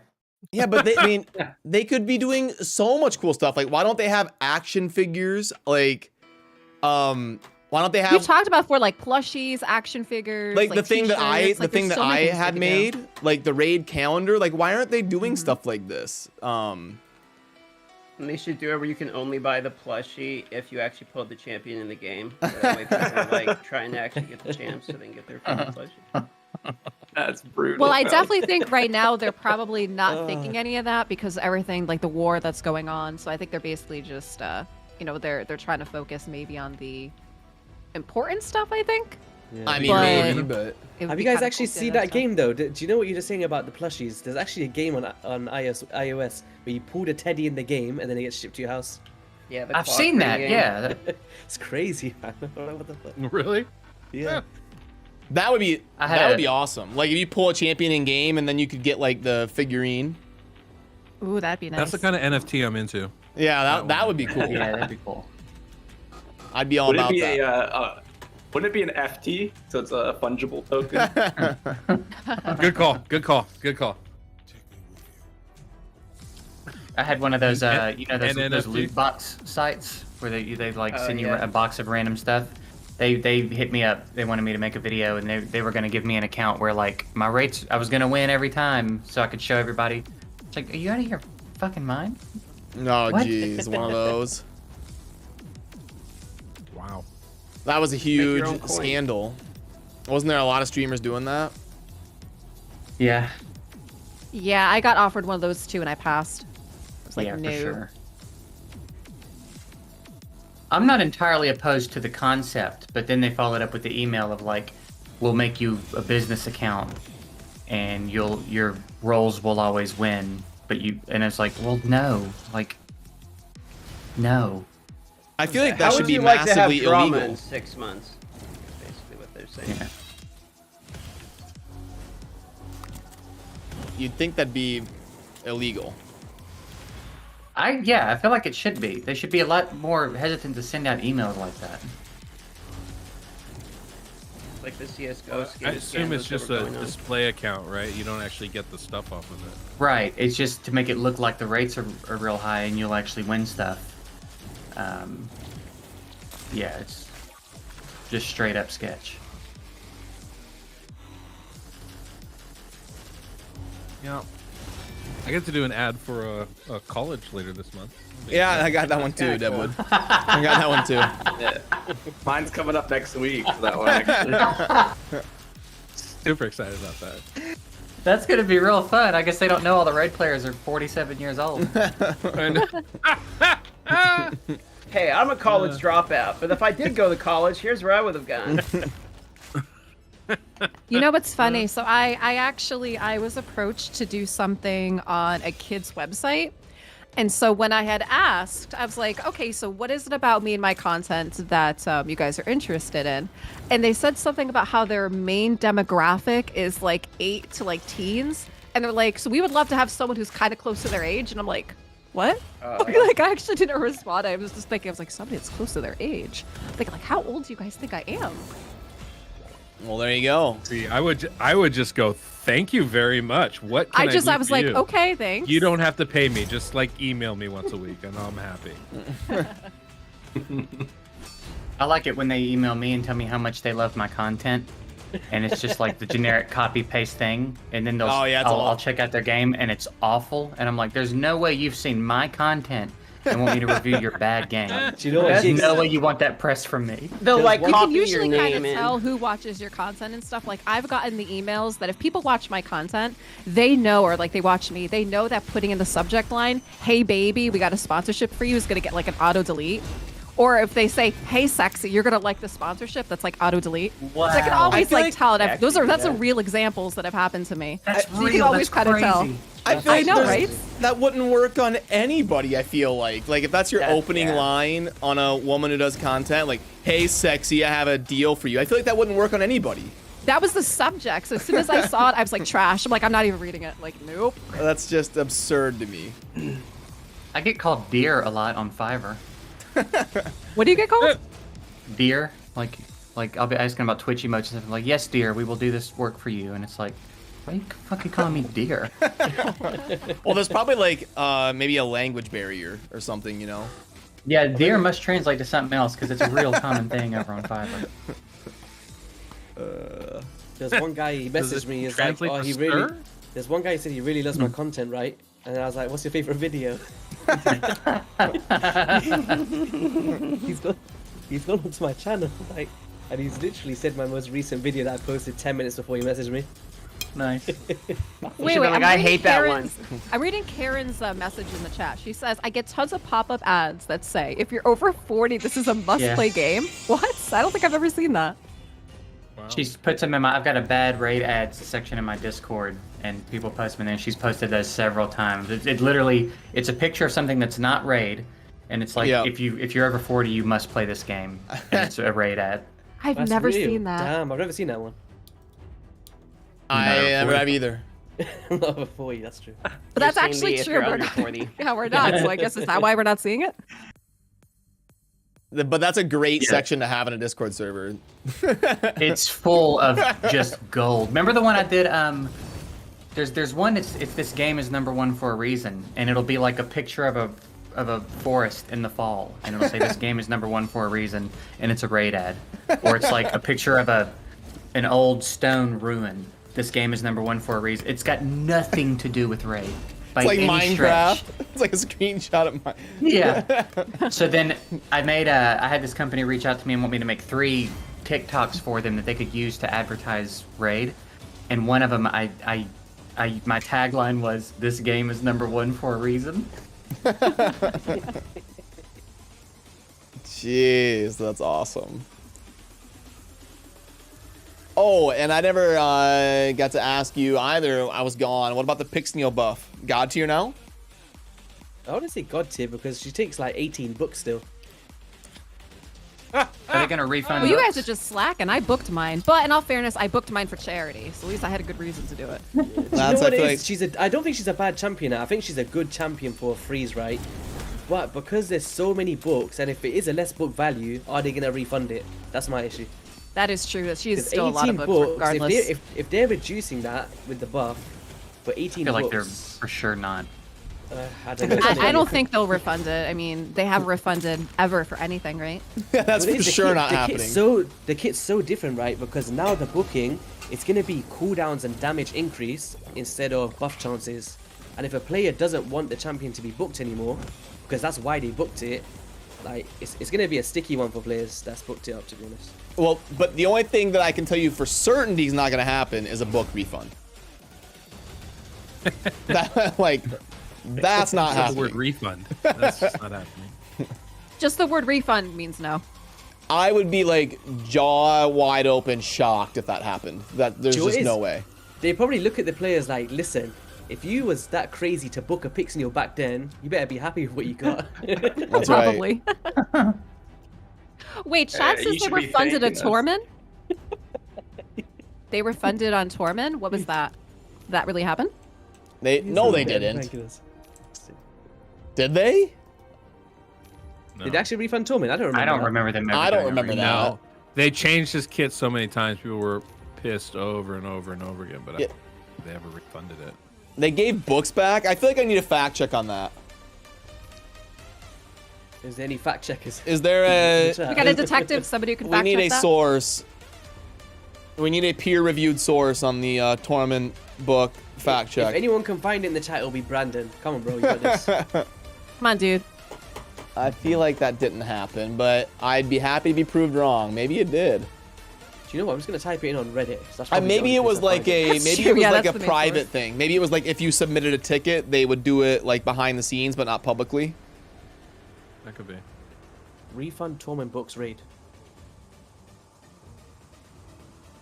Yeah, but I mean, they could be doing so much cool stuff. Like, why don't they have action figures? Like, why don't they have We've talked about before, like plushies, action figures, like the thing that I t-shirts, like, there's so many things had they could do. made, like the raid calendar? Like, why aren't they doing stuff like this? They should do it where you can only buy the plushie if you actually pulled the champion in the game. So that way people are like trying to actually get the champ so they can get their fucking plushie. That's brutal. Well, I man. definitely think right now they're probably not thinking any of that because everything, like the war that's going on. So I think they're basically just, you know, they're trying to focus maybe on the important stuff. I think. I mean, But- maybe, but It would Have be you guys kinda actually cool to seen do that game though? Do you know what you're just saying about the plushies? There's actually a game on iOS where you pull the teddy in the game and then it gets shipped to your house. Yeah, the I've clock seen that. game. Yeah. It's crazy, man. What the fuck? Really? Yeah. that would be I that had would a- be awesome. Like, if you pull a champion in game and then you could get like the figurine. Ooh, that'd be nice. That's the kind of NFT I'm into. Yeah, that would be cool. Yeah, that'd be cool. I'd be all Would it about be that. wouldn't it be an FT? So it's a fungible token. Good call. Good call. Good call. I had one of those, you know, those NFT? loot box sites where they like Oh, send you yeah. a box of random stuff. They hit me up. They wanted me to make a video, and they were gonna give me an account where like my rates, I was gonna win every time, so I could show everybody. It's like, are you out of your fucking mind? No, What? jeez, one of those. Wow. That was a your huge own coin. scandal. Wasn't there a lot of streamers doing that? Yeah. Yeah, I got offered one of those too, and I passed. I was like, yeah, no. for sure. I'm not entirely opposed to the concept, but then they followed up with the email of like, we'll make you a business account and your roles will always win. But and it's like, well, no. Like, no. I feel like How that should would be you like to have massively drama illegal. in 6 months? That's basically what they're saying. Yeah. You'd think that'd be illegal. I feel like it should be. They should be a lot more hesitant to send out emails like that. Like the CS:GO skin. I assume it's scandals that just were a going on. display account, right? You don't actually get the stuff off of it. Right. It's just to make it look like the rates are real high and you'll actually win stuff. Yeah, it's just straight up sketch. Yeah. I get to do an ad for a college later this month. Yeah, I got that one too, kinda cool. Deadwood. I got that one too. Yeah. Mine's coming up next week. So that one actually. Super excited about that. That's gonna be real fun. I guess they don't know all the raid players are 47 years old. Hey, I'm a college dropout, but if I did go to college, here's where I would have gone. You know what's funny? So I was approached to do something on a kid's website. And so when I had asked, I was like, okay, so what is it about me and my content that you guys are interested in? And they said something about how their main demographic is like 8 to like teens. And they're like, so we would love to have someone who's kind of close to their age. And I'm like, what? Like, I actually didn't respond. I was just thinking, I was like, somebody that's close to their age. Like, how old do you guys think I am? Well, there you go. See, I would just go, thank you very much. What can I do I was for like, you? okay, thanks. You don't have to pay me. Just like email me once a week and I'm happy. I like it when they email me and tell me how much they love my content. And it's just like the generic copy paste thing. And then Oh, yeah, it's I'll awful. check out their game and it's awful. And I'm like, there's no way you've seen my content and want me to review your bad game. Do you know what? There's no way you want that press from me. They'll like You can copy your usually kind of name in. tell who watches your content and stuff. Like, I've gotten the emails that if people watch my content, they know, or like they watch me, they know that putting in the subject line, "Hey baby, we got a sponsorship for you," is gonna get like an auto delete. Or if they say, "Hey sexy, you're gonna like the sponsorship," that's like auto delete. So I can Wow. always I feel like like- tell. And Yeah, that's yeah. some real examples that have happened to me. That's So you can real. always That's kind of tell. crazy. I feel I like know, there's- right? that wouldn't work on anybody. I feel like if that's your opening line on a woman who does content, like, "Hey, sexy, I have a deal for you." I feel like that wouldn't work on anybody. That was the subject. So as soon as I saw it, I was like, trash. I'm like, I'm not even reading it. Like, nope. That's just absurd to me. I get called deer a lot on Fiverr. What do you get called? Deer, like I'll be asking about Twitch emotes and stuff. I'm like, yes, dear, we will do this work for you, and it's like, why are you fucking calling me deer? Well, there's probably like maybe a language barrier or something, you know. Yeah, deer must translate to something else because it's a real common thing over on Fiverr. There's one guy, he Does messaged it me, he's like, translate oh, to he really... stir? There's one guy who said he really loves my content, right? And I was like, what's your favorite video? He's gone onto my channel, like, and he's literally said my most recent video that I posted 10 minutes before he messaged me. Nice. Wait, like, I'm I reading hate that one. I'm reading Karen's message in the chat. She says, I get tons of pop-up ads that say, if you're over 40, this is a must-play game. What? I don't think I've ever seen that. Wow. She puts them in my. I've got a bad raid ads section in my Discord, and people post them, and then she's posted those several times. It literally, it's a picture of something that's not raid, and it's like Yeah. if you're over 40, you must play this game. And it's a raid ad. I've That's never real. seen that. Damn, I've never seen that one. I never have either. Not over 40, that's true. But that's You're actually seeing me if true. you're We're under not, 40. yeah, we're not. So I guess is that why we're not seeing it? But that's a great Yeah. section to have in a Discord server. It's full of just gold. Remember the one I did? There's one. It's this game is #1 for a reason, and it'll be like a picture of a forest in the fall, and it'll say this game is #1 for a reason, and it's a raid ad, or it's like a picture of an old stone ruin. This game is #1 for a reason. It's got nothing to do with raid. By It's like any Minecraft. stretch. It's like a screenshot of my. Yeah. So then I had this company reach out to me and want me to make 3 TikToks for them that they could use to advertise raid, and one of them my tagline was, "This game is #1 for a reason." Jeez, that's awesome. Oh, and I never got to ask you either. I was gone. What about the Pixneo buff? God tier now? I want to say God tier because she takes like 18 books still. Are they gonna refund? Well, you guys books? are just slacking. I booked mine. But in all fairness, I booked mine for charity. So at least I had a good reason to do it. Do you know That's, what I it feel is? like- I don't think she's a bad champion. I think she's a good champion for a freeze, right? But because there's so many books, and if it is a less book value, are they gonna refund it? That's my issue. That is true. That she's Because still a lot of 18 books, books, regardless. if they're reducing that with the buff, for 18 I feel like they're books, for sure not. I don't know. I don't think they'll refund it. I mean, they haven't refunded ever for anything, right? That's But for it is, sure not happening. The kit's so different, right? Because now the booking, it's gonna be cooldowns and damage increase instead of buff chances. And if a player doesn't want the champion to be booked anymore, because that's why they booked it, like it's gonna be a sticky one for players that's booked it up, to be honest. Well, but the only thing that I can tell you for certainty is not going to happen is a book refund. That's not The word happening. refund. That's just not happening. Just the word refund means no. I would be like jaw wide open, shocked if that happened. That there's Do you know just what it no is? way. They probably look at the players like, listen, if you was that crazy to book a Pixneo back then, you better be happy with what you got. That's right. Probably. Wait, chat you says they should be refunded a thanking us. Torment? They refunded on Torment? What was that? Did that really happen? No, they didn't. Did they? No. Did they actually refund Torment? I don't remember. I don't that. remember them. Ever I don't doing a remember refund. that. No. They changed his kit so many times, people were pissed over and over and over again, but Yeah. they never refunded it. They gave books back. I feel like I need a fact check on that. Is there any fact checkers? Is there a? We got a detective, somebody who can We fact need check a that? source. We need a peer-reviewed source on the tournament book fact If check. anyone can find it in the chat, it'll be Brandon. Come on, bro, you got this. Come on, dude. I feel like that didn't happen, but I'd be happy to be proved wrong. Maybe it did. Do you know what? I'm just gonna type it in on Reddit. That's probably the Maybe only it place was I like find it. That's maybe true, it was yeah, like that's a the main private source. thing. Maybe it was like if you submitted a ticket, they would do it like behind the scenes, but not publicly. That could be. Refund Torment books raid.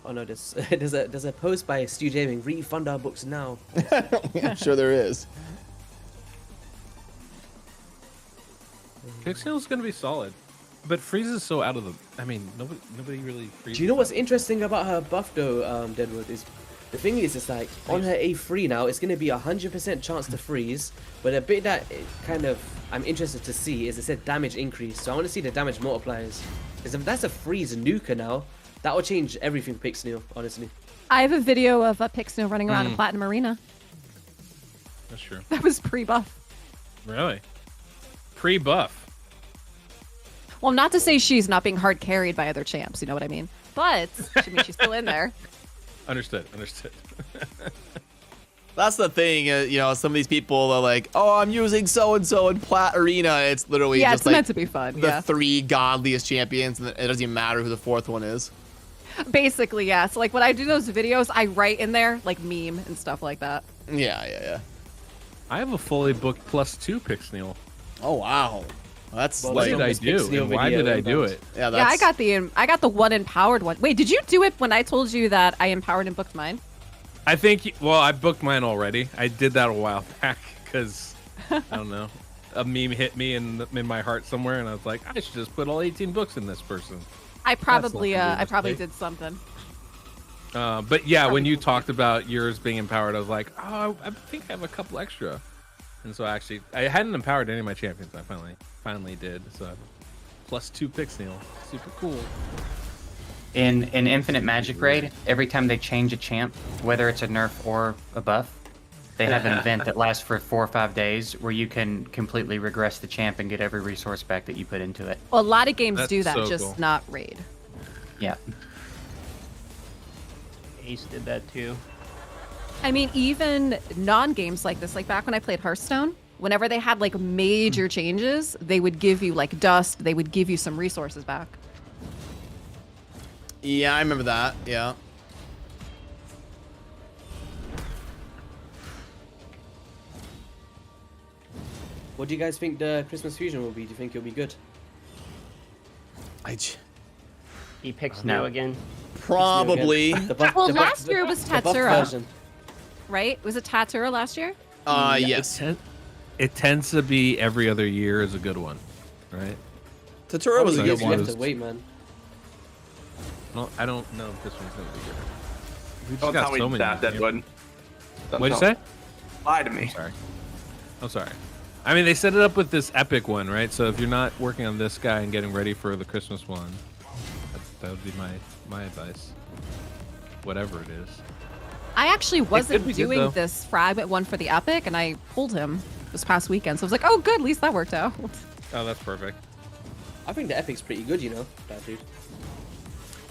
Oh no, there's a post by Stu Gaming. Refund our books now. I'm sure there is. Pixel's gonna be solid, but Freeze is so out of the. I mean, nobody really. Do you know what's interesting about her buff though, Deadwood? Is the thing is, it's like on her A3 now, it's going to be 100% chance to freeze. But a bit that kind of I'm interested to see is it said damage increase. So I want to see the damage multipliers. Because if that's a freeze nuker now, that will change everything for Pixneo, honestly. I have a video of Pixneo running around in Platinum Arena. That's true. That was pre-buff. Really? Pre-buff. Well, not to say she's not being hard carried by other champs, you know what I mean? But I mean, she's still in there. Understood. That's the thing, you know, some of these people are like, oh, I'm using so-and-so in Plat Arena. It's literally Yeah, just it's like meant to be fun, the 3 godliest champions, and it doesn't even matter who the 4th one is. Basically, yeah. So, like, when I do those videos, I write in there, like, meme and stuff like that. Yeah. I have a fully booked +2 Pixneo. Oh, wow. That's Well, What like... did I do? And why did I do it? Yeah, Yeah, that's... I got the one empowered one. Wait, did you do it when I told you that I empowered and booked mine? I think. Well, I booked mine already. I did that a while back because I don't know. A meme hit me in my heart somewhere, and I was like, I should just put all 18 books in this person. I probably mistake. did something. But yeah, when you talked about yours being empowered, I was like, oh, I think I have a couple extra. And so I hadn't empowered any of my champions. I finally did. So I have +2 Pixneo. Super cool. In Infinite Magic Raid, every time they change a champ, whether it's a nerf or a buff, they have an event that lasts for 4 or 5 days where you can completely regress the champ and get every resource back that you put into it. Well, a lot of games do that, so just cool. not raid. Yeah. Ace did that too. I mean, even non-games like this, like back when I played Hearthstone, whenever they had like major changes, they would give you like dust, they would give you some resources back. Yeah, I remember that. Yeah. What do you guys think the Christmas fusion will be? Do you think it'll be good? He picks No. Neo again. Probably. Well, last year it was the buff Tatsura, version. right? Was it Tatsura last year? Yes. It tends to be every other year is a good one, right? Tatura was a Years good you one. have to wait, man. Well, I don't know if this one's gonna be good. We just Don't got tell me so many. that, Deadwood. Don't What'd you tell say? Lie to me. I'm sorry. I mean, they set it up with this epic one, right? So if you're not working on this guy and getting ready for the Christmas one, that would be my advice. Whatever it is. I actually wasn't be good, doing though. this fragment one for the Epic, and I pulled him this past weekend. So I was like, oh, good, at least that worked out. Oh, that's perfect. I think the Epic's pretty good, you know, that dude.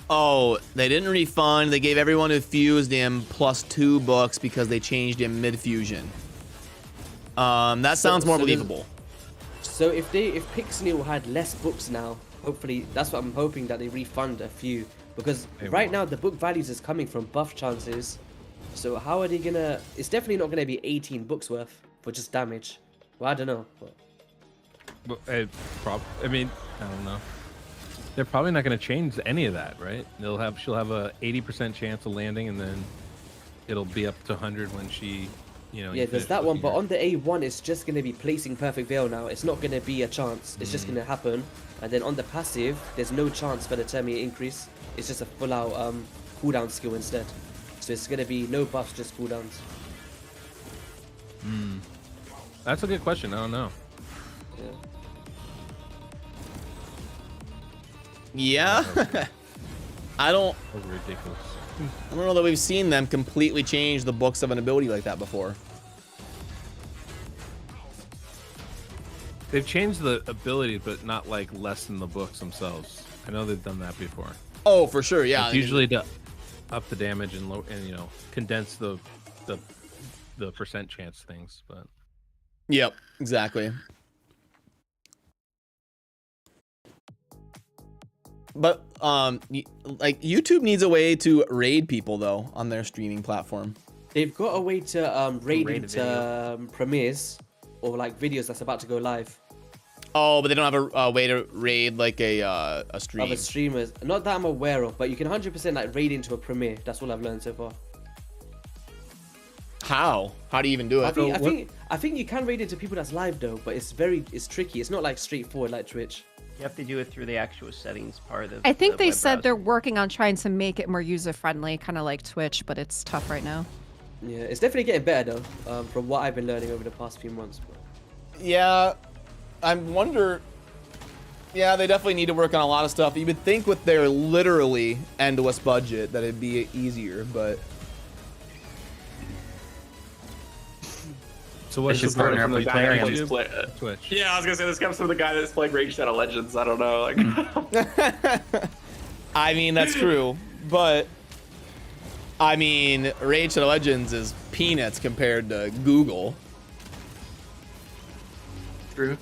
Oh, they didn't refund. They gave everyone who fused him +2 books because they changed him mid-fusion. That sounds more believable. So if Pixneo had less books now, hopefully that's what I'm hoping, that they refund a few, because They right won't. now the book values is coming from buff chances. So how are they gonna? It's definitely not gonna be 18 books worth for just damage. Well, I don't know. But I mean, I don't know. They're probably not going to change any of that, right? She'll have a 80% chance of landing, and then it'll be up to 100 when she, you know. yeah, you there's finish that one, looking but at- on the A1 it's just gonna be placing perfect veil now. It's not gonna be a chance. It's just gonna happen. And then on the passive, there's no chance for the Termi increase. It's just a full out cooldown skill instead. So it's gonna be no buffs, just cooldowns. That's a good question. I don't know. Yeah. Yeah. I don't That's ridiculous. know that we've seen them completely change the books of an ability like that before. They've changed the ability, but not like lessen the books themselves. I know they've done that before. Oh, for sure. Yeah. It's usually to up the damage and you know, condense the percent chance things, but Yep. Exactly. But like YouTube needs a way to raid people though on their streaming platform. They've got a way to raid Raid a into premieres or like videos that's about to go live. Oh, but they don't have a way to raid like a stream. Other streamers, not that I'm aware of, but you can 100% like raid into a premiere. That's all I've learned so far. How? How do you even do it? I think you can raid into people that's live though, but it's tricky. It's not like straightforward like Twitch. You have to do it through the actual settings part of I think the they web said browser. they're working on trying to make it more user-friendly, kind of like Twitch, but it's tough right now. Yeah, it's definitely getting better though, from what I've been learning over the past few months. Yeah, I wonder. Yeah, they definitely need to work on a lot of stuff. You would think with their literally endless budget that it'd be easier, but So what's should the part partner of up with the guy that plays YouTube? Twitch. Yeah, I was gonna say this comes from the guy that's playing Raid Shadow Legends. I don't know. Like, I mean that's true. But I mean, Raid Shadow Legends is peanuts compared to Google. True.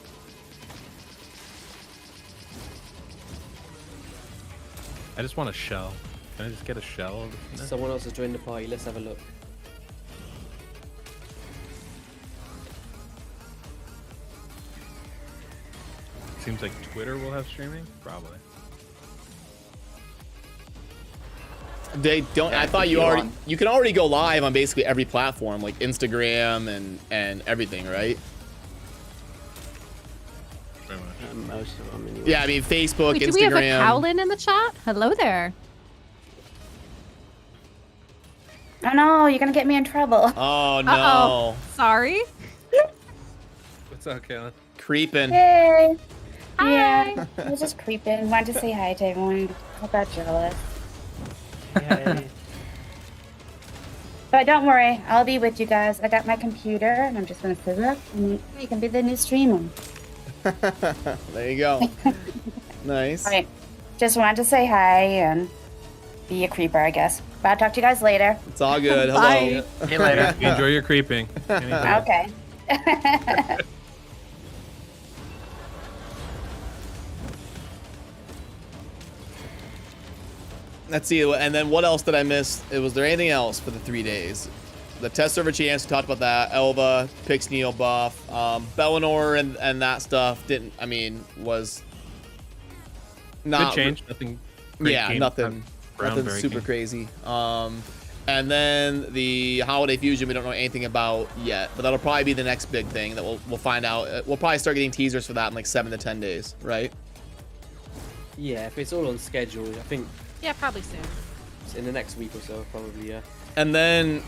I just want a shell. Can I just get a shell? Someone else has joined the party. Let's have a look. Seems like Twitter will have streaming. Probably. They don't. Yeah, I thought if you you already. want. You can already go live on basically every platform, like Instagram and everything, right? Pretty much. Most of them anyway. Yeah, I mean Facebook, Wait, Instagram. do we have a Cowlin in the chat? Hello there. Oh no, you're gonna get me in trouble. Oh no, Uh-oh. Sorry. What's up, Kaylin? creeping. Hey. Hi. Yeah, I was just creeping. Wanted to say hi to everyone. I got jealous. Yay. But don't worry, I'll be with you guys. I got my computer and I'm just gonna sit up and you can be the new streamer. There you go. Nice. Alright. Just wanted to say hi and be a creeper, I guess. But I'll talk to you guys later. It's all good. Hello. Bye. See you later. Enjoy your creeping. Anytime. Okay. Let's see. And then what else did I miss? Was there anything else for the 3 days? The test server chance, we talked about that. Elva, Pixneal buff, Bellinor and that stuff didn't. I mean, was not Good change. Nothing. Great Yeah, game. nothing Groundbreaking. super crazy. And then the holiday fusion, we don't know anything about yet, but that'll probably be the next big thing that we'll find out. We'll probably start getting teasers for that in like 7 to 10 days, right? Yeah, if it's all on schedule, I think Yeah, probably soon. it's in the next week or so, probably. Yeah. And then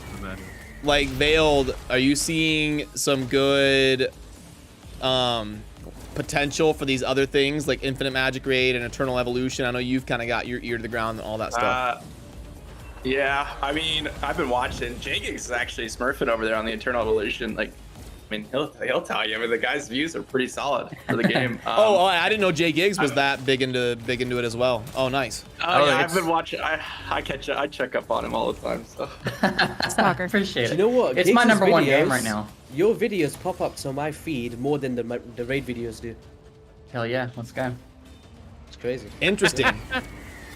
like Veiled, are you seeing some good potential for these other things like Infinite Magic Raid and Eternal Evolution? I know you've kind of got your ear to the ground and all that stuff. Yeah, I mean, I've been watching. J-Gigs is actually smurfing over there on the Eternal Evolution. Like, I mean, he'll tell you. I mean, the guy's views are pretty solid for the game. Oh, I didn't know Jay Giggs was that big into it as well. Oh, nice. Oh, yeah, I've it's- been watching. I check up on him all the time. So Stalker. Appreciate it. Do you know what? It's my Giggs' number one game videos- right now. Your videos pop up to my feed more than the raid videos do. Hell yeah, let's go. It's crazy. Interesting.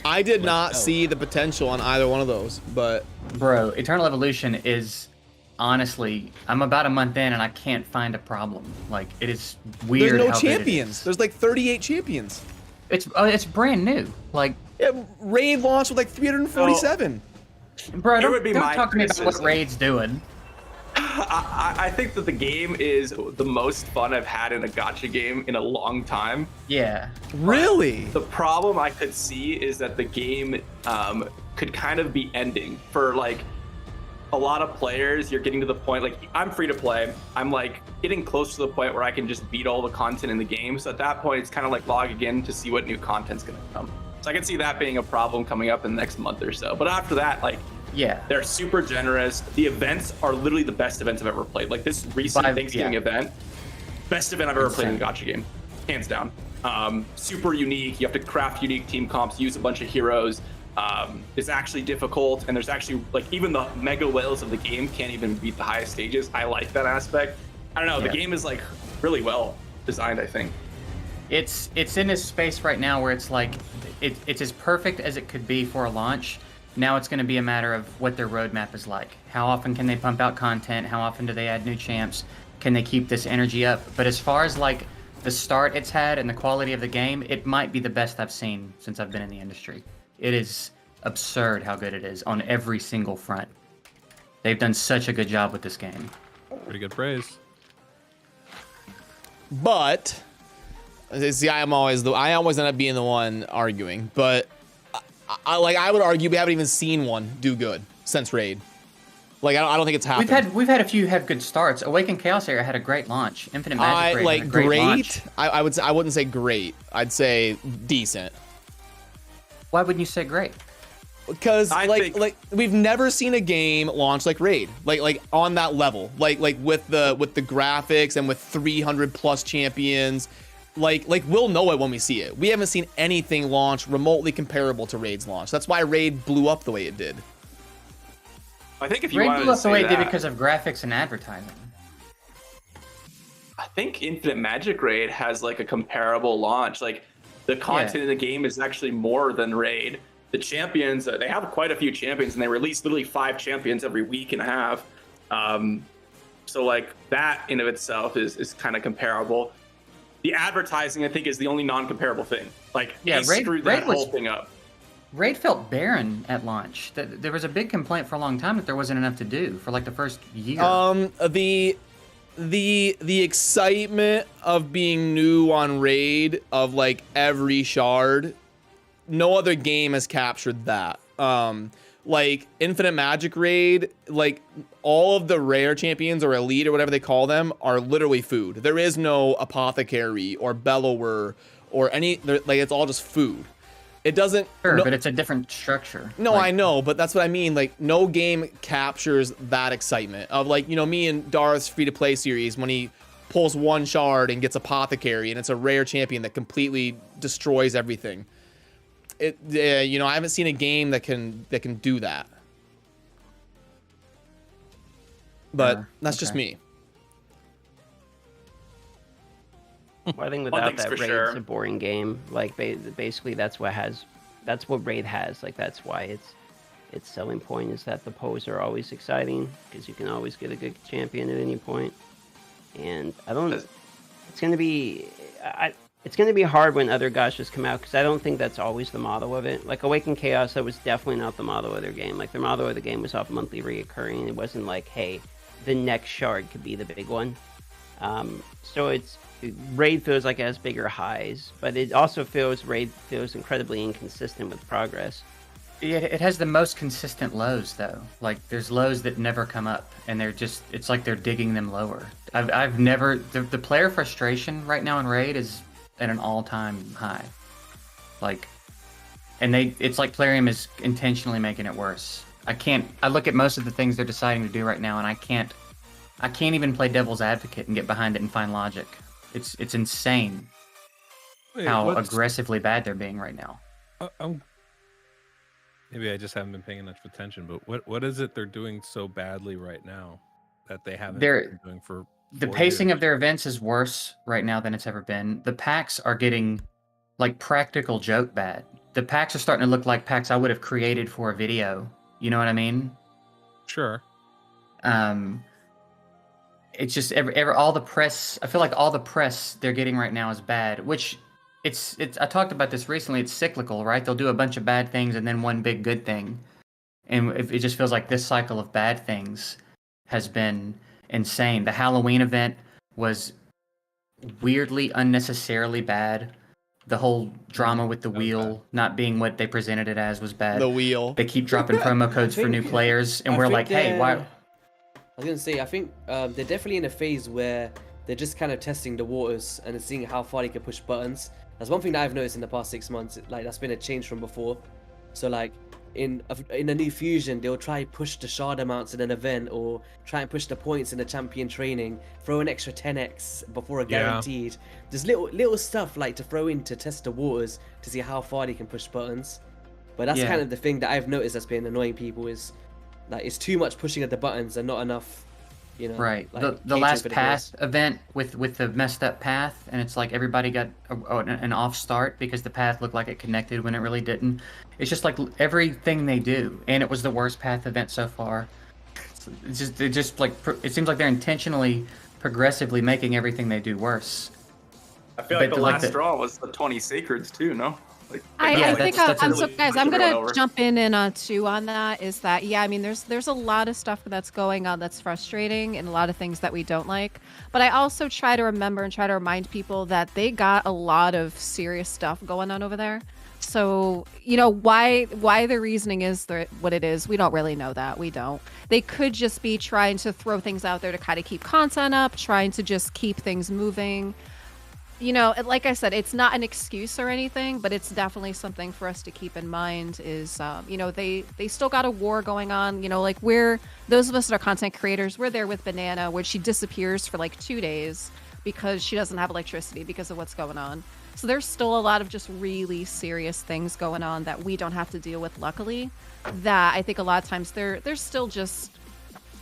I did not see the potential on either one of those, but Bro, Eternal Evolution is honestly, I'm about a month in and I can't find a problem. Like, it is weird. there's no how good it champions. is. There's like 38 champions. It's brand new. Like, Yeah, raid launched with like 347. bro, It would be don't my talk to me about what criticism. Raid's doing. I think that the game is the most fun I've had in a gacha game in a long time. Yeah. Really? The problem I could see is that the game could kind of be ending for like a lot of players. You're getting to the point, like, I'm free to play. I'm like getting close to the point where I can just beat all the content in the game. So at that point, it's kind of like logging in to see what new content's gonna come. So I can see that being a problem coming up in the next month or so. But after that, like, Yeah. they're super generous. The events are literally the best events I've ever played. Like this recent Thanksgiving event, best event I've ever played in a gacha game, hands down. Super unique. You have to craft unique team comps, use a bunch of heroes. It's actually difficult, and there's actually like even the mega whales of the game can't even beat the highest stages. I like that aspect. I don't know. Yeah. The game is like really well designed, I think. It's in this space right now where it's like it's as perfect as it could be for a launch. Now it's going to be a matter of what their roadmap is like. How often can they pump out content? How often do they add new champs? Can they keep this energy up? But as far as like the start it's had and the quality of the game, it might be the best I've seen since I've been in the industry. It is absurd how good it is on every single front. They've done such a good job with this game. Pretty good praise. But see, I always end up being the one arguing. But I would argue we haven't even seen one do good since Raid. Like I don't think it's happened. We've had a few have good starts. Awakened Chaos Era had a great launch. Infinite Magic Raid had a great launch. I wouldn't say great. I'd say decent. Why wouldn't you say great? Because like we've never seen a game launch like Raid, like on that level, like with the graphics and with 300+ champions, like we'll know it when we see it. We haven't seen anything launch remotely comparable to Raid's launch. That's why Raid blew up the way it did. I think if you Raid wanted blew to up the way say it did that, because of graphics and advertising. I think Infinite Magic Raid has like a comparable launch. Like the content in the game is actually more than Raid. The champions, they have quite a few champions, and they release literally 5 champions every week and a half. So like that in of itself is kind of comparable. The advertising, I think, is the only non-comparable thing. Like they screwed that whole thing up. Raid felt barren at launch. There was a big complaint for a long time that there wasn't enough to do for like the first year. The excitement of being new on Raid, of like every shard, no other game has captured that. Like Infinite Magic Raid, like all of the rare champions or elite or whatever they call them are literally food. There is no apothecary or bellower or any, like it's all just food. It doesn't. Sure, but it's a different structure. No, I know, but that's what I mean. Like, no game captures that excitement of like, me and Darth's free-to-play series when he pulls one shard and gets apothecary and it's a rare champion that completely destroys everything. I haven't seen a game that can do that. But that's just me. Well, I think without that, Raid's a boring game. Like basically, that's what Raid has. Like that's why its selling point is that the pose are always exciting because you can always get a good champion at any point. And it's gonna be hard when other gachas come out because I don't think that's always the model of it. Like Awakened Chaos, that was definitely not the model of their game. Like their model of the game was off monthly reoccurring. It wasn't like, hey, the next shard could be the big one. So Raid feels like it has bigger highs, but it also Raid feels incredibly inconsistent with progress. Yeah, it has the most consistent lows though. Like there's lows that never come up, and it's like they're digging them lower. I've never the player frustration right now in Raid is at an all-time high. Like, and it's like Plarium is intentionally making it worse. I look at most of the things they're deciding to do right now, and I can't even play devil's advocate and get behind it and find logic. It's insane how aggressively bad they're being right now. Maybe I just haven't been paying enough attention, but what is it they're doing so badly right now that they haven't been doing for the pacing of their events is worse right now than it's ever been. The packs are getting like practical joke bad. The packs are starting to look like packs I would have created for a video. You know what I mean? Sure. It's just all the press. I feel like all the press they're getting right now is bad. Which it's. I talked about this recently. It's cyclical, right? They'll do a bunch of bad things and then one big good thing, and it just feels like this cycle of bad things has been insane. The Halloween event was weirdly unnecessarily bad. The whole drama with the wheel not being what they presented it as was bad. The wheel. They keep dropping promo codes for new players, and we're like, hey, why? I was gonna say, I think they're definitely in a phase where they're just kind of testing the waters and seeing how far they can push buttons. That's one thing that I've noticed in the past 6 months. Like that's been a change from before. So like in a new fusion, they'll try push the shard amounts in an event, or try and push the points in the champion training, throw an extra 10x before a guaranteed. There's little stuff like to throw in to test the waters to see how far they can push buttons. But that's kind of the thing that I've noticed that's been annoying people is like it's too much pushing of the buttons and not enough, Right. Like, the last path event with the messed up path, and it's like everybody got an off start because the path looked like it connected when it really didn't. It's just like everything they do, and it was the worst path event so far. It seems like they're intentionally, progressively making everything they do worse. I feel But like the like last the- straw was the 20 sacreds too, no? Like, I Yeah, think that's I'm a- so guys. I'm really gonna over. jump in and too on that. Is that I mean, there's a lot of stuff that's going on that's frustrating and a lot of things that we don't like. But I also try to remember and try to remind people that they got a lot of serious stuff going on over there. So why the reasoning is what it is, we don't really know that. We don't. They could just be trying to throw things out there to kind of keep content up, trying to just keep things moving. Like I said, it's not an excuse or anything, but it's definitely something for us to keep in mind is, they still got a war going on, like those of us that are content creators, we're there with Banana where she disappears for like 2 days because she doesn't have electricity because of what's going on. So there's still a lot of just really serious things going on that we don't have to deal with, luckily, that I think a lot of times they're still just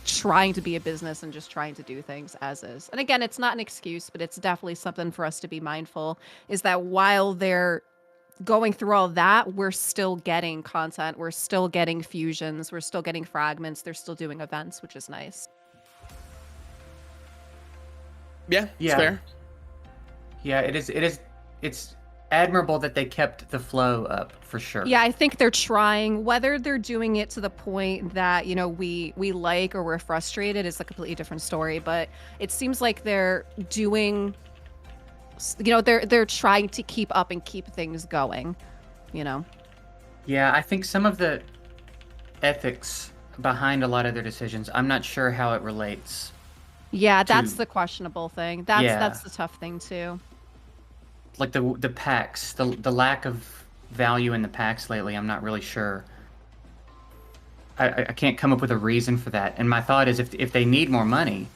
trying to be a business and just trying to do things as is. And again, it's not an excuse, but it's definitely something for us to be mindful, is that while they're going through all that, we're still getting content, we're still getting fusions, we're still getting fragments, they're still doing events, which is nice. Yeah, it's fair. Yeah, it's admirable that they kept the flow up for sure. Yeah, I think they're trying. Whether they're doing it to the point that we like or we're frustrated is a completely different story. But it seems like they're doing. They're trying to keep up and keep things going. Yeah, I think some of the ethics behind a lot of their decisions, I'm not sure how it relates. Yeah, that's the questionable thing. That's the tough thing too. Like the packs, the lack of value in the packs lately, I'm not really sure. I can't come up with a reason for that. And my thought is if they need more money,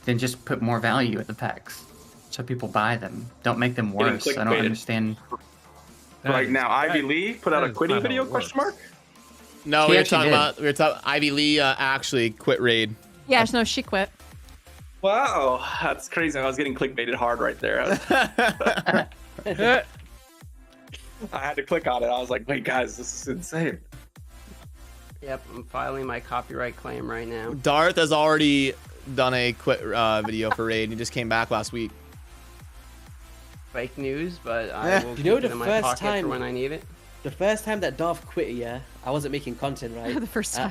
then just put more value at the packs so people buy them. Don't make them worse. I don't understand. Right now, Ivy Lee put out a quitting video? ? No, She we were actually talking Ivy Lee actually quit raid. Yeah, no, she quit. Wow, that's crazy. I was getting clickbaited hard right there. I had to click on it. I was like, wait, guys, this is insane. Yep, I'm filing my copyright claim right now. Darth has already done a quit video for raid. He just came back last week. Fake news, but I will keep it in my pocket for when I need it. The first time that Darth quit, I wasn't making content, right? The first time.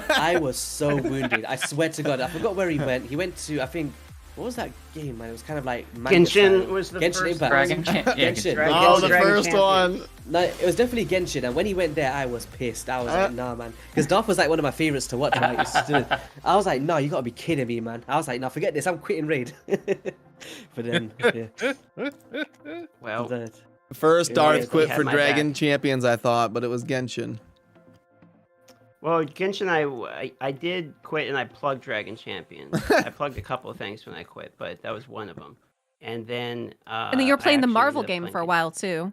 I was so wounded. I swear to God, I forgot where he went. He went to, I think, what was that game, man? It was kind of like Genshin was the Genshin first Impact. Dragon Genshin. Oh, the Dragon first Champion. one. No, it was definitely Genshin, and when he went there, I was pissed. I was like, nah, man. Because Darth was like one of my favorites to watch, right? I was like, no, you gotta be kidding me, man. I was like, no, forget this, I'm quitting Raid. But then, yeah. Well, First Darth quit had for my Dragon back. Champions, I thought, but it was Genshin. Well, Genshin, I did quit and I plugged Dragon Champions. I plugged a couple of things when I quit, but that was one of them. And then You were playing the I actually Marvel ended up game playing for a while too.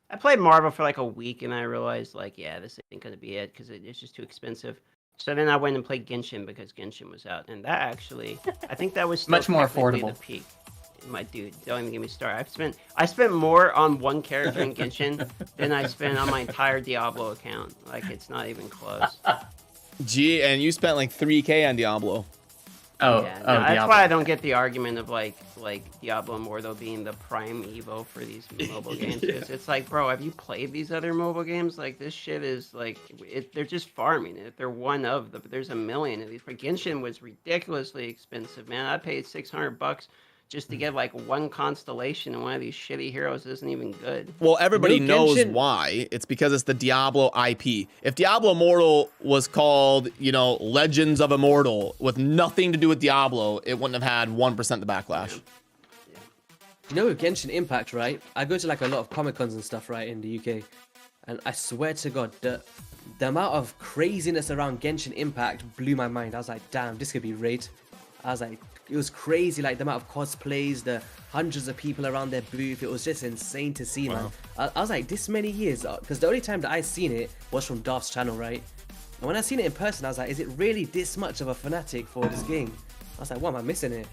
I played Marvel for like a week and I realized like, yeah, this ain't gonna be it because it's just too expensive. So then I went and played Genshin because Genshin was out, and that actually, I think that was still Much more technically affordable. The peak. My dude, don't even get me started. I spent more on one character in Genshin than I spent on my entire Diablo account. Like it's not even close. Gee, and you spent like 3K on Diablo. Yeah, no, that's why I don't get the argument of like Diablo Immortal being the prime Evo for these mobile games. It's like, bro, have you played these other mobile games? Like this shit is like, they're just farming it. They're one of them. There's a million of these. But Genshin was ridiculously expensive, man. I paid $600 just to get like one constellation, and one of these shitty heroes isn't even good. Well, everybody knows Genshin- why. It's because it's the Diablo IP. If Diablo Immortal was called, Legends of Immortal with nothing to do with Diablo, it wouldn't have had 1% the backlash. With Genshin Impact, right? I go to like a lot of Comic Cons and stuff, right, in the UK, and I swear to God, the amount of craziness around Genshin Impact blew my mind. I was like, damn, this could be Raid. I was like, it was crazy, like the amount of cosplays, the hundreds of people around their booth. It was just insane to see, man. I was like, this many years, because the only time that I seen it was from Darth's channel, right? And when I seen it in person, I was like, is it really this much of a fanatic for this game? I was like, what am I missing it?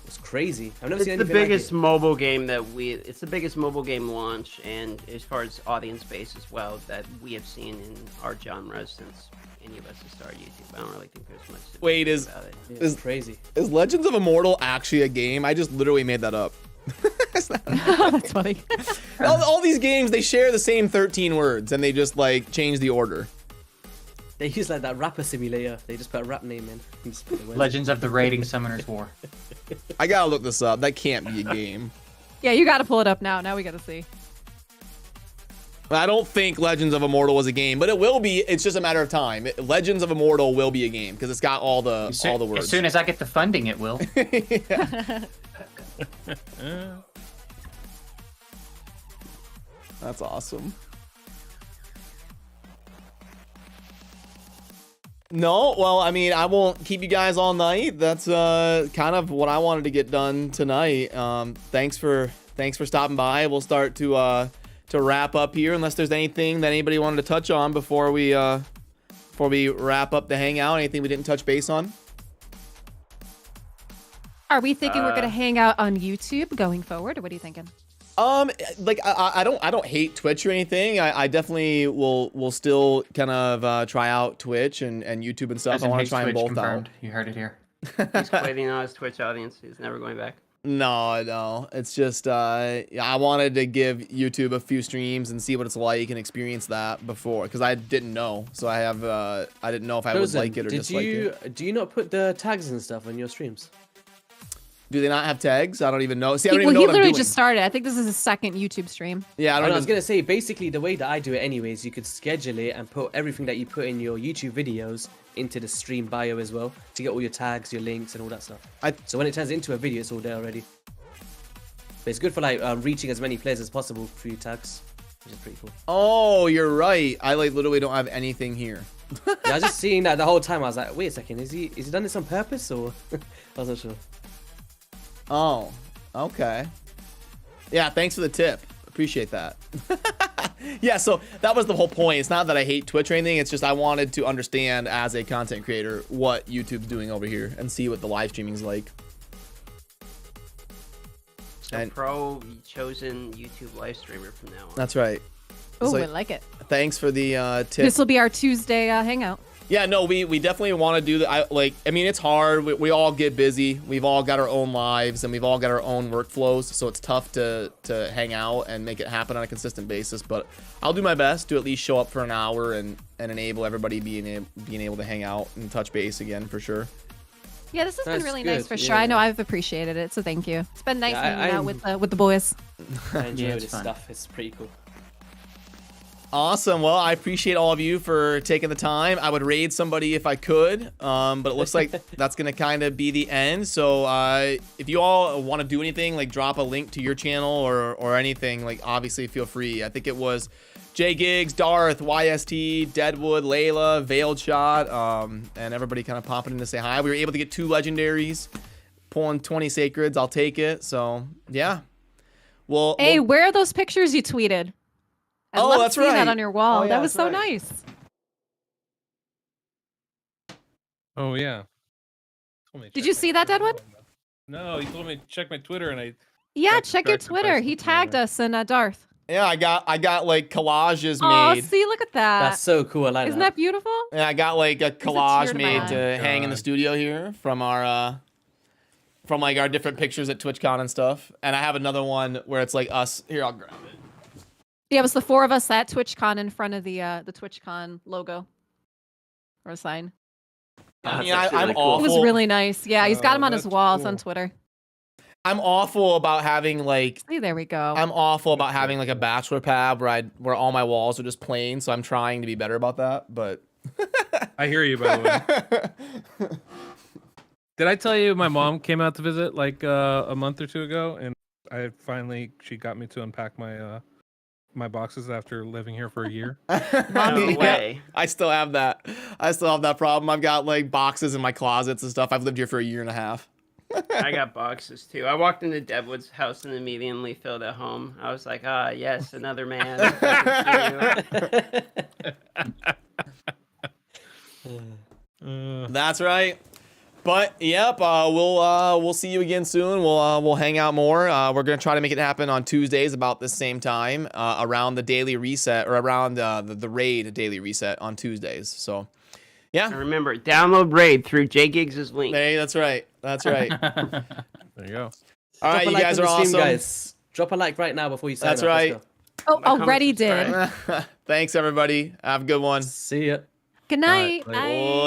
It's crazy. I've never seen It's the anything biggest like it. mobile game it's the biggest mobile game launch, and as far as audience base as well, that we have seen in our genre since any of us have started YouTube. I don't really think there's much to Wait, say about it. It's crazy. Is Legends of Immortal actually a game? I just literally made that up. That's funny. all these games, they share the same 13 words, and they just like change the order. They use like that rapper simulator. They just put a rap name in. And just put the words. Legends of the Raiding Summoner's War. I gotta look this up. That can't be a game. Yeah, you got to pull it up now. Now we got to see. I don't think Legends of Immortal was a game, but it will be. It's just a matter of time. Legends of Immortal will be a game because it's got all the words. As soon as I get the funding, it will. That's awesome. No, well, I mean, I won't keep you guys all night. That's kind of what I wanted to get done tonight. Thanks for stopping by. We'll start to wrap up here, unless there's anything that anybody wanted to touch on before we wrap up the hangout. Anything we didn't touch base on? Are we thinking we're gonna hang out on YouTube going forward, or what are you thinking? Like I don't hate Twitch or anything. I definitely will still kind of try out Twitch and YouTube and stuff. I want to try them both out. You heard it here. He's quitting on his Twitch audience. He's never going back. No. It's just I wanted to give YouTube a few streams and see what it's like and experience that before, because I didn't know. So I didn't know if I would like it or dislike it. Do you not put the tags and stuff on your streams? Do they not have tags? I don't even know. See, I don't Well, even know he what I'm literally doing. just started. I think this is his second YouTube stream. Yeah, I was gonna say, basically the way that I do it anyways, you could schedule it and put everything that you put in your YouTube videos into the stream bio as well to get all your tags, your links, and all that stuff. So when it turns into a video, it's all there already. But it's good for like reaching as many players as possible through tags, which is pretty cool. Oh, you're right. I like literally don't have anything here. Yeah, I was just seeing that the whole time. I was like, wait a second, is he done this on purpose or? I wasn't sure. Oh, okay. Yeah, thanks for the tip. Appreciate that. Yeah, so that was the whole point. It's not that I hate Twitch or anything. It's just I wanted to understand as a content creator what YouTube's doing over here and see what the live streaming's like. And pro chosen YouTube live streamer from now on. That's right. Oh, like, I like it. Thanks for the tip. This will be our Tuesday hangout. Yeah, no, we definitely want to do that. I mean, it's hard. We all get busy. We've all got our own lives and we've all got our own workflows. So it's tough to hang out and make it happen on a consistent basis. But I'll do my best to at least show up for an hour and enable everybody being able to hang out and touch base again for sure. Yeah, this has been really good. nice for sure. Yeah. I know I've appreciated it, so thank you. It's been nice hanging out with the boys. I enjoy Yeah, it's this fun. stuff. It's pretty cool. Awesome. Well, I appreciate all of you for taking the time. I would raid somebody if I could, but it looks like that's going to kind of be the end. So if you all want to do anything, like drop a link to your channel or anything, like obviously feel free. I think it was J Gigs, Darth, YST, Deadwood, Layla, Veiled Shot, and everybody kind of popping in to say hi. We were able to get 2 legendaries, pulling 20 sacreds. I'll take it. So yeah. Well, Hey, where are those pictures you tweeted? I love that's seeing right. that on your wall. Oh, yeah, that was that's so right. nice. Oh yeah. Told me to Did check you my see that, Twitter. Deadwood? No, he told me to check my Twitter, and I. Yeah, Check- check your check the Twitter. Facebook He tagged Twitter. us in Darth. yeah, I got like collages Oh, made. see, look at that. That's so cool. I like Isn't that beautiful? Yeah, I got like a tear collage to my made eye. to hang in the God. studio here from our from like our different pictures at TwitchCon and stuff. And I have another one where it's like us. Here, I'll grab it. Yeah, it was the 4 of us at TwitchCon in front of the TwitchCon logo or sign. I mean, That's I'm really cool. awful. It was really nice. Yeah, he's got Oh, him on his that's wall. It's cool. on Twitter. I'm awful about having like See, there we go. I'm awful about having like a bachelor pad where all my walls are just plain. So I'm trying to be better about that. But I hear you, by the way. Did I tell you my mom came out to visit like a month or 2 ago, and she got me to unpack my my boxes after living here for a year. No Yeah, way. I still have that. I still have that problem. I've got like boxes in my closets and stuff. I've lived here for a year and a half. I got boxes too. I walked into Deadwood's house and immediately felt at home. I was like, ah, yes, another man. That's right. But yep, we'll see you again soon. We'll hang out more. We're gonna try to make it happen on Tuesdays about the same time, around the daily reset or around the raid daily reset on Tuesdays. So yeah. And remember, download Raid through J Giggs' link. Hey, that's right. That's right. There you go. All right, Drop a you like guys on are the stream, awesome. guys. Drop a like right now before you sign That's off. Let's right. go. Oh, comment, already did. subscribe. Thanks, everybody. Have a good one. See ya. Good night. Bye. Bye.